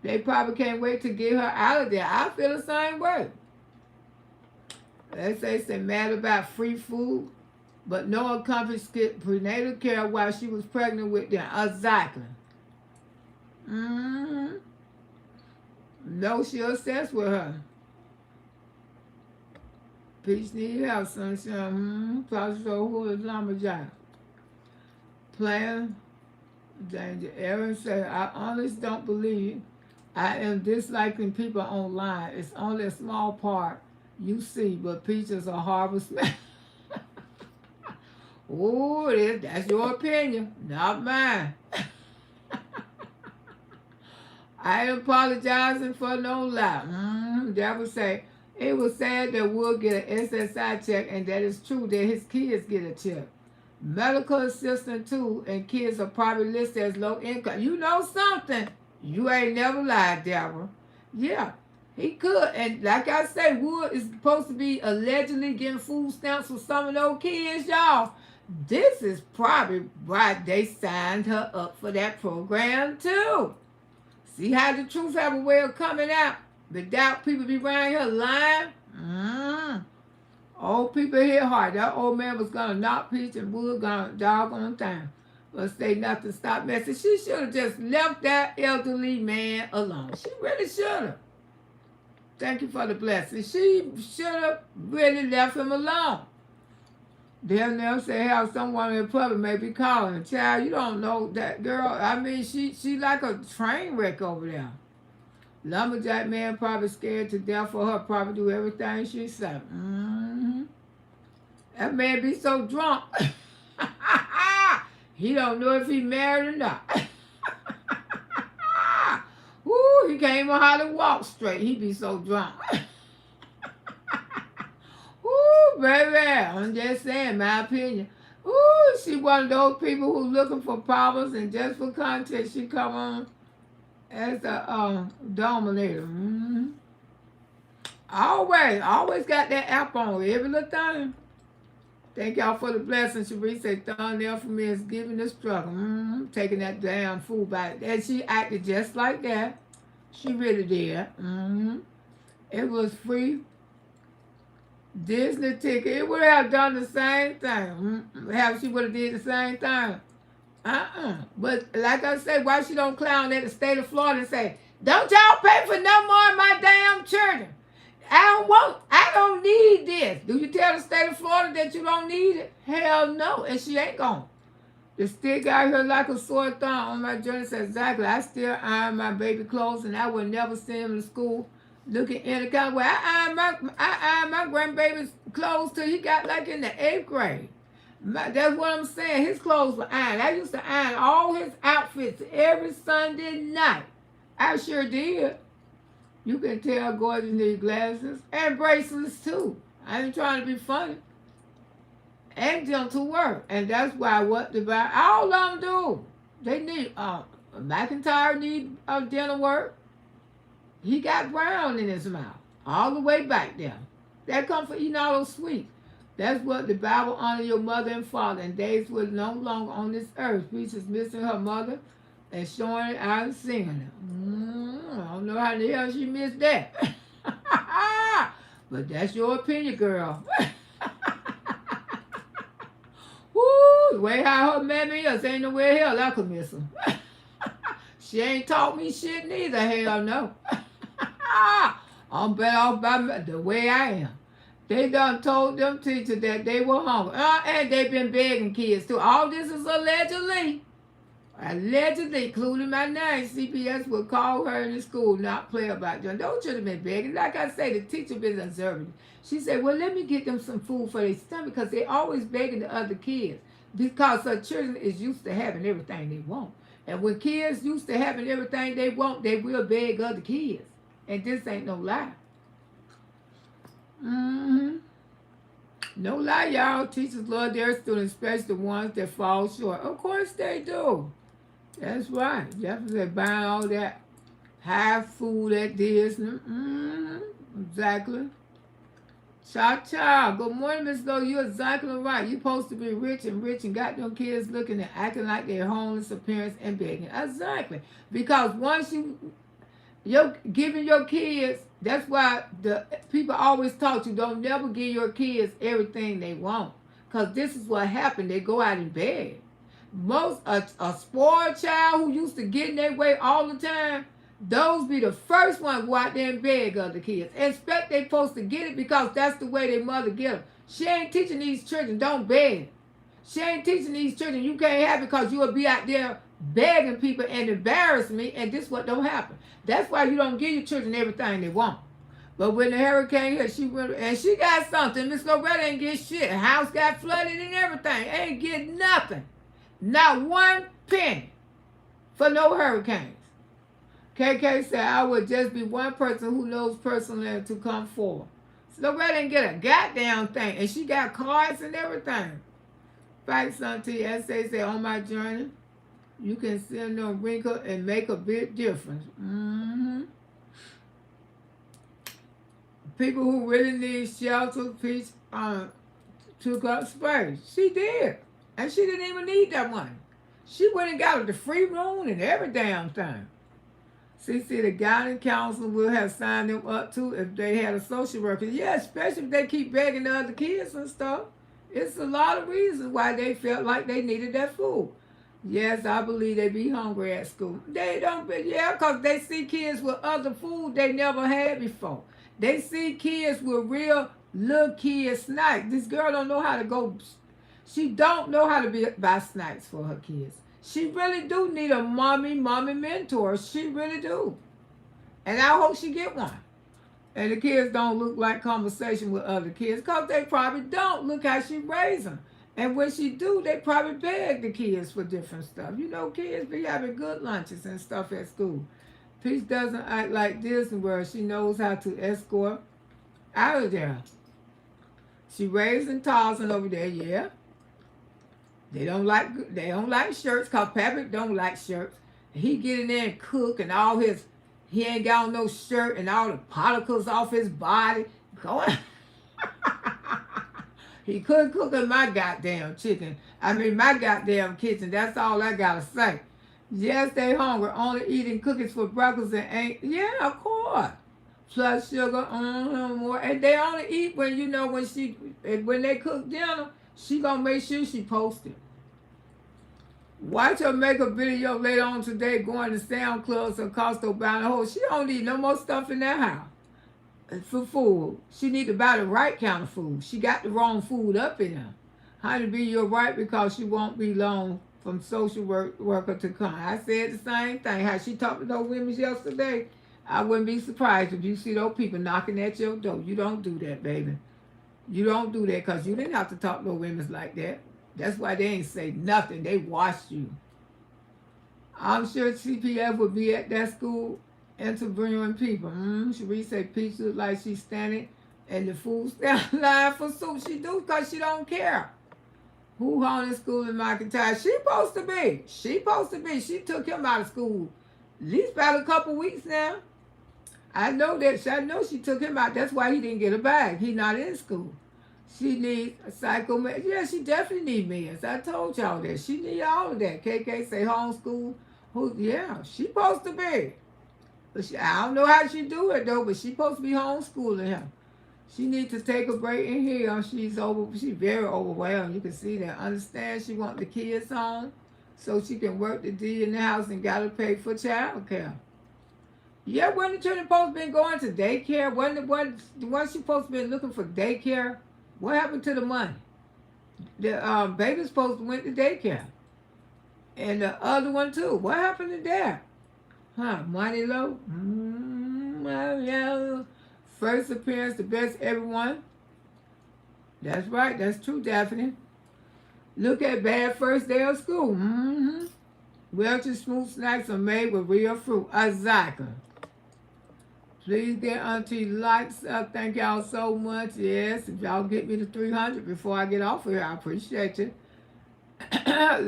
They probably can't wait to get her out of there. I feel the same way. They say they're mad about free food, but no one confiscated prenatal care while she was pregnant with them. Exactly. No, she obsessed with her. Peach need help, sunshine. Probably so who is Lumberjack? Plan danger. Aaron said, I honestly don't believe I am disliking people online. It's only a small part you see, but Peach is a horrible smell. Oh, that's your opinion, not mine. I ain't apologizing for no lie. Devil say, it was sad that Wood get an SSI check, and that is true that his kids get a check. Medical assistant too, and kids are probably listed as low income. You know something? You ain't never lied, Deborah. Yeah, he could. And like I say, Wood is supposed to be allegedly getting food stamps for some of those kids, y'all. This is probably why they signed her up for that program too. See how the truth have a way of coming out without people be around here lying? Old people hit hard. That old man was gonna knock Peach and Wood gonna dog on time. But say nothing, stop messing. She should have just left that elderly man alone. She really should have. Thank you for the blessing. She should have really left him alone. They'll never say how someone in public may be calling. Child, you don't know that girl. I mean, she like a train wreck over there. Lumberjack man probably scared to death for her, probably do everything she said. That man be so drunk. He don't know if he married or not. Woo, he can't even how to walk straight. He be so drunk. Ooh, baby, I'm just saying, my opinion. Ooh, she one of those people who looking for problems, and just for context, she come on as a dominator. Always got that app on every little thing. Thank y'all for the blessing. Sharice said, thumbnail for me is giving the struggle. Taking that damn food back. And she acted just like that. She really did. It was free Disney ticket. It would have done the same thing. She would have did the same thing. But like I said, why she don't clown at the state of Florida and say, don't y'all pay for no more of my damn children? I don't need this. Do you tell the state of Florida that you don't need it? Hell no, and she ain't gonna. The stick out here like a sore thumb on my journey says, exactly, I still iron my baby clothes and I would never send him to school looking in the kind of way. I iron my grandbaby's clothes till he got like in the 8th grade. That's what I'm saying. His clothes were ironed. I used to iron all his outfits every Sunday night. I sure did. You can tell Gordon need glasses and bracelets too. I ain't trying to be funny. And dental work. And that's why what the all of them do. They need McIntyre need dental work. He got brown in his mouth. All the way back there. That come from eating all those sweets. That's what the Bible honor your mother and father, and days were no longer on this earth. She's just missing her mother and showing it out and singing it. I don't know how the hell she missed that. But that's your opinion, girl. Woo, the way how her mammy is, ain't no way hell I could miss her. She ain't taught me shit neither, hell no. I'm better off by the way I am. They done told them teachers that they were hungry. And they've been begging kids too. All this is allegedly. Allegedly, including my name. CPS will call her in the school, not play about them. Those should have been begging. Like I say, the teacher been observing. She said, well, let me get them some food for their stomach because they always begging the other kids. Because her children is used to having everything they want. And when kids used to having everything they want, they will beg other kids. And this ain't no lie. No lie, y'all. Teachers love their students, especially the ones that fall short. Of course they do. That's right. Definitely buying all that high food at Disney. Exactly. Cha-cha. Good morning, Miss Lowe. You're exactly right. You're supposed to be rich and got them kids looking and acting like they're homeless appearance and begging. Exactly. Because once you're giving your kids, that's why the people always taught you don't never give your kids everything they want. Because this is what happened. They go out and beg. A spoiled child who used to get in their way all the time, those be the first ones go out there and beg other kids. Expect they supposed to get it because that's the way their mother get them. She ain't teaching these children, don't beg. She ain't teaching these children, you can't have it because you'll be out there begging people and embarrass me, and this what don't happen. That's why you don't give your children everything they want. But when the hurricane hit, she got something. Miss Loretta ain't get shit. Her house got flooded and everything. Ain't get nothing. Not one penny for no hurricanes. KK said, I would just be one person who knows personally to come forward. So Loretta didn't get a goddamn thing. And she got cards and everything. Fight son to your essay said, on my journey, you can send no wrinkle and make a big difference. People who really need shelter, peace, took up space. She did. And she didn't even need that money. She went and got the free room and every damn thing. CC, the guidance council will have signed them up too if they had a social worker. Yeah, especially if they keep begging the other kids and stuff. It's a lot of reasons why they felt like they needed that food. Yes, I believe they be hungry at school. They don't be, yeah, because they see kids with other food they never had before. They see kids with real little kid snacks. This girl don't know how to go, she don't know how to buy snacks for her kids. She really do need a mommy mentor. She really do. And I hope she get one. And the kids don't look like conversation with other kids because they probably don't. Look how she raised them. And when she do, they probably beg the kids for different stuff. You know, kids be having good lunches and stuff at school. Peace doesn't act like Disney World. She knows how to escort out of there. She raising Tarzan over there, yeah. They don't like shirts because Patrick don't like shirts. He get in there and cook and all his, he ain't got on no shirt and all the particles off his body. Going. He couldn't cook in my goddamn chicken. I mean, my goddamn kitchen. That's all I gotta say. Yes, they hungry. Only eating cookies for breakfast and ain't. Yeah, of course. Plus sugar, more. And they only eat when, you know, when they cook dinner, she gonna make sure she post it. Watch her make a video later on today going to sound clubs or Costco buying a whole. She don't need no more stuff in that house for food. She need to buy the right kind of food. She got the wrong food up in her. Honey, be your right because she won't be long from social worker to come. I said the same thing. How she talked to those women yesterday. I wouldn't be surprised if you see those people knocking at your door. You don't do that, baby. You don't do that because you didn't have to talk to those women like that. That's why they ain't say nothing. They watched you. I'm sure CPF would be at that school interviewing people. Cherie say Peach look like she's standing in the food stand line for soup. She do because she don't care. Who haunted school in McIntyre? She supposed to be. She supposed to be. She took him out of school at least about a couple weeks now. I know that. I know she took him out. That's why he didn't get a bag. He not in school. She needs a psychomed. Yeah, she definitely need meds. I told y'all that. She need all of that. KK say homeschool. Yeah, she supposed to be. But I don't know how she do it though, but she supposed to be homeschooling him. She needs to take a break in here. She's very overwhelmed. You can see that. Understand she want the kids home so she can work the D in the house and gotta pay for child care. Yeah, when the children supposed to been going to daycare, when the one she supposed to been looking for daycare, what happened to the money? The baby's supposed to went to daycare. And the other one too. What happened to that? Money low? Well, yeah. First appearance, the best everyone. That's right. That's true, Daphne. Look at bad first day of school. Welch's smooth snacks are made with real fruit. Exactly. Please get Auntie likes up. Thank y'all so much. Yes, if y'all get me to 300 before I get off of here, I appreciate you. At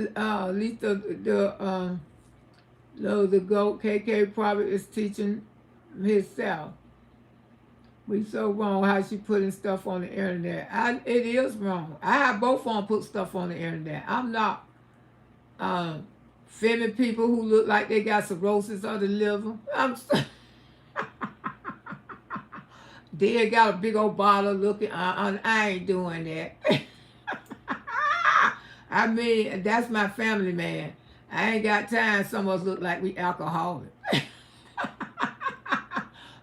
least the GOAT KK probably is teaching himself. We so wrong how she putting stuff on the internet. It is wrong. I have both of them put stuff on the internet. I'm not filming people who look like they got cirrhosis of the liver. They got a big old bottle looking. I ain't doing that. I mean, that's my family, man. I ain't got time. Some of us look like we alcoholic.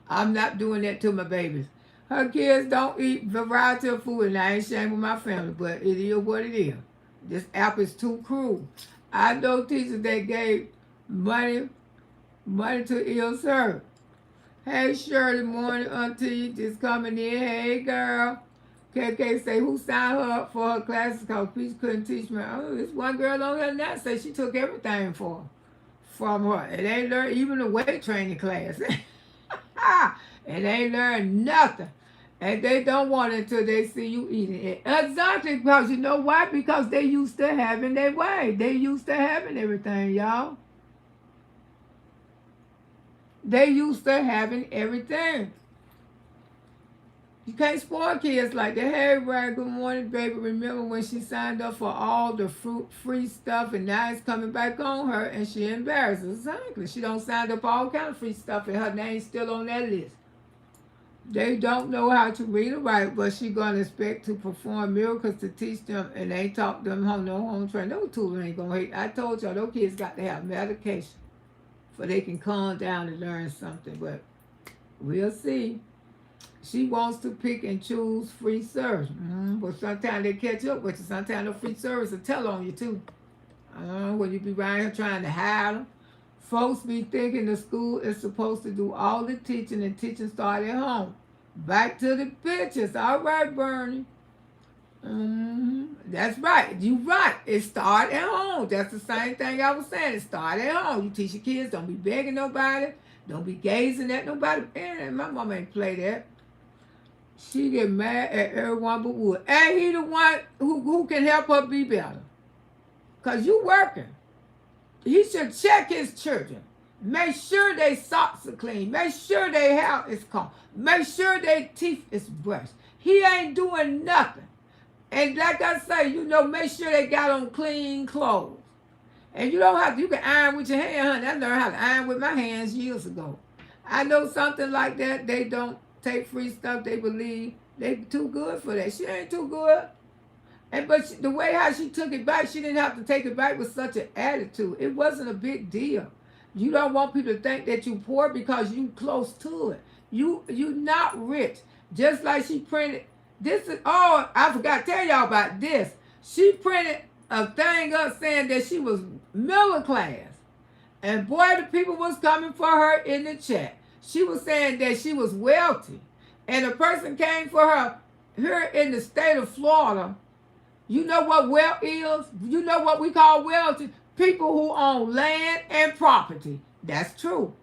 I'm not doing that to my babies. Her kids don't eat variety of food, and I ain't ashamed with my family, but it is what it is. This app is too cruel. I know teachers that gave money to ill served. Hey, Shirley, morning, auntie, just coming in. Hey, girl. KK say, who signed her up for her classes because Peach couldn't teach me? Oh, this one girl on here now say she took everything from her. It ain't learned even the weight training class. And they learn nothing. And they don't want it until they see you eating it. Exactly, because you know why? Because they used to having their way. They used to having everything, y'all. They used to having everything. You can't spoil kids like that. Hey, Ryan, good morning, baby. Remember when she signed up for all the free stuff and now it's coming back on her and she embarrassed. Exactly. She don't sign up for all kind of free stuff and her name's still on that list. They don't know how to read or write, but she's gonna expect to perform miracles to teach them, and they taught them home training. Those tools ain't gonna hate. I told y'all those kids got to have medication for they can calm down and learn something. But we'll see. She wants to pick and choose free service, but sometimes they catch up with you. Sometimes the free service will tell on you too. When you be around here trying to hide them. Folks be thinking the school is supposed to do all the teaching, and teaching start at home. Back to the pictures. All right, Bernie. That's right. You right. It start at home. That's the same thing I was saying. It start at home. You teach your kids, don't be begging nobody. Don't be gazing at nobody. And my mom ain't play that. She get mad at everyone but Wood. And he the one who can help her be better. Because you working. He should check his children. Make sure their socks are clean. Make sure their hair is combed. Make sure their teeth is brushed. He ain't doing nothing. And like I say, make sure they got on clean clothes. And you don't have to, you can iron with your hand, honey. I learned how to iron with my hands years ago. I know something like that. They don't take free stuff. They believe they too good for that. She ain't too good. But the way how she took it back, she didn't have to take it back with such an attitude. It wasn't a big deal. You don't want people to think that you poor because you close to it. You not rich. Just like she printed. I forgot to tell y'all about this. She printed a thing up saying that she was middle class. And boy, the people was coming for her in the chat. She was saying that she was wealthy. And a person came for her here in the state of Florida. You know what wealth is? You know what we call wealthy? People who own land and property. That's true.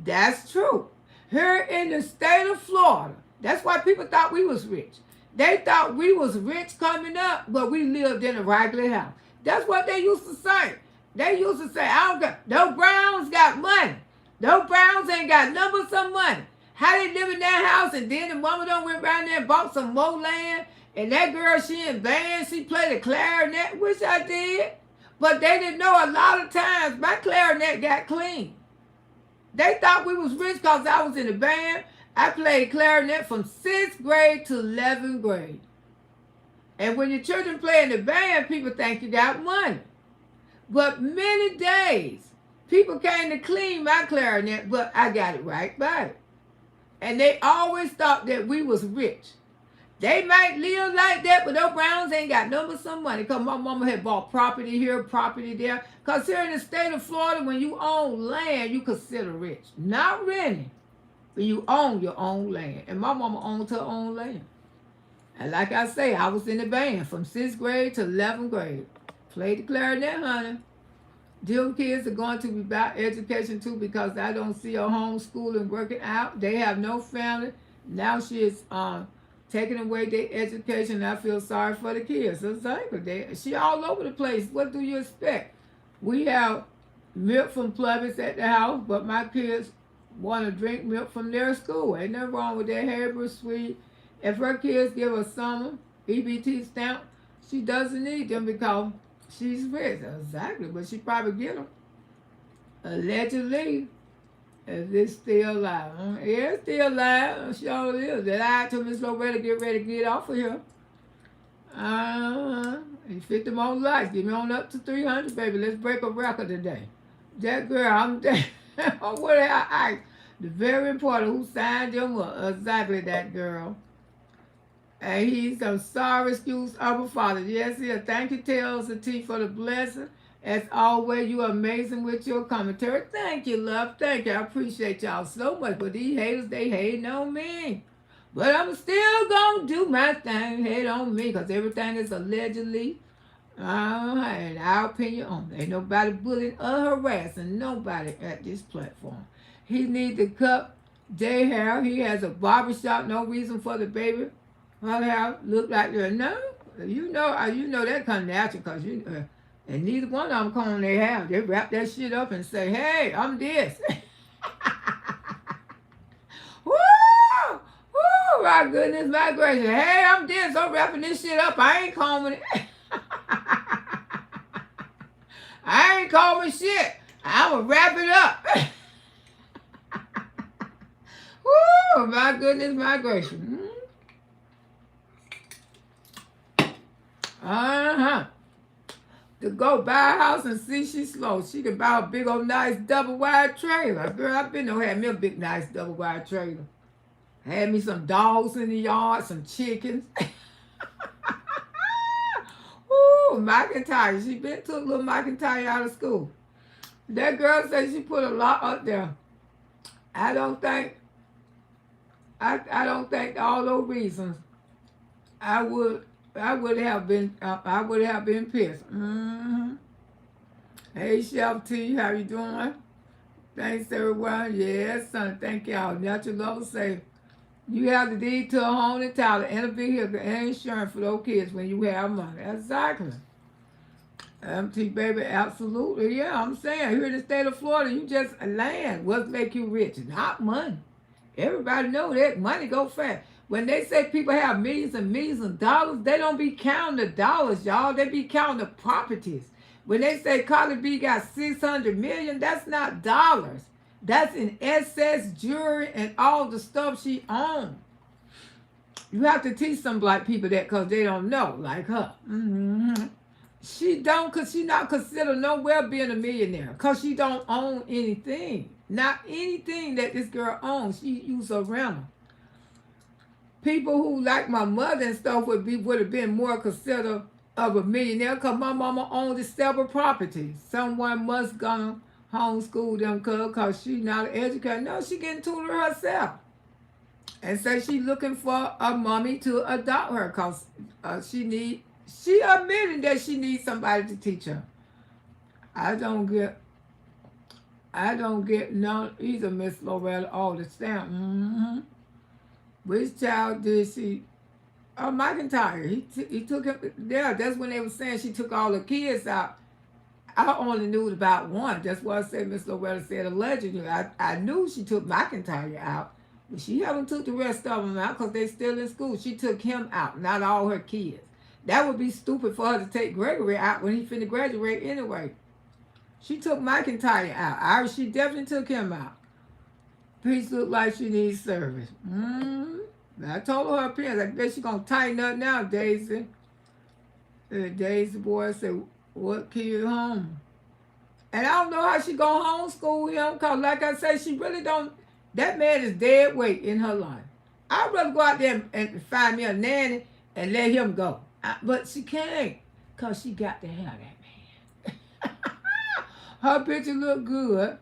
That's true. Here in the state of Florida, that's why people thought we was rich. They thought we was rich coming up, but we lived in a regular house. That's what they used to say. They used to say, I don't got, those Browns got money. Those Browns ain't got nothing but some money. How they live in that house, and then the mama done went around there and bought some more land. And that girl, she in band, she played the clarinet, which I did. But they didn't know a lot of times my clarinet got clean. They thought we was rich because I was in the band. I played clarinet from 6th grade to 11th grade. And when your children play in the band, people think you got money. But many days, people came to clean my clarinet, but I got it right back. And they always thought that we was rich. They might live like that, but those Browns ain't got nothing but some money. Because my mama had bought property here, property there. Because here in the state of Florida, when you own land, you consider rich. Not renting, but you own your own land. And my mama owned her own land. And like I say, I was in the band from 6th grade to 11th grade. Played the clarinet, honey. Them kids are going to be about education too, because I don't see her homeschooling working out. They have no family. Now she is taking away their education. I feel sorry for the kids. Exactly. She all over the place. What do you expect? We have milk from Plubbies at the house, but my kids want to drink milk from their school. Ain't nothing wrong with that. Haber sweet. If her kids give her summer EBT stamp, she doesn't need them because she's rich. Exactly. But she probably get them. Allegedly. Is it still alive? Yeah, it's still alive. Sure is. They lied to Miss Loretta, get ready to get off of here. You 50 more likes. Give me on up to 300, baby. Let's break a record today. That girl, I'm dead. What I the very important who signed them up. Exactly that girl. And he's a sorry excuse of a father. Yes, he thank you, Tails the T for the blessing. As always, you are amazing with your commentary. Thank you, love. Thank you. I appreciate y'all so much. But these haters, they hating on me. But I'm still going to do my thing. Hate on me because everything is allegedly and our opinion only. Ain't nobody bullying or harassing nobody at this platform. He needs to cut their hair. He has a barbershop. No reason for the baby. Her hair look like they're no. You know that comes natural because and neither one of them comb their hair. They wrap that shit up and say, hey, I'm this. Woo! Woo! My goodness, my gracious. Hey, I'm this. I'm wrapping this shit up. I ain't combing it. I ain't combing shit. I'm going to wrap it up. Woo! Oh, my goodness, my gracious. Uh-huh. To go buy a house and see she's slow. She can buy a big old nice double wide trailer. Girl, I've been to have me a big nice double wide trailer. Had me some dogs in the yard, some chickens. Ooh, McIntyre. She been took little McIntyre out of school. That girl said she put a lot up there. I don't think all those reasons I would have been pissed. Hey Chef T, how you doing? Thanks everyone. Yes, son. Thank y'all. Natural Lover say you have the deed to a home and title and a vehicle and insurance for those kids when you have money. Exactly. MT baby, absolutely. Yeah, I'm saying here in the state of Florida, you just land. What make you rich? Not money. Everybody know that money go fast. When they say people have millions and millions of dollars, they don't be counting the dollars, y'all. They be counting the properties. When they say Cardi B got 600 million, that's not dollars. That's in excess jewelry and all the stuff she owns. You have to teach some black people that because they don't know, like her. She don't, because she not considered nowhere being a millionaire because she don't own anything. Not anything that this girl owns. She use a rental. People who like my mother and stuff would have been more considered of a millionaire because my mama owned several properties. Someone must gonna homeschool them because she not an educator. No, she getting tutored herself. And so she looking for a mommy to adopt her because she admitting that she needs somebody to teach her. I don't get none either, Miss Loretta, all the stamp. Which child did she? Oh, McIntyre. He took him. Yeah, that's when they were saying she took all the kids out. I only knew about one. That's why I said Miss Loretta said allegedly. I knew she took McIntyre out, but she haven't took the rest of them out because they still in school. She took him out, not all her kids. That would be stupid for her to take Gregory out when he finna graduate anyway. She took McIntyre out. She definitely took him out. Peace look like she needs service. I told her parents, I bet she gonna tighten up now, Daisy. Daisy boy said, what kid home? And I don't know how she gonna homeschool him, because like I said, she really don't, that man is dead weight in her life. I'd rather go out there and find me a nanny and let him go. But she can't, because she got to have that man. Her picture look good.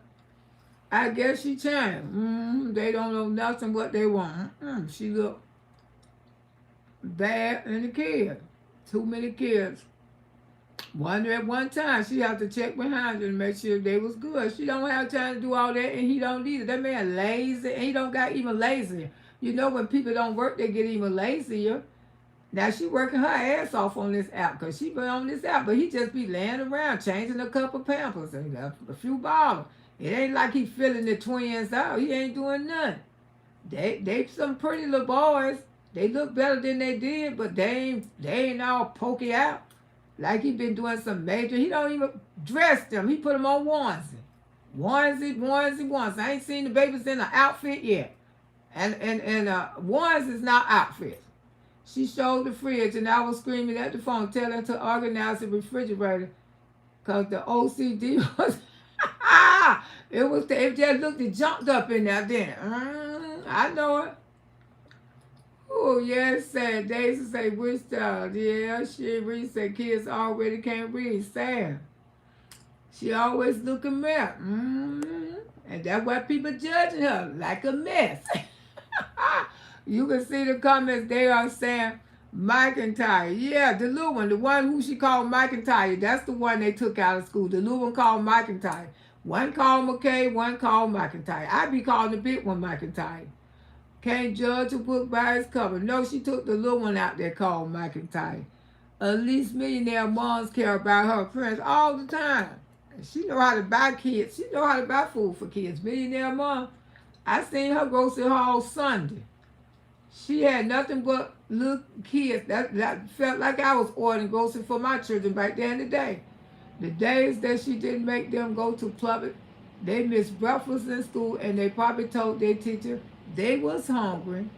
I guess she changed. They don't know nothing what they want. She look bad in the kids. Too many kids. One at one time, she have to check behind her to make sure they was good. She don't have time to do all that, and he don't either. That man lazy, and he don't got even lazier. You know, when people don't work, they get even lazier. Now she working her ass off on this app, because she been on this app, but he just be laying around, changing a couple Pampers and a few bottles. It ain't like he filling the twins out. He ain't doing nothing. They some pretty little boys. They look better than they did, but they ain't all pokey out. Like he been doing some major. He don't even dress them. He put them on onesie. Onesie. I ain't seen the babies in an outfit yet. And onesies not outfits. She showed the fridge, and I was screaming at the phone, telling her to organize the refrigerator, because the OCD was... It just looked, it jumped up in there then. I know it. Oh, yes, sad. Daisy say, which child? Yeah, she reads said kids already can't read. Sad. She always looking mad. And that's why people judging her like a mess. You can see the comments, they are saying McIntyre. Yeah, the little one, the one who she called McIntyre, that's the one they took out of school. The little one called McIntyre. One called McKay, one called McIntyre. I be calling the big one McIntyre. Can't judge a book by its cover. No, she took the little one out there called McIntyre. At least millionaire moms care about her friends all the time. She know how to buy kids. She know how to buy food for kids. Millionaire mom. I seen her grocery haul Sunday. She had nothing but little kids. That felt like I was ordering groceries for my children back then in the day. The days that she didn't make them go to public, they missed breakfast in school, and they probably told their teacher They was hungry,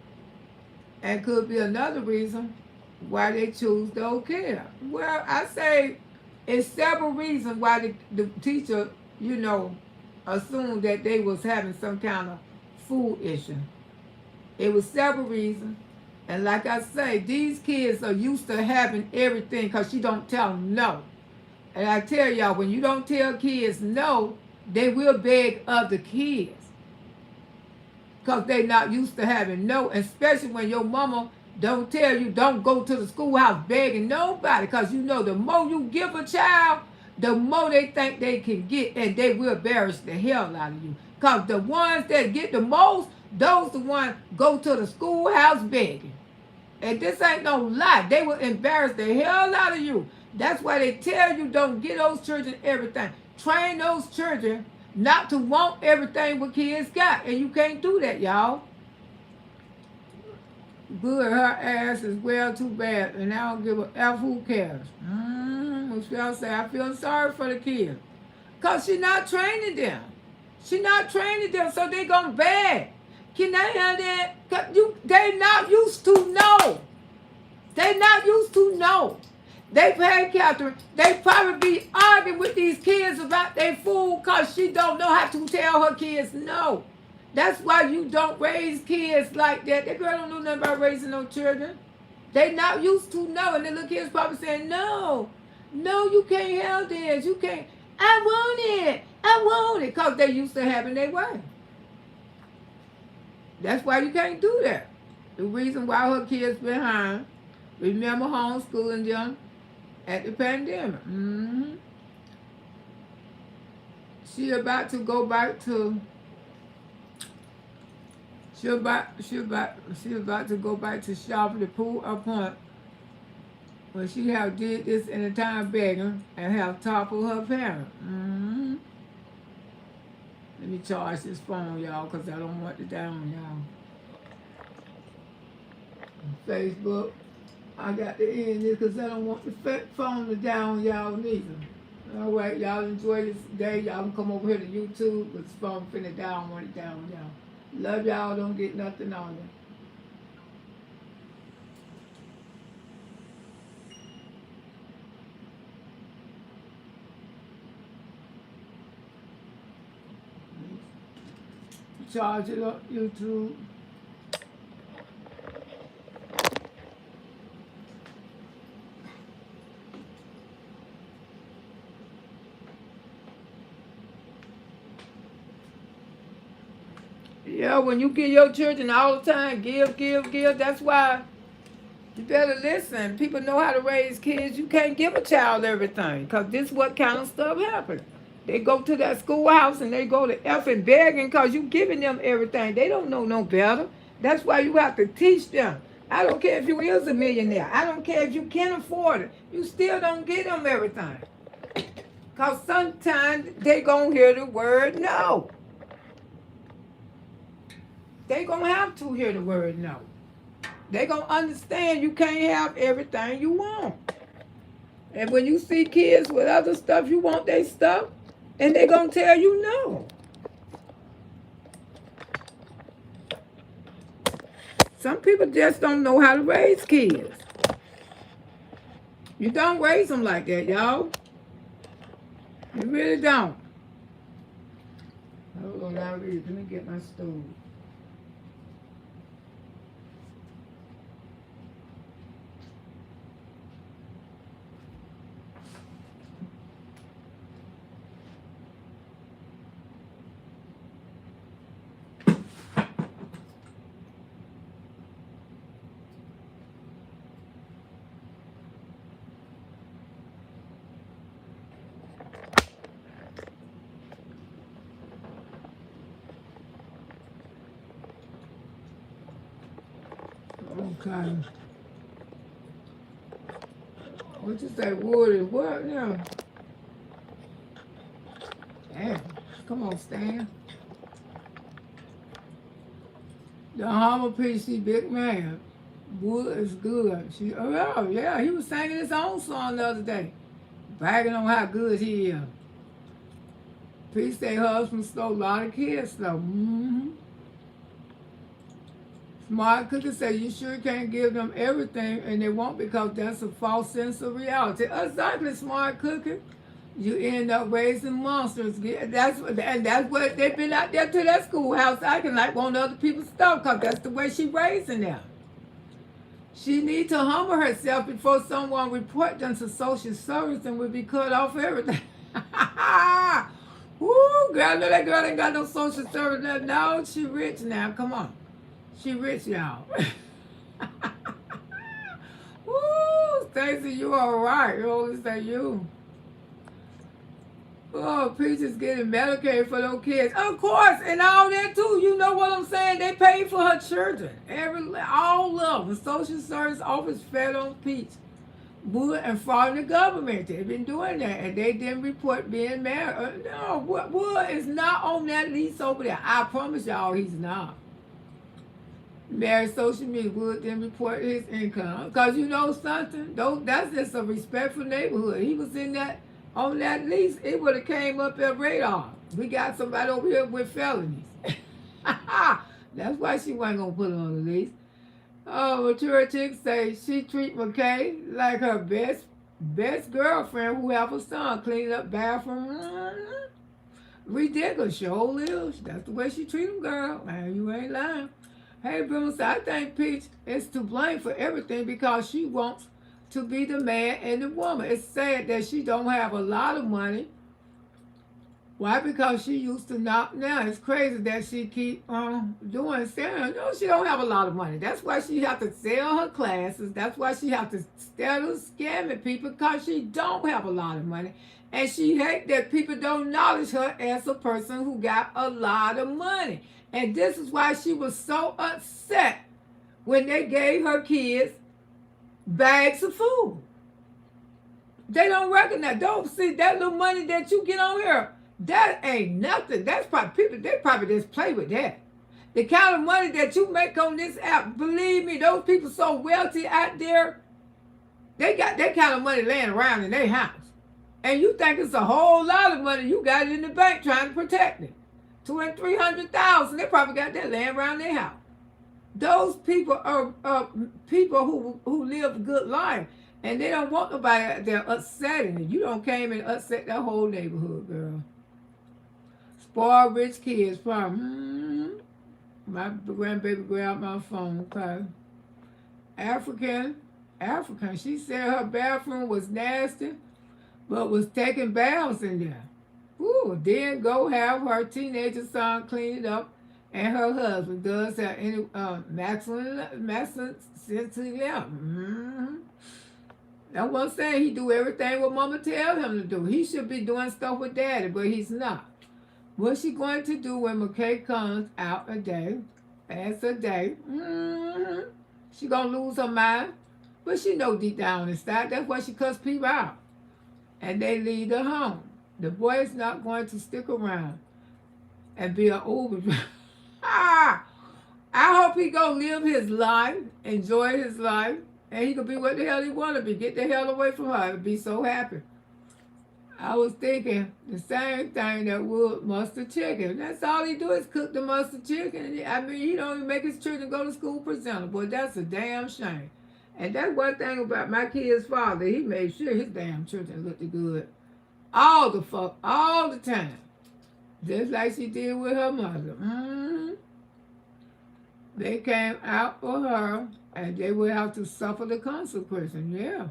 and could be another reason why they choose those kids. Well, I say it's several reasons why the teacher, you know, assumed that they was having some kind of food issue. It was several reasons. And like I say, these kids are used to having everything because she don't tell them no. And I tell y'all, when you don't tell kids no, they will beg other kids because they not used to having no, especially when your mama don't tell you don't go to the schoolhouse begging nobody, because you know the more you give a child, the more they think they can get, and they will embarrass the hell out of you. Because the ones that get the most, those the ones go to the schoolhouse begging. And this ain't no lie. They will embarrass the hell out of you. That's why they tell you don't get those children everything. Train those children not to want everything what kids got. And you can't do that, y'all. Good, her ass is well too bad. And I don't give a F who cares. Michelle say, I feel sorry for the kids. Because she not training them. She not training them, so they gonna beg. Can I have that? They not used to know. They not used to know. They pay Catherine. They probably be arguing with these kids about their food because she don't know how to tell her kids no. That's why you don't raise kids like that. That girl don't know nothing about raising no children. They not used to know. And the little kids probably saying, no, you can't have this. You can't. I want it. Because they used to having their way. That's why you can't do that. The reason why her kids behind, remember homeschooling them at the pandemic. She about to go back to she about to go back to shopping to pull a point when she have did this in a time begging and have toppled her parent. Let me charge this phone, y'all, because I don't want it down, y'all. Facebook, I got to end this because I don't want the phone to down, y'all, neither. All right, y'all enjoy this day. Y'all can come over here to YouTube, but this phone finna down, want it down, y'all. Love y'all, don't get nothing on you. Charge it up, YouTube. Yeah, when you give your children all the time, give. That's why you better listen. People know how to raise kids. You can't give a child everything because this is what kind of stuff happens. They go to that schoolhouse and they go to effing begging because you giving them everything. They don't know no better. That's why you have to teach them. I don't care if you is a millionaire. I don't care if you can afford it. You still don't give them everything. Because sometimes they going to hear the word no. They going to have to hear the word no. They going to understand you can't have everything you want. And when you see kids with other stuff, you want their stuff, and they going to tell you no. Some people just don't know how to raise kids. You don't raise them like that, y'all. You really don't. Hold on, let me get my stove. Okay. What you say, wood and what now? Damn. Come on, Stan. The Hummer PC big man. Wood is good. Oh, yeah, he was singing his own song the other day. Bragging on how good he is. Peace, their husband stole a lot of kids, though. Smart Cookie said you sure can't give them everything, and they won't because that's a false sense of reality. Exactly, Smart Cookie. You end up raising monsters. That's what they've been out there to that schoolhouse acting like want other people's stuff because that's the way she raising them. She needs to humble herself before someone report them to social service and will be cut off everything. Woo, girl, no, that girl ain't got no social service. No, she rich now. Come on. She rich, y'all. Woo, Stacey, you all right. You always say you. Oh, Peaches getting Medicaid for those kids. Of course, and all that too. You know what I'm saying? They pay for her children. All of them. Social Service Office fed on Peach. Wood and fraud in the government. They've been doing that, and they didn't report being married. No, Wood is not on that lease over there. I promise y'all, he's not. Married social media. Wood didn't report his income because you know something. That's just a respectful neighborhood. He was in that. On that lease, it would have came up at radar. We got somebody over here with felonies. That's why she wasn't going to put her on the lease. Oh, mature chick say she treat McKay like her best girlfriend who have a son cleaning up bathroom. Ridiculous. Sure lives. That's the way she treat him, girl. Man, you ain't lying. Hey, Bruno, I think Peach is to blame for everything because she wants to be the man and the woman. It's sad that she don't have a lot of money. Why? Because she used to not. Now it's crazy that she keep saying, no, she don't have a lot of money. That's why she have to sell her classes. That's why she have to instead of scamming people because she don't have a lot of money. And she hate that people don't acknowledge her as a person who got a lot of money. And this is why she was so upset when they gave her kids bags of food. They don't recognize. Don't see that little money that you get on here. That ain't nothing. That's probably people. They probably just play with that. The kind of money that you make on this app, believe me, those people so wealthy out there, they got that kind of money laying around in their house. And you think it's a whole lot of money you got it in the bank trying to protect it. $200,000-300,000. They probably got that laying around their house. Those people are people who live a good life, and they don't want nobody out there upsetting you. You don't came and upset that whole neighborhood, girl. Spoiled rich kids, probably. My grandbaby grabbed my phone, okay. African. She said her bathroom was nasty, but was taking baths in there. Ooh, then go have her teenager son clean it up. And her husband does have any maximum sensitivity. That's what I'm saying. He do everything what mama tell him to do. He should be doing stuff with daddy, but he's not. What's she going to do when McKay comes out a day, as a day? She gonna lose her mind, but she know deep down inside that's why she cuss people out, and they leave her home. The boy is not going to stick around and be an Uber driver. I hope he gonna live his life, enjoy his life, and he can be what the hell he wanna be. Get the hell away from her and be so happy. I was thinking the same thing that Wood mustard chicken. That's all he do is cook the mustard chicken. I mean, he don't even make his children go to school presentable. That's a damn shame. And that's one thing about my kid's father. He made sure his damn children looked good. All the time. Just like she did with her mother. They came out for her, and they will have to suffer the consequences. Yeah.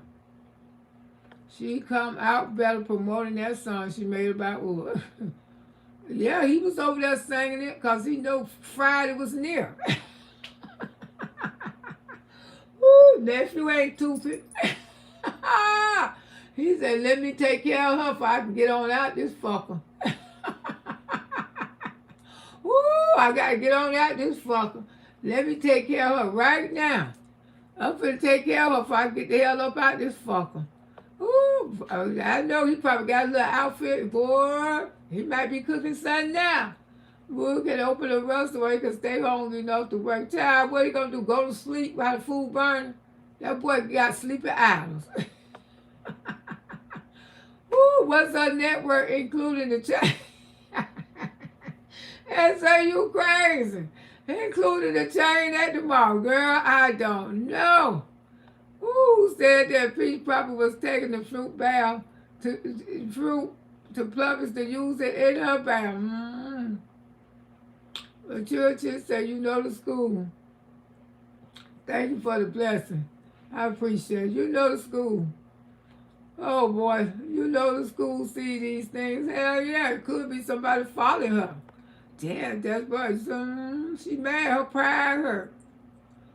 She come out better promoting that song she made about Wood. Yeah, he was over there singing it because he knew Friday was near. Ooh, nephew ain't stupid. He said, let me take care of her if I can get on out this fucker. Woo, I got to get on out this fucker. Let me take care of her right now. I'm finna take care of her if I can get the hell up out this fucker. Ooh, I know he probably got a little outfit. Boy, he might be cooking something now. Boy, can open a restaurant, he can stay hungry enough to work. Child, what he gonna do, go to sleep while the food burning? That boy got sleeping hours. Ooh, what's her network, including the chat? And say you crazy. including the chain at the mall. Girl, I don't know. Who said that Peach Papa was taking the fruit bath to Pluckers to use it in her bath? But churches say you know the school. Thank you for the blessing. I appreciate it. You know the school. Oh boy, you know the school see these things. Hell yeah, it could be somebody following her. Damn, that's what she mad, her pride hurt.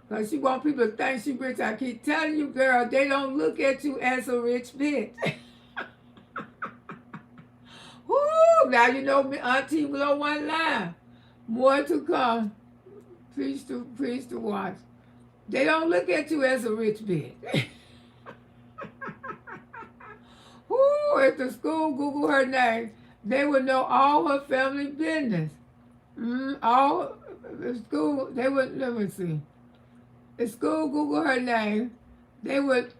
Because she want people to think she rich. I keep telling you, girl, they don't look at you as a rich bitch. Woo, now you know me, Auntie below one line. More to come. Preach to watch. They don't look at you as a rich bitch. Woo, if the school Google her name, they would know all her family business. All the school, they would, let me see. If school Google her name, they would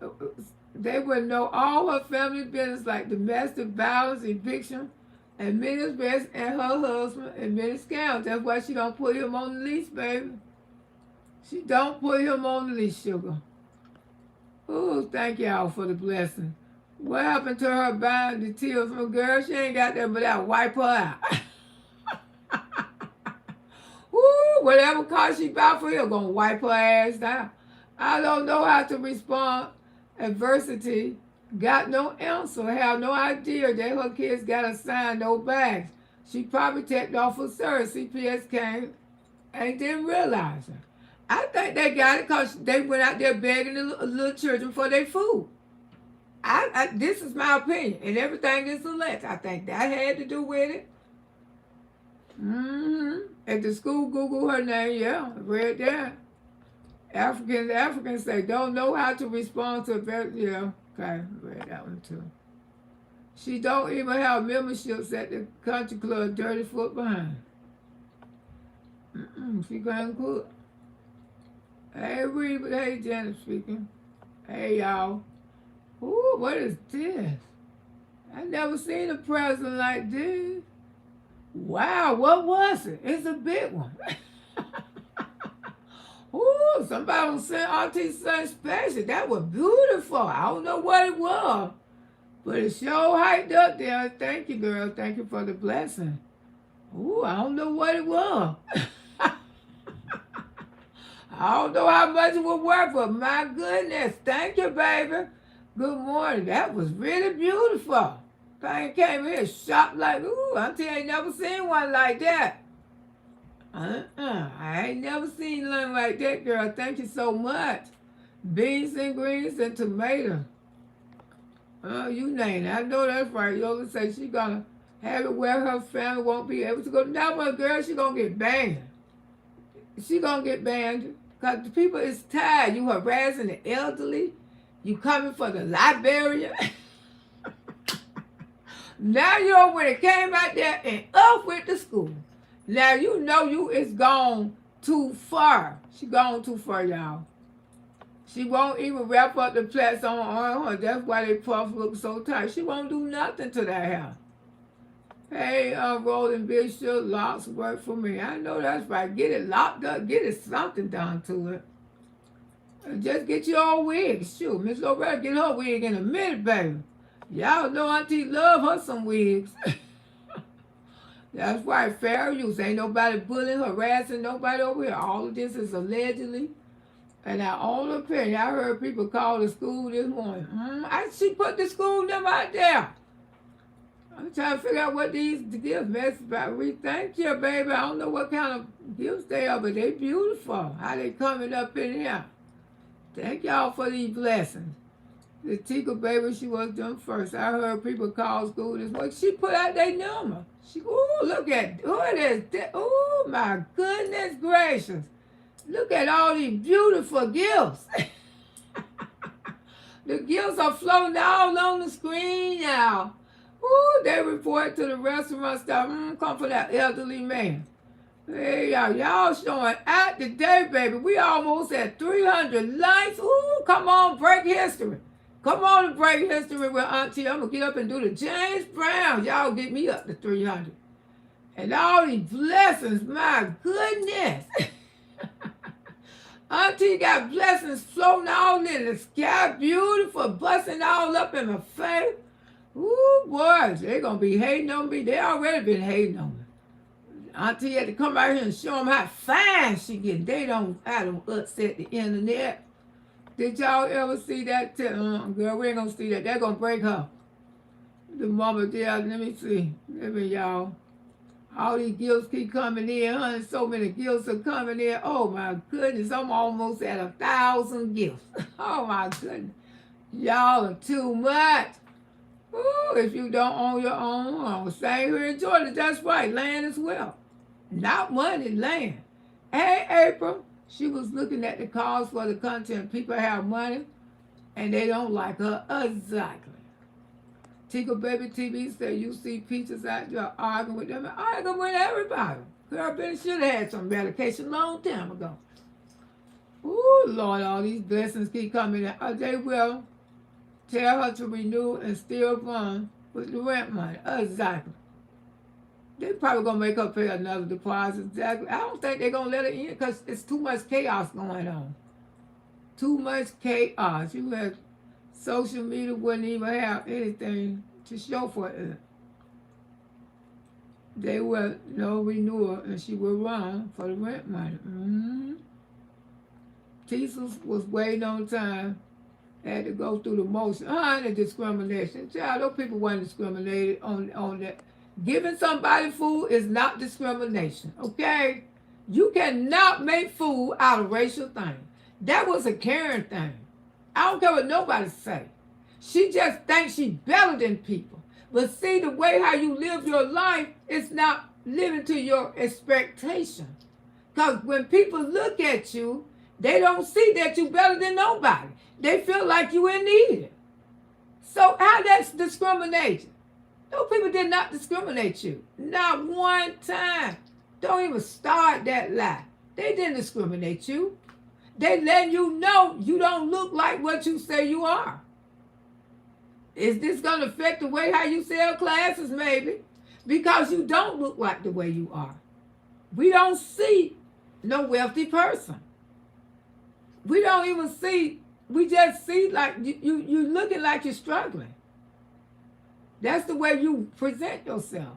know all her family business like domestic violence, eviction, and many arrests, and her husband, and many scams. That's why she don't put him on the leash, baby. She don't put him on the leash, sugar. Oh, thank y'all for the blessing. What happened to her buying the tears from a girl? She ain't got that but that wipe her out. Woo, whatever car she buy for you, gonna wipe her ass down. I don't know how to respond. Adversity, got no answer, have no idea that her kids got assigned no bags. She probably tapped off her service. CPS came and didn't realize her. I think they got it because they went out there begging the little children for their food. This is my opinion, and everything is alleged. I think that had to do with it. At the school Google her name, yeah, read that. Africans say don't know how to respond to yeah, okay, read that one too. She don't even have memberships at the country club, Dirty Foot behind. She can't cook. Hey, Reba, hey, Janet speaking. Hey, y'all. Ooh, what is this? I never seen a present like this. Wow, what was it? It's a big one. Ooh, somebody sent Auntie something special. That was beautiful. I don't know what it was, but it sure hyped up there. Thank you, girl. Thank you for the blessing. Ooh, I don't know what it was. I don't know how much it was worth, but my goodness. Thank you, baby. Good morning. That was really beautiful. Thing came here shocked like, ooh, Auntie ain't never seen one like that. I ain't never seen nothing like that, girl. Thank you so much. Beans and greens and tomatoes. You name it. I know that's right. Yola said she gonna have it where her family won't be able to go. Now, but girl, she gonna get banned. She gonna get banned because the people is tired. You harassing the elderly. You coming for the librarian. Now you know when it came out there and up with the school. Now you know you is gone too far. She gone too far, y'all. She won't even wrap up the plaits on her. That's why they puff look so tight. She won't do nothing to that hair. Hey, Rolling Bishop, locks work for me. I know that's right. Get it locked up. Get it something done to it. Just get your old wig. Shoot, Miss Loretta get her wig in a minute, baby. Y'all know Auntie love her some wigs. That's right, fair use. Ain't nobody bullying, harassing nobody over here. All of this is allegedly. And our own opinion. I heard people call the school this morning. She put the school number out there. I'm trying to figure out what these gifts message about. We thank you, baby. I don't know what kind of gifts they are, but they beautiful. How they coming up in here. Thank y'all for these blessings. The Tika baby, she was done first. I heard people call school this morning. She put out their number. Ooh, look at, who is that? Oh, my goodness gracious. Look at all these beautiful gifts. The gifts are floating all on the screen now. Ooh, they report to the restaurant stuff. Come for that elderly man. Hey, y'all showing out today, baby. We almost at 300 likes. Ooh, come on, break history. Come on and break history with Auntie. I'm going to get up and do the James Brown. Y'all get me up to 300. And all these blessings, my goodness. Auntie got blessings floating all in the sky, beautiful, busting all up in my face. Ooh, boys, they gonna be hating on me. They already been hating on me. Auntie had to come out here and show them how fine she getting. They don't, I don't upset the internet. Did y'all ever see that? Girl, we ain't gonna see that. They're gonna break her. The mama there, let me see. Let me, y'all. All these gifts keep coming in, honey. So many gifts are coming in. Oh my goodness, I'm almost at 1,000 gifts. Oh my goodness. Y'all are too much. Ooh, if you don't own your own home, stay here in Georgia. That's right, land as well. Not money, land. Hey, April. She was looking at the calls for the content. People have money, and they don't like her. Exactly. Tika Baby TV said you see Peaches out there arguing with them. Arguing with everybody. Girl, Ben should have had some medication a long time ago. Ooh, Lord, all these blessings keep coming in. They will tell her to renew and still run with the rent money. Exactly. They probably going to make her pay another deposit. Exactly. I don't think they're going to let her in because it's too much chaos going on. Too much chaos. You have social media wouldn't even have anything to show for it. They will no renewal and she will run for the rent money. Mm-hmm. Tisha was waiting on time. Had to go through the motion. The discrimination. Child, those people weren't discriminated on that. Giving somebody food is not discrimination, okay? You cannot make food out of racial things. That was a Karen thing. I don't care what nobody say. She just thinks she's better than people. But see, the way how you live your life is not living to your expectation. Because when people look at you, they don't see that you're better than nobody. They feel like you in need. So how that's discrimination? Those people did not discriminate you. Not one time. Don't even start that lie. They didn't discriminate you. They letting you know you don't look like what you say you are. Is this going to affect the way how you sell classes? Maybe. Because you don't look like the way you are. We don't see no wealthy person. We don't even see, we just see like you looking like you're struggling. That's the way you present yourself.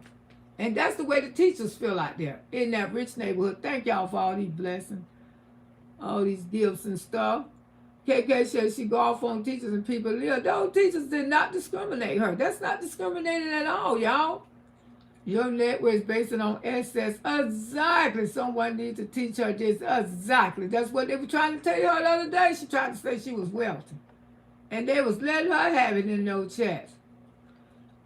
And that's the way the teachers feel out there in that rich neighborhood. Thank y'all for all these blessings, all these gifts and stuff. KK says she go off on teachers and people live. Those teachers did not discriminate her. That's not discriminating at all, y'all. Your network is based on excess. Exactly. Someone needs to teach her this. Exactly. That's what they were trying to tell her the other day. She tried to say she was wealthy. And they was letting her have it in no chats.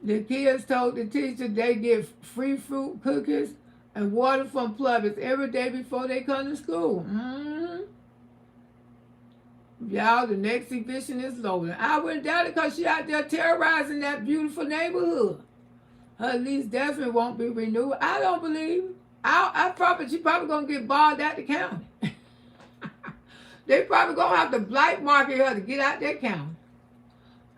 The kids told the teacher they get free fruit cookies and water from Plubbers every day before they come to school. Mm-hmm. Y'all, the next eviction is loaded. I wouldn't doubt it because she out there terrorizing that beautiful neighborhood. Her lease definitely won't be renewed. I don't believe it. She probably going to get barred out the county. They probably going to have to black market her to get out that county.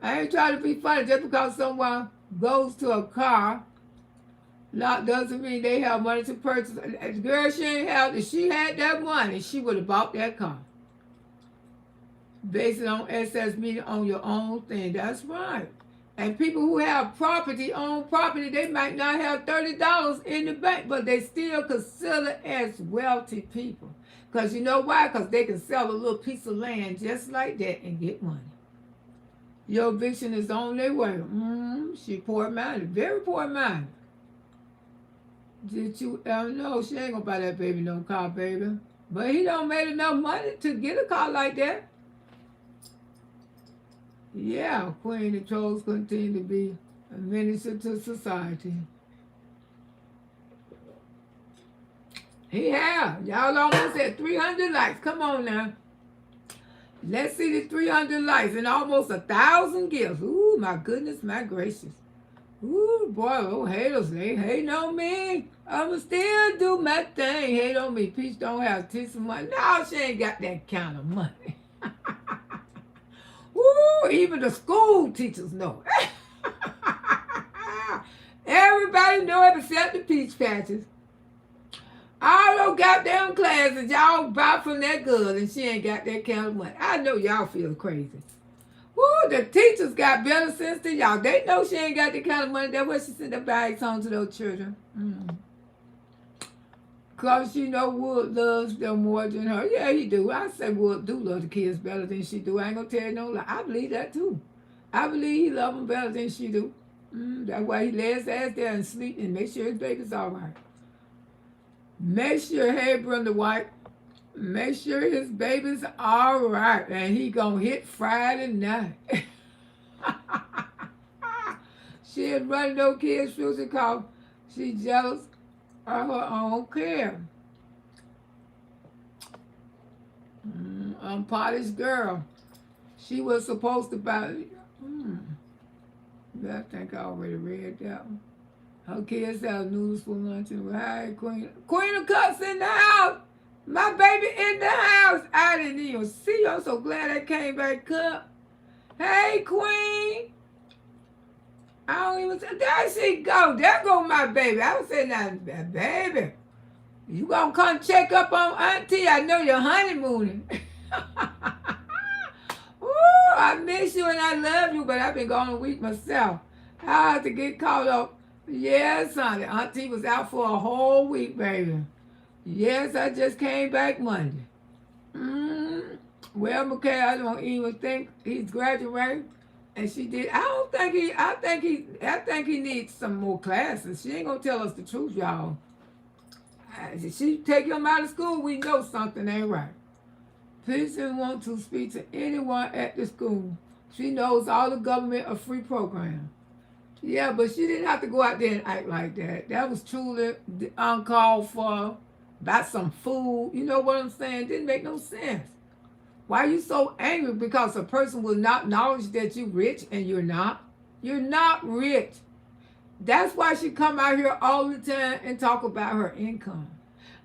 I ain't trying to be funny. Just because someone goes to a car lot doesn't mean they have money to purchase. Girl, she ain't have. If she had that money, she would have bought that car. Based it on excess meaning on your own thing. That's right. And people who have property, own property, they might not have $30 in the bank, but they still consider as wealthy people. Because you know why? Because they can sell a little piece of land just like that and get money. Your eviction is on their way. She poor-minded, very poor-minded. Did you ever know she ain't gonna buy that baby no car, baby? But he don't make enough money to get a car like that. Yeah, Queen and Trolls continue to be a minister to society. He have. Y'all almost at 300 likes. Come on now. Let's see the 300 likes and almost 1,000 gifts. Ooh, my goodness, my gracious. Ooh, boy, oh, haters, they hating on me. I'ma still do my thing. Hate on me. Peach don't have tits of money. No, she ain't got that kind of money. Ooh, even the school teachers know it. Everybody know it except the peach patches. All those goddamn classes y'all buy from that girl and she ain't got that kind of money. I know y'all feel crazy. Woo, the teachers got better sense than y'all. They know she ain't got that kind of money. That's why she sent the bags home to those children. Because she know Wood loves them more than her. Yeah, he do. I say Wood do love the kids better than she do. I ain't going to tell you no lie. I believe that too. I believe he love them better than she do. That's why he lays his ass there and sleep and make sure his baby's all right. Make sure, hey, Brenda White, make sure his baby's all right. And he going to hit Friday night. She is running those kids' future because she jealous of her own care. Unpolished girl. She was supposed to buy. I think I already read that one. Her kids have noodles for lunch and hi, Queen. Queen of Cups in the house. My baby in the house. I didn't even see you. I'm so glad I came back up. Hey, Queen. I don't even say, there she go. There go my baby. I was saying, now, baby, you gonna come check up on Auntie? I know you're honeymooning. Ooh, I miss you and I love you, but I've been gone a week myself. I had to get caught up. Yes, honey. Auntie was out for a whole week, baby. Yes, I just came back Monday. Well, McKay, I don't even think he's graduating. And she did. I think he needs some more classes. She ain't gonna tell us the truth, y'all. She take him out of school, we know something ain't right. Please didn't want to speak to anyone at the school. She knows all the government a free program. Yeah, but she didn't have to go out there and act like that. That was truly uncalled for. About some food. You know what I'm saying? Didn't make no sense. Why are you so angry? Because a person will not acknowledge that you're rich and you're not. You're not rich. That's why she come out here all the time and talk about her income.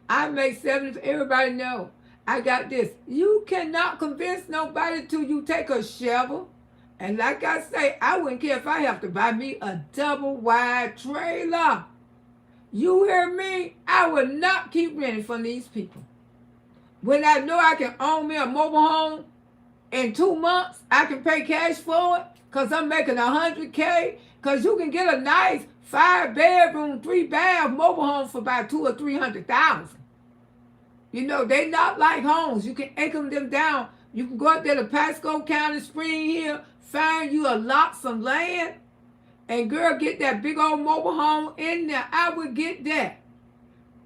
I make 70, everybody know. I got this. You cannot convince nobody till you take a shovel. And like I say, I wouldn't care if I have to buy me a double wide trailer. You hear me? I will not keep renting from these people. When I know I can own me a mobile home in 2 months, I can pay cash for it because I'm making $100K. Because you can get a nice 5-bedroom, 3-bath mobile home for about $200,000 or $300,000. You know, they not like homes. You can income them down. You can go up there to Pasco County, Spring Hill, find you a lot, some land, and girl, get that big old mobile home in there. I would get that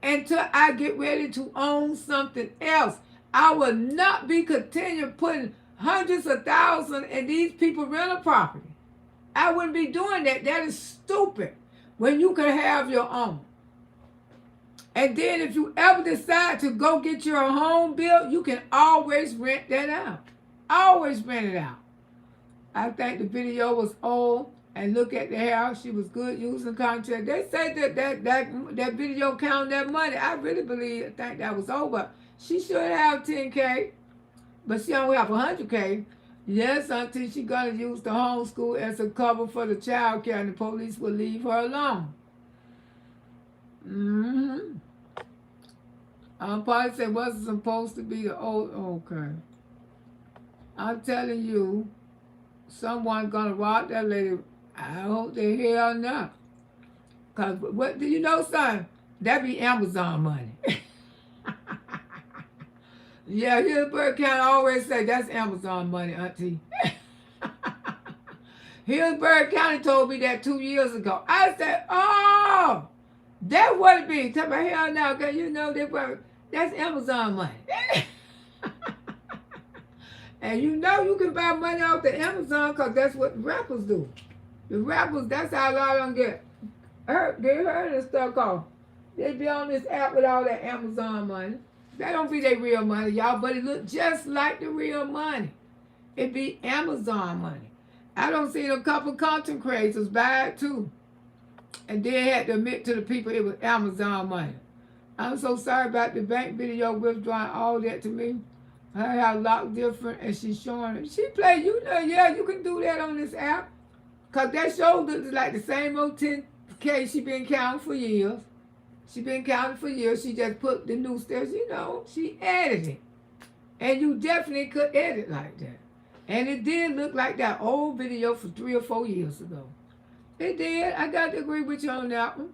until I get ready to own something else. I will not be continuing putting hundreds of thousands in these people rental property. I wouldn't be doing that. That is stupid when you can have your own. And then if you ever decide to go get your home built, you can always rent that out. Always rent it out. I think the video was old. And look at the house. She was good using contract. They say that video counted that money. I really think that was over. She should have 10K, but she only have 100K. Yes, auntie, she gonna use the homeschool as a cover for the child care, and the police will leave her alone. Probably said wasn't supposed to be the old. Okay, I'm telling you, someone gonna rob that lady. I hope they hell not. Because what do you know, son? That be Amazon money. Yeah, Hillsborough County always say that's Amazon money, auntie. Hillsborough County told me that 2 years ago. I said, oh, that's what it be. Tell me, hell no, because you know that's Amazon money. And you know you can buy money off the Amazon because that's what rappers do. The rappers, that's how a lot of them get hurt. They heard and stuff off. They be on this app with all that Amazon money. That don't be their real money, y'all, but it look just like the real money. It be Amazon money. I don't see a couple content creators buy it too. And then had to admit to the people it was Amazon money. I'm so sorry about the bank video withdrawing all that to me. Her hair locked different and she's showing it. She play, you know, yeah, you can do that on this app. Because that show looks like the same old 10K she been counting for years. She been counting for years. She just put the new steps, you know, she edited it. And you definitely could edit like that. And it did look like that old video for 3 or 4 years ago. It did. I got to agree with you on that one.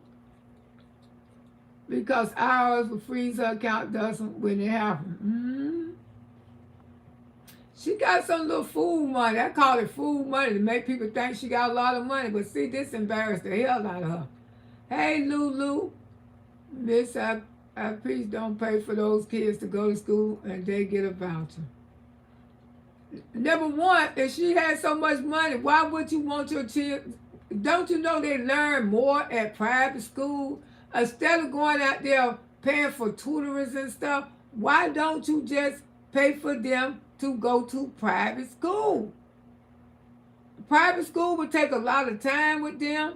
Because ours will freeze her account doesn't when it happens. She got some little fool money. I call it fool money to make people think she got a lot of money. But see, this embarrassed the hell out of her. Hey, Lulu. Miss, I please don't pay for those kids to go to school and they get a voucher. Number one, if she had so much money, why would you want your children? Don't you know they learn more at private school? Instead of going out there paying for tutors and stuff, why don't you just pay for them to go to private school? Private school would take a lot of time with them,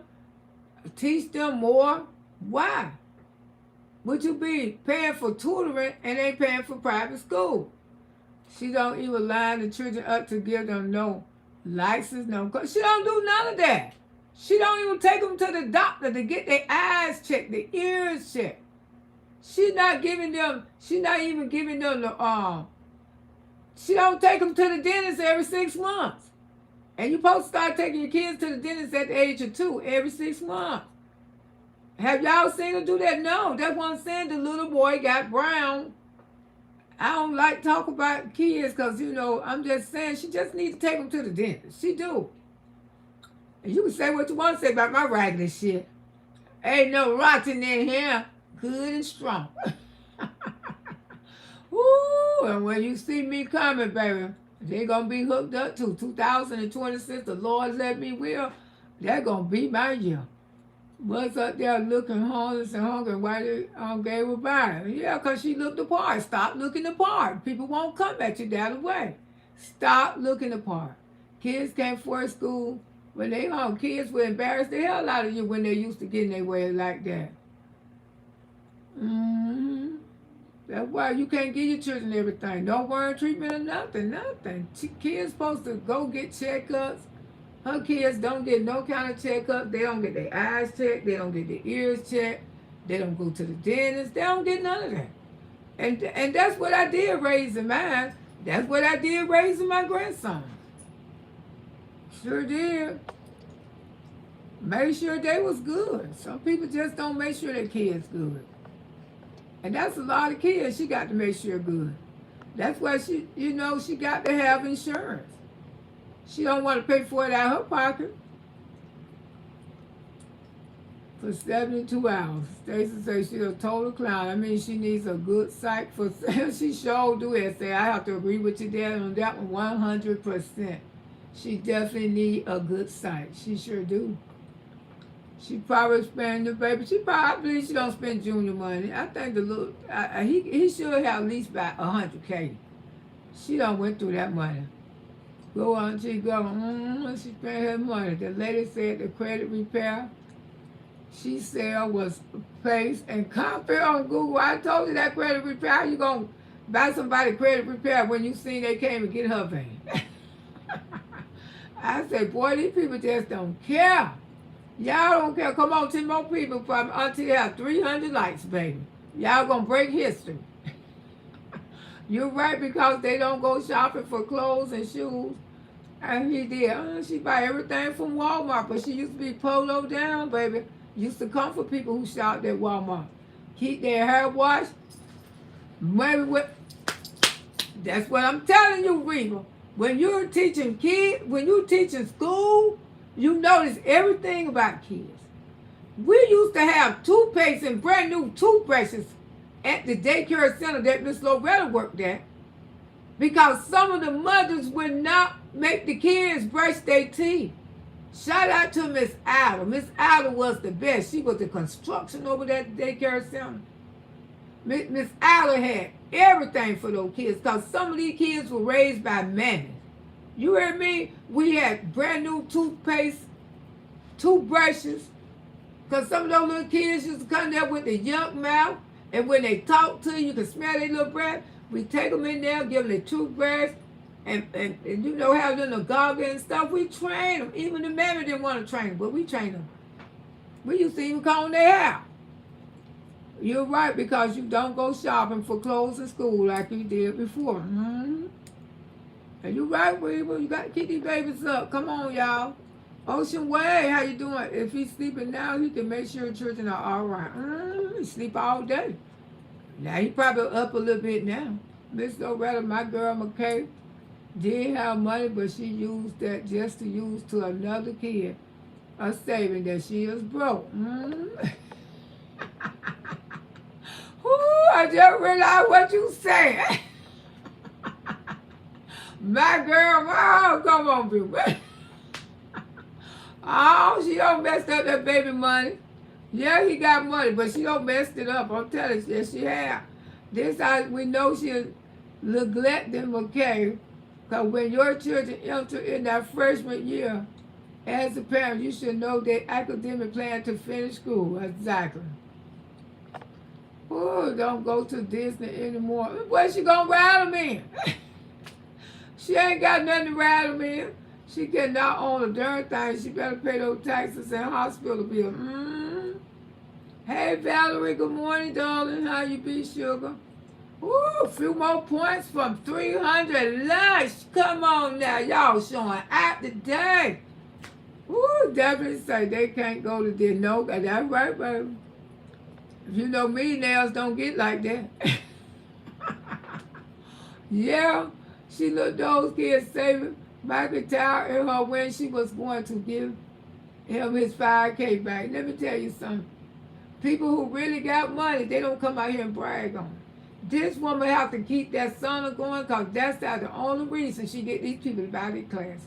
teach them more. Why would you be paying for tutoring and ain't paying for private school? She don't even line the children up to give them no license, no. She don't do none of that. She don't even take them to the doctor to get their eyes checked, their ears checked. She not even giving them the, she don't take them to the dentist every 6 months. And you're supposed to start taking your kids to the dentist at the age of 2 every 6 months. Have y'all seen her do that? No. That's what I'm saying. The little boy got brown. I don't like talk about kids because, you know, I'm just saying she just needs to take them to the dentist. She do. And you can say what you want to say about my regular shit. Ain't no rotten in here. Good and strong. Woo! And when you see me coming, baby, they're going to be hooked up too. 2026, the Lord let me will. They're going to be my year. Was up there looking homeless and hungry. Why they gave her by? Yeah, because she looked the part. Stop looking the part. People won't come at you that way. Stop looking the part. Kids came for school. When they home, kids will embarrass the hell out of you when they used to get in their way like that. That's why you can't give your children everything. No worm treatment or nothing. Kids supposed to go get checkups. Her kids don't get no kind of checkup. They don't get their eyes checked. They don't get their ears checked. They don't go to the dentist. They don't get none of that. And that's what I did raising mine. That's what I did raising my grandson. Sure did. Made sure they was good. Some people just don't make sure their kids good. And that's a lot of kids she got to make sure good. That's why she, you know, she got to have insurance. She don't want to pay for it out of her pocket. For 72 hours. Stacey says she's a total clown. I mean, she needs a good psych for she sure do it. Say, I have to agree with you there on that one 100%. She definitely need a good psych. She sure do. She probably spend the baby. She probably don't spend Junior money. I think the little he should have at least about $100K. She done went through that money. Go on, she go. She spent her money. The lady said the credit repair she said was placed and compare on Google. I told you that credit repair. How you gonna buy somebody credit repair when you seen they came and get her van? I said, boy, these people just don't care. Y'all don't care. Come on, 10 more people from until you have 300 likes, baby. Y'all gonna break history. You're right, because they don't go shopping for clothes and shoes. And he did. She buy everything from Walmart, but she used to be polo down, baby. Used to come for people who shopped at Walmart. Keep their hair washed. Maybe that's what I'm telling you, Reba. When you're teaching kids, when you're teaching school, you notice everything about kids. We used to have toothpaste and brand new toothbrushes at the daycare center that Miss Loretta worked at, because some of the mothers would not make the kids brush their teeth. Shout out to Miss Allen. Miss Allen was the best. She was the construction over that daycare center. Miss Allen had everything for those kids, because some of these kids were raised by mammies. You heard me? We had brand new toothpaste, toothbrushes, because some of those little kids used to come there with the yuck mouth, and when they talk to you, you can smell their little breath. We take them in there, give them the toothbrush, and you know, have them the goggle and stuff. We train them. Even the mammy didn't want to train them, but we trained them. We used to even comb their hair. You're right, because you don't go shopping for clothes in school like you did before. And you're right, Weaver. You got to keep these babies up. Come on, y'all. Ocean Way, how you doing? If he's sleeping now, he can make sure children are all right. He sleep all day. Now he probably up a little bit now. Miss Loretta, my girl McKay, did have money, but she used that just to use to another kid a saving that she is broke. Ooh, I just realized what you said. My girl, oh, come on, people. Oh, she don't mess up that baby money. Yeah, he got money, but she don't mess it up. I'm telling you, yes, she have. This how we know she's neglecting McKay. Because when your children enter in that freshman year, as a parent, you should know their academic plan to finish school. Exactly. Oh, don't go to Disney anymore. Where's she gonna ride them in? She ain't got nothing to ride them in. She cannot own a darn thing. She better pay those taxes and hospital bills. Hey, Valerie, good morning, darling. How you be, sugar? Ooh, a few more points from 300 lunch. Come on now. Y'all showing out today. Ooh, definitely say they can't go to Disney. No, that's right, baby. If you know me, nails don't get like that. Yeah, she looked those kids saving Michael Tower in her when she was going to give him his 5K back. Let me tell you something. People who really got money, they don't come out here and brag on it. This woman have to keep that son going, because that's not the only reason she get these people to buy their classes.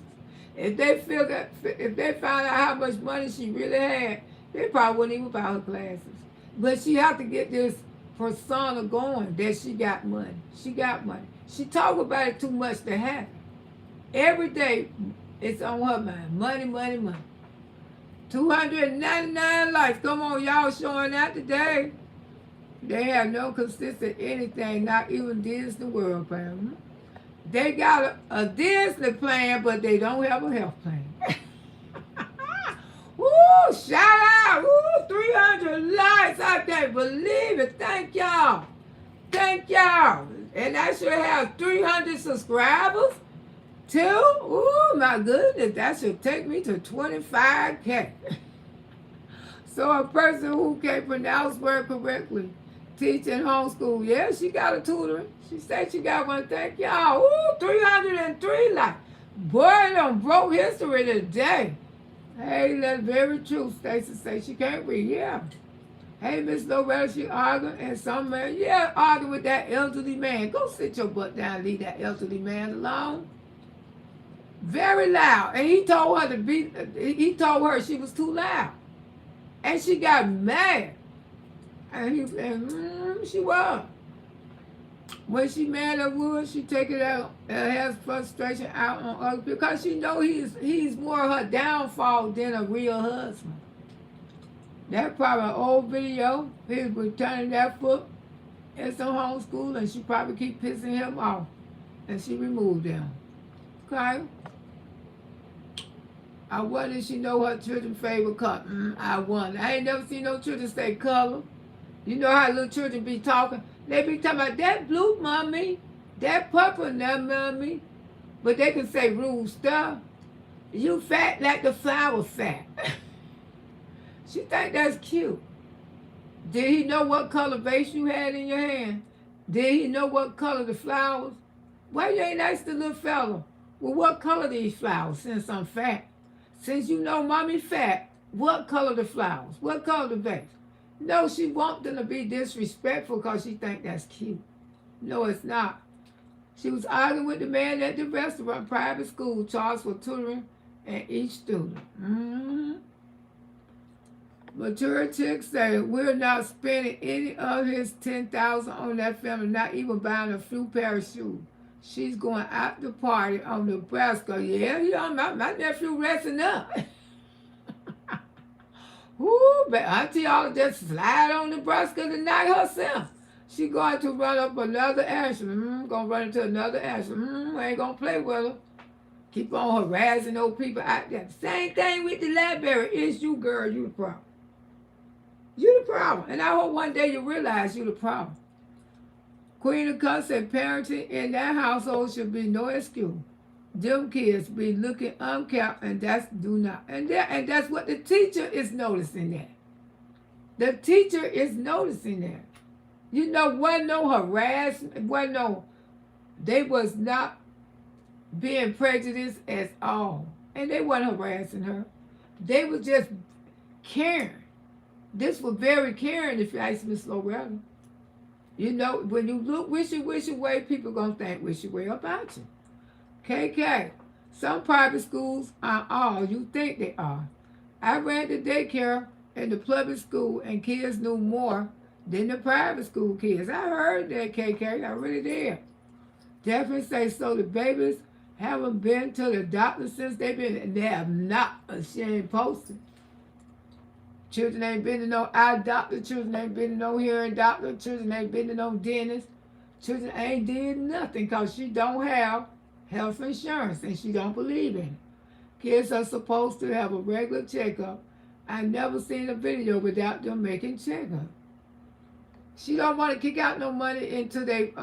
If they find out how much money she really had, they probably wouldn't even buy her classes. But she have to get this persona going that she got money. She got money. She talk about it too much to have it. Every day, it's on her mind. Money, money, money. 299 likes. Come on, y'all showing out today. They have no consistent anything, not even Disney World plan. They got a Disney plan, but they don't have a health plan. Woo, shout out. Woo, 300 likes. I can't believe it. Thank y'all. Thank y'all. And I should have 300 subscribers too. Ooh, my goodness. That should take me to 25K. So a person who can pronounce word correctly, teaching homeschool. Yeah, she got a tutoring. She said she got one. Thank y'all. Ooh, 303 likes. Boy, it done broke history today. Hey, that's very true. Stacy says she can't read. Yeah. Hey, Miss Loretta, she arguing, and some man, arguing with that elderly man. Go sit your butt down and leave that elderly man alone. Very loud. And he told her she was too loud. And she got mad. And she was. When she mad at Wood, she take it out and has frustration out on others, because she know he's more her downfall than a real husband. That's probably an old video. He's returning that foot in some homeschool, and she probably keep pissing him off. And she removed him. Okay? I wonder if she know her children's favorite color. I wonder. I ain't never seen no children say color. You know how little children be talking? They be talking about that blue, mommy, that purple, now, mommy. But they can say rude stuff. You fat like the flower fat. She think that's cute. Did he know what color vase you had in your hand? Did he know what color the flowers? Why you ain't asked the little fella, well, what color these flowers, since I'm fat? Since you know mommy fat, what color the flowers? What color the vase? No, she want them to be disrespectful because she think that's cute. No, it's not. She was arguing with the man at the restaurant, private school, charged for tutoring and each student. Mature chick said, we're not spending any of his $10,000 on that family, not even buying a few pair of shoes. She's going out to party on Nebraska. Yeah, my nephew resting up. Ooh, but Auntie ought to just slide on Nebraska tonight herself. She going to run up another accident. Gonna run into another accident. Ain't gonna play with her. Keep on harassing those people out there. Same thing with the library. It's you, girl. You the problem. You the problem. And I hope one day you realize you the problem. Queen of Cups said parenting in that household should be no excuse. Them kids be looking unkept, and that's do not. And that's what the teacher is noticing that. The teacher is noticing that. You know, wasn't no harassment, wasn't no, they was not being prejudiced at all. And they wasn't harassing her. They was just caring. This was very caring, if you ask Miss Loretta. You know, when you look wishy way, people gonna think wishy way about you. KK, some private schools are all you think they are. I ran the daycare in the public school, and kids knew more than the private school kids. I heard that, KK. I really did. Definitely say so. The babies haven't been to the doctor since they've been, and they have not ashamed posted. Children ain't been to no eye doctor. Children ain't been to no hearing doctor. Children ain't been to no dentist. Children ain't did nothing because she don't have health insurance and she don't believe in it. Kids are supposed to have a regular checkup. I never seen a video without them making checkup. She don't want to kick out no money into they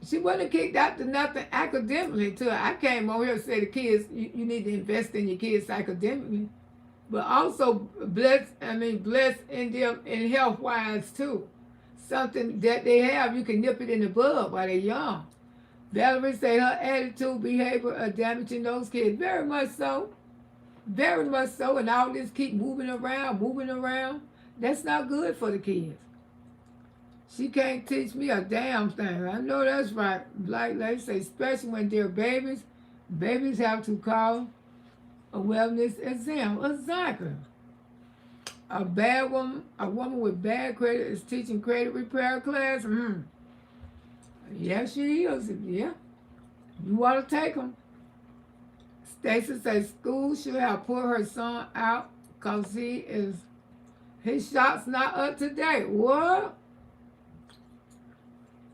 she wasn't kicked out to nothing academically too. I came over here and said the kids you need to invest in your kids academically. But also bless in them in health wise too. Something that they have, you can nip it in the bud while they're young. Valerie say her attitude, behavior are damaging those kids. Very much so. Very much so. And all this keep moving around. That's not good for the kids. She can't teach me a damn thing. I know that's right. Like they say, especially when they're babies, babies have to call a wellness exam. Exactly. A woman with bad credit is teaching credit repair class. Yeah, she is. Yeah. You want to take them. Stacy says school should have put her son out because his shot's not up to date. What?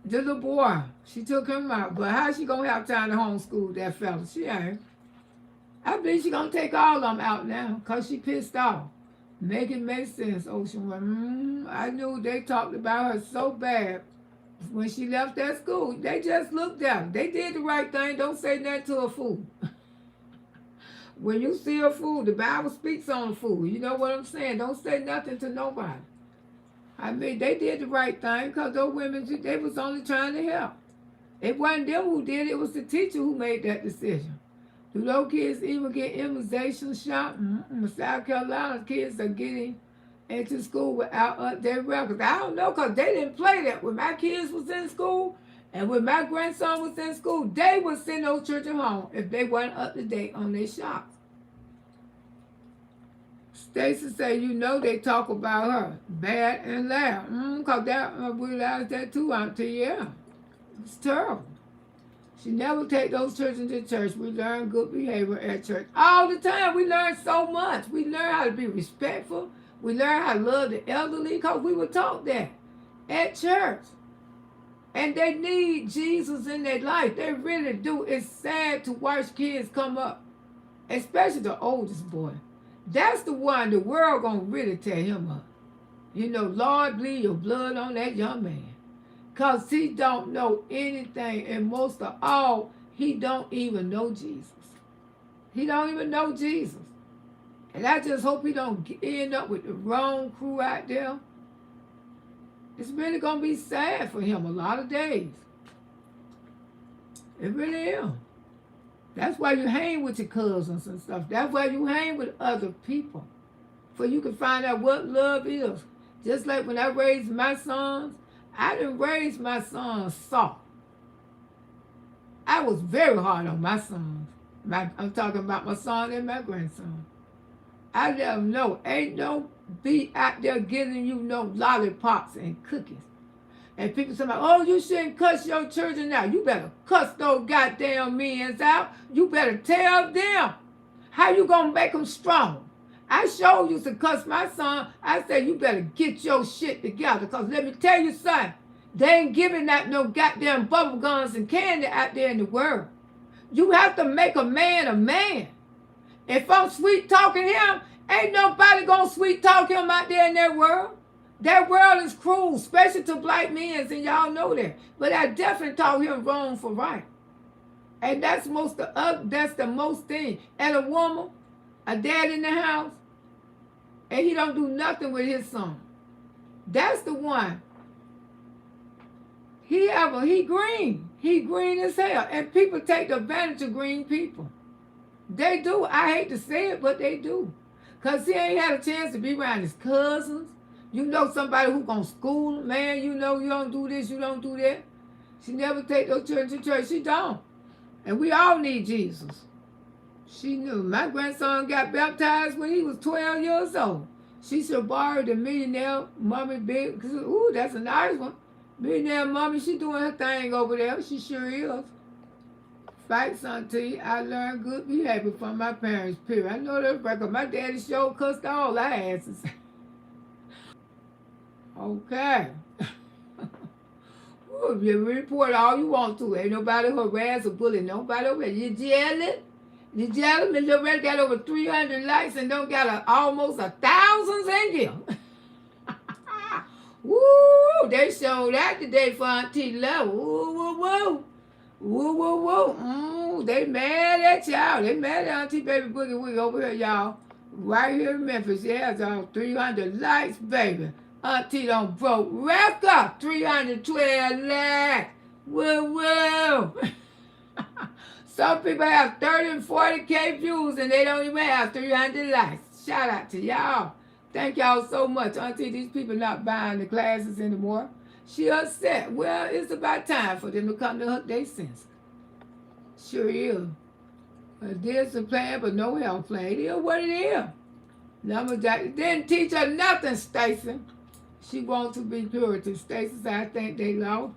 The little boy, she took him out. But how she going to have time to homeschool that fella? She ain't. I believe she gonna take all of them out now because she pissed off. Make it make sense, Ocean went, I knew they talked about her so bad when she left that school. They just looked at her. They did the right thing. Don't say nothing to a fool. When you see a fool, the Bible speaks on a fool. You know what I'm saying? Don't say nothing to nobody. I mean, they did the right thing because those women, they was only trying to help. It wasn't them who did it. It was the teacher who made that decision. Do those kids even get immunization shot? South Carolina kids are getting into school without their records. I don't know because they didn't play that. When my kids was in school and when my grandson was in school, they would send those children home if they weren't up to date on their shots. Stacy say, you know they talk about her bad and loud. Because I realized that too, Auntie. Yeah, it's terrible. She never take those children to church. We learn good behavior at church. All the time. We learn so much. We learn how to be respectful. We learn how to love the elderly because we were taught that at church. And they need Jesus in their life. They really do. It's sad to watch kids come up, especially the oldest boy. That's the one the world gonna really tear him up. You know, Lord, bleed your blood on that young man. Because he don't know anything, and most of all, he don't even know Jesus. He don't even know Jesus. And I just hope he don't end up with the wrong crew out there. It's really going to be sad for him a lot of days. It really is. That's why you hang with your cousins and stuff. That's why you hang with other people. For you can find out what love is. Just like when I raised my sons, I didn't raise my sons soft. I was very hard on my sons. I'm talking about my son and my grandson. I let them know, ain't no be out there giving you no lollipops and cookies. And people say, oh, you shouldn't cuss your children out. You better cuss those goddamn men out. You better tell them how you gonna make them strong. I sure used to cuss my son. I said, you better get your shit together. Because let me tell you something. They ain't giving out no goddamn bubble guns and candy out there in the world. You have to make a man a man. If I'm sweet talking him Ain't nobody gonna sweet talk him out there in that world. That world is cruel, especially to black men, and y'all know that. But I definitely taught him wrong for right. And that's the most thing. And a woman, a dad in the house, and he don't do nothing with his son. That's the one. He green. He green as hell. And people take advantage of green people. They do. I hate to say it, but they do. Because he ain't had a chance to be around his cousins. You know somebody who gonna school him. Man, you know you don't do this, you don't do that. She never take those children to church. She don't. And we all need Jesus. She knew. My grandson got baptized when he was 12 years old. She should borrow the millionaire mommy big. Ooh, that's a nice one. Millionaire mommy, she doing her thing over there. She sure is. Fight something. I learned good behavior from my parents, period. I know that's right, because my daddy sure cussed all our asses. Okay. Ooh, you report all you want to. Ain't nobody harass or bully nobody over there. You jealous? You jealous? Miss Loretta got over 300 likes and don't got almost 1,000 in you. Woo! They showed that today for Auntie Love. Woo, woo, woo. Woo, woo, woo. They mad at y'all. They mad at Auntie Baby Boogie Woogie over here, y'all. Right here in Memphis. She has 300 likes, baby. Auntie done broke record. 312 likes. Woo, woo. Some people have 30 and 40K views and they don't even have 300 likes. Shout out to y'all. Thank y'all so much. Auntie, these people not buying the classes anymore. She upset. Well, it's about time for them to come to their senses. Sure is. There's a plan, but no health plan. It is what it is. Lumberjack didn't teach her nothing, Stacy. She wants to be purity. Stacy said, I think they lost.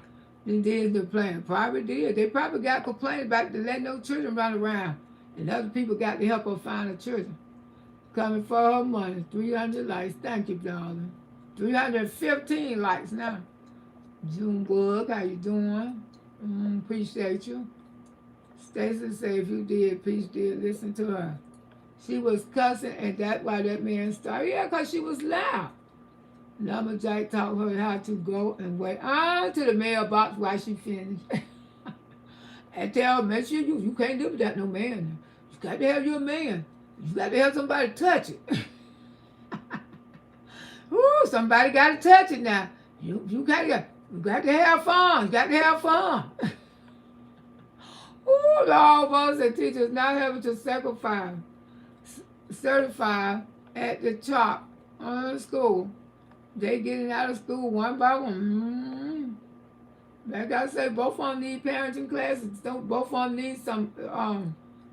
Then did the plan. Probably did. They probably got complained about to let no children run around. And other people got to help her find the children. Coming for her money. 300 likes. Thank you, darling. 315 likes now. Junebug, how you doing? Appreciate you. Stacy said if you did, Peace did. Listen to her. She was cussing, and that's why that man started. Yeah, because she was loud. Lumberjack taught her how to go and wait to the mailbox while she finished. And tell her, make sure you can't live without no man. You got to have your man. You got to have somebody touch it. Ooh, somebody got to touch it now. You got to have fun. You got to have fun. Ooh, the all boss and teachers not having to certify at the top of school. They getting out of school one by one. Like I say, both of them need parenting classes. Both of them need some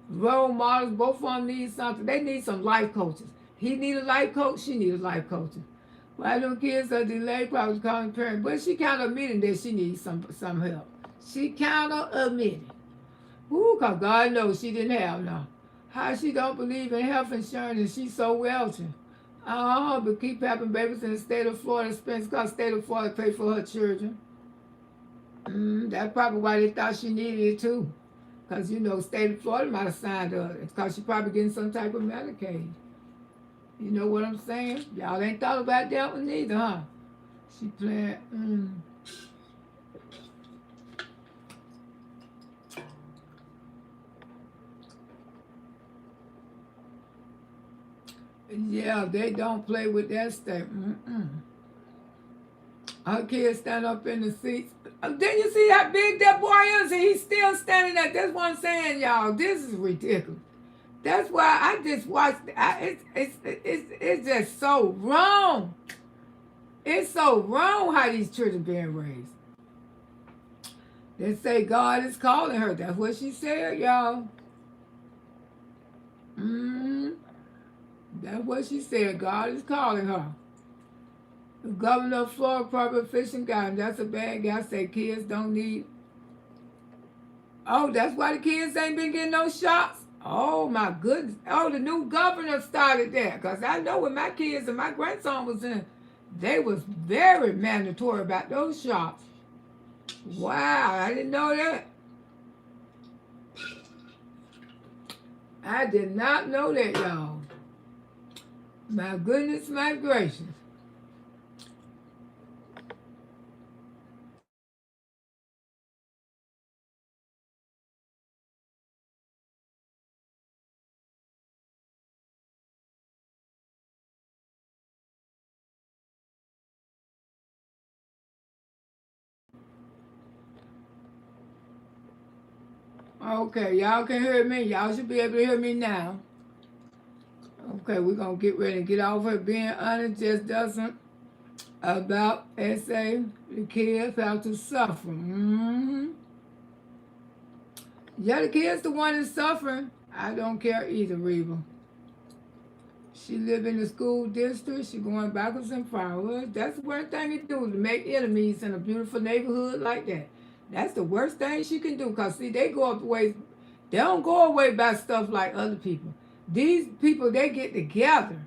role models. Both of them need something. They need some life coaches. He need a life coach. She need a life coach. Why them kids are delayed? Probably calling parents. But she kind of admitting that she needs some help. She kind of admitted. Ooh, because God knows she didn't have none. How she don't believe in health insurance and she's so wealthy. But keep having babies in the state of Florida. Expense because state of Florida pay for her children. That's probably why they thought she needed it too. Because, state of Florida might have signed her. It's because she probably getting some type of Medicaid. You know what I'm saying? Y'all ain't thought about that one neither, huh? She playing, Yeah, they don't play with that state. Her kids stand up in the seats. Didn't you see how big that boy is? And he's still standing there. That's what I'm saying, y'all. This is ridiculous. That's why I just watched. It's just so wrong. It's so wrong how these children being raised. They say God is calling her. That's what she said, y'all. That's what she said. God is calling her. The governor of Florida Public Fishing Guide. That's a bad guy. Say kids don't need. Oh, that's why the kids ain't been getting no shots. Oh my goodness. Oh, the new governor started that. Because I know when my kids and my grandson was in, they was very mandatory about those shots. Wow, I didn't know that. I did not know that, y'all. My goodness, my gracious. Okay, y'all can hear me. Y'all should be able to hear me now. Okay, we're gonna get ready to get off here. Being honest just doesn't about essay. The kids have to suffer. Yeah, the kid's the one that's suffering. I don't care either, Reba. She live in the school district. She going backwards and forwards. That's the worst thing to do, to make enemies in a beautiful neighborhood like that. That's the worst thing she can do. Cause see, they go up ways. They don't go away by stuff like other people. These people, they get together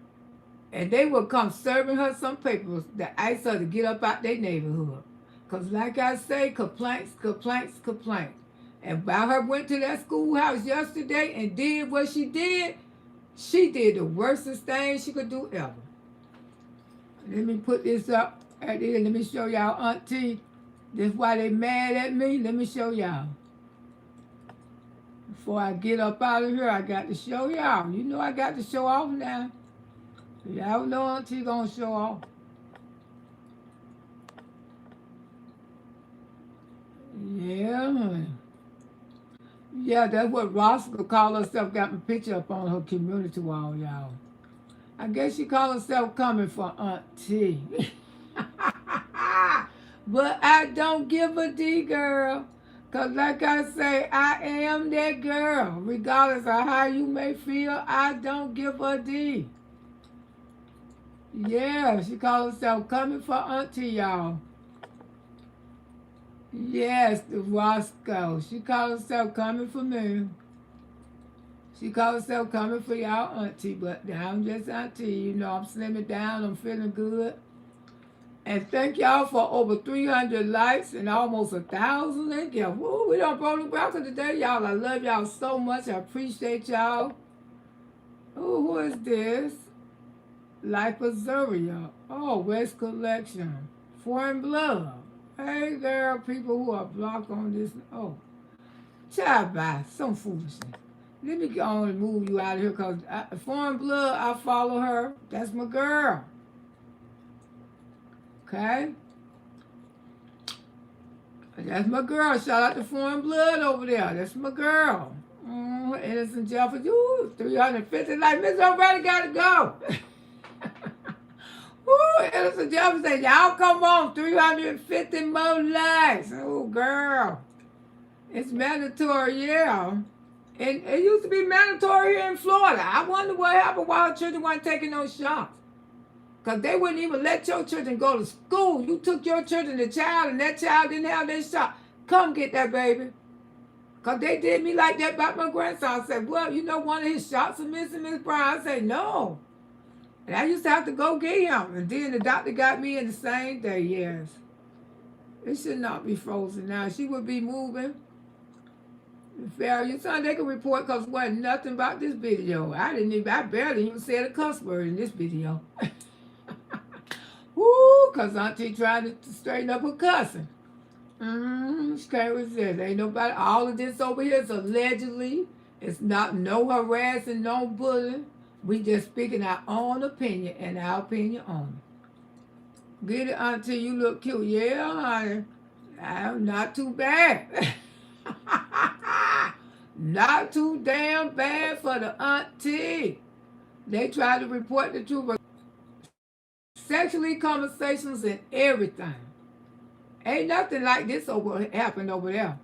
and they will come serving her some papers that ask her to get up out their neighborhood. Cause like I say, complaints, complaints, complaints. And about her went to that schoolhouse yesterday and did what she did the worstest thing she could do ever. Let me put this up at the end. Let me show y'all Auntie. This why they mad at me. Let me show y'all. Before I get up out of here, I got to show y'all. You know I got to show off now. Y'all know Auntie gonna show off. Yeah, honey. Yeah, that's what Roscoe call herself. Got my picture up on her community wall, y'all. I guess she call herself coming for Auntie. But I don't give a D, girl. Because like I say, I am that girl. Regardless of how you may feel, I don't give a D. Yeah, she call herself coming for Auntie, y'all. Yes, the Roscoe. She call herself coming for me. She call herself coming for y'all Auntie, but I'm just Auntie. You know, I'm slimming down. I'm feeling good. And thank y'all for over 300 likes and almost 1,000 in gift. Woo, we done broke the record today, y'all. I love y'all so much. I appreciate y'all. Oh, who is this? Life Azuria. Oh, West Collection. Foreign Blood. Hey, girl, people who are blocked on this. Oh, child, by some foolishness. Let me go on and move you out of here because Foreign Blood, I follow her. That's my girl. Okay? That's my girl. Shout out to Foreign Blood over there. That's my girl. Innocent Jefferson. Ooh, 350 like Miss Loretta gotta go. Ooh, Innocent Jefferson. Y'all come on. 350 more likes. Oh, girl. It's mandatory, yeah. And it used to be mandatory here in Florida. I wonder what happened while children weren't taking those shots. Because they wouldn't even let your children go to school. You took your children to child and that child didn't have their shot. Come get that baby. Because they did me like that about my grandson. I said, well, you know one of his shots are missing, Miss Brown. I said, no. And I used to have to go get him. And then the doctor got me in the same day, yes. It should not be frozen now. She would be moving. Fair, you son, they can report because it wasn't nothing about this video. I barely even said a cuss word in this video. Woo, because Auntie tried to straighten up her cussing. She can't resist. Ain't nobody, all of this over here is allegedly. It's not no harassing, no bullying. We just speaking our own opinion and our opinion only. Get it, Auntie, you look cute. Yeah, honey. I'm not too bad. Not too damn bad for the Auntie. They tried to report the truth. Sexually conversations and everything. Ain't nothing like this happened over there.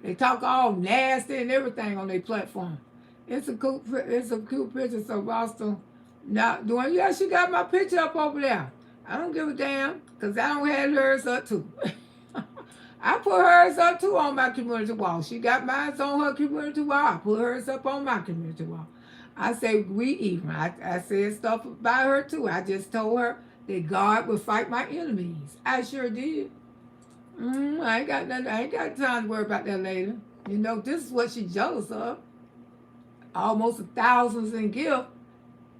They talk all nasty and everything on their platform. It's a cute picture, so Roscoe not doing. Yeah, she got my picture up over there. I don't give a damn, because I don't have hers up too. I put hers up too on my community wall. She got mine on her community wall. I put hers up on my community wall. I say we even. I said stuff about her too. I just told her that God would fight my enemies. I sure did. I ain't got nothing. I ain't got time to worry about that later. You know, this is what she's jealous of. Almost 1,000s in gift.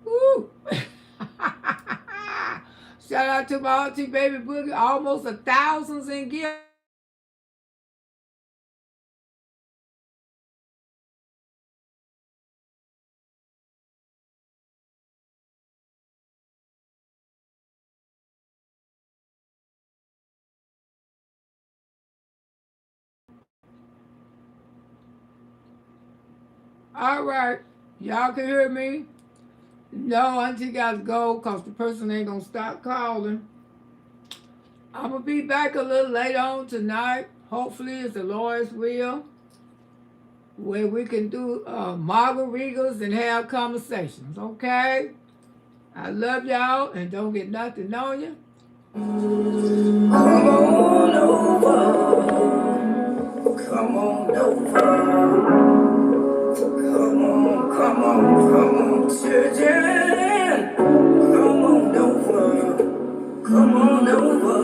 Woo! Shout out to my auntie Baby Boogie, almost 1,000 in gifts. All right, y'all can hear me? No, auntie got to go because the person ain't going to stop calling. I'm going to be back a little later on tonight. Hopefully it's the Lord's will, where we can do margaritas and have conversations, okay? I love y'all and don't get nothing on you. Come on over. Come on over. Come on, children. Come on over. Come on over.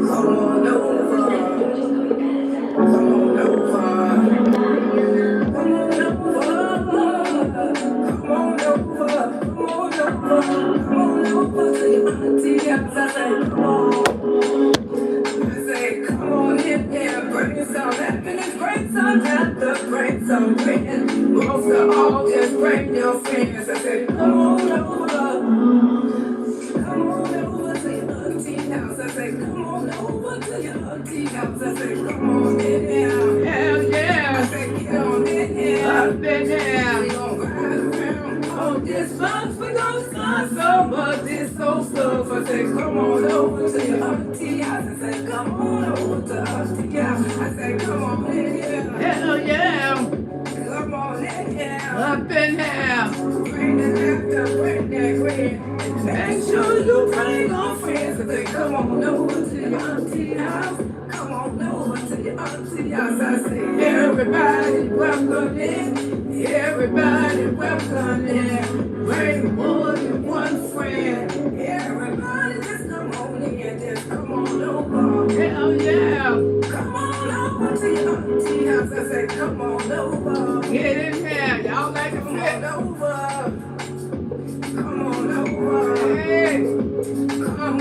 Come on over. Come on over. Come on over. Come on over. Come on over. Come on over to your auntie. I say, come on. I say, come on in here. Bring some happiness. Bring some laughter. Bring some grin. Most of all, just bring your friends. I say, come on over. Come on over to your auntie house. I say, come on over to your auntie house. I say, come on in here. Hell yeah. I say, get on in here. Up in there. We gon' ride around on this bus. We gon' start so much. This so stuff. I say, come on over to your auntie house. I say, come on over to auntie house. I say, come on in here. Hell yeah. Come on in here. Up in here. Bring the laughter, bring that grin. Make sure you bring on friends. I say, come on over to your auntie house. Come on over to your auntie house. I say, everybody welcome in. Everybody welcome in. Bring more than one friend. Everybody just come on in. Just come on over. Hell yeah. Come on over to your auntie house. I say, come on over. Get in there. Y'all like to Come fit. on over. Come on over. Hey. Come,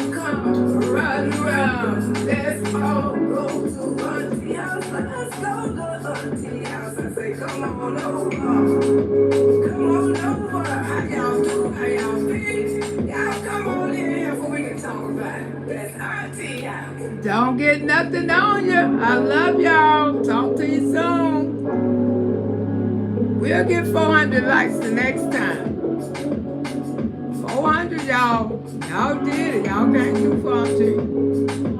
ride around. Let's all go to auntie house. Let's go to auntie house. I say, come on over. Come on over. How y'all do? How y'all feel? Y'all come on in here before we can talk about it. That's auntie house. Don't get nothing on you. I love y'all. Talk to you soon. We'll get 400 likes the next time. 400, y'all. Y'all did it. Y'all can't do 400.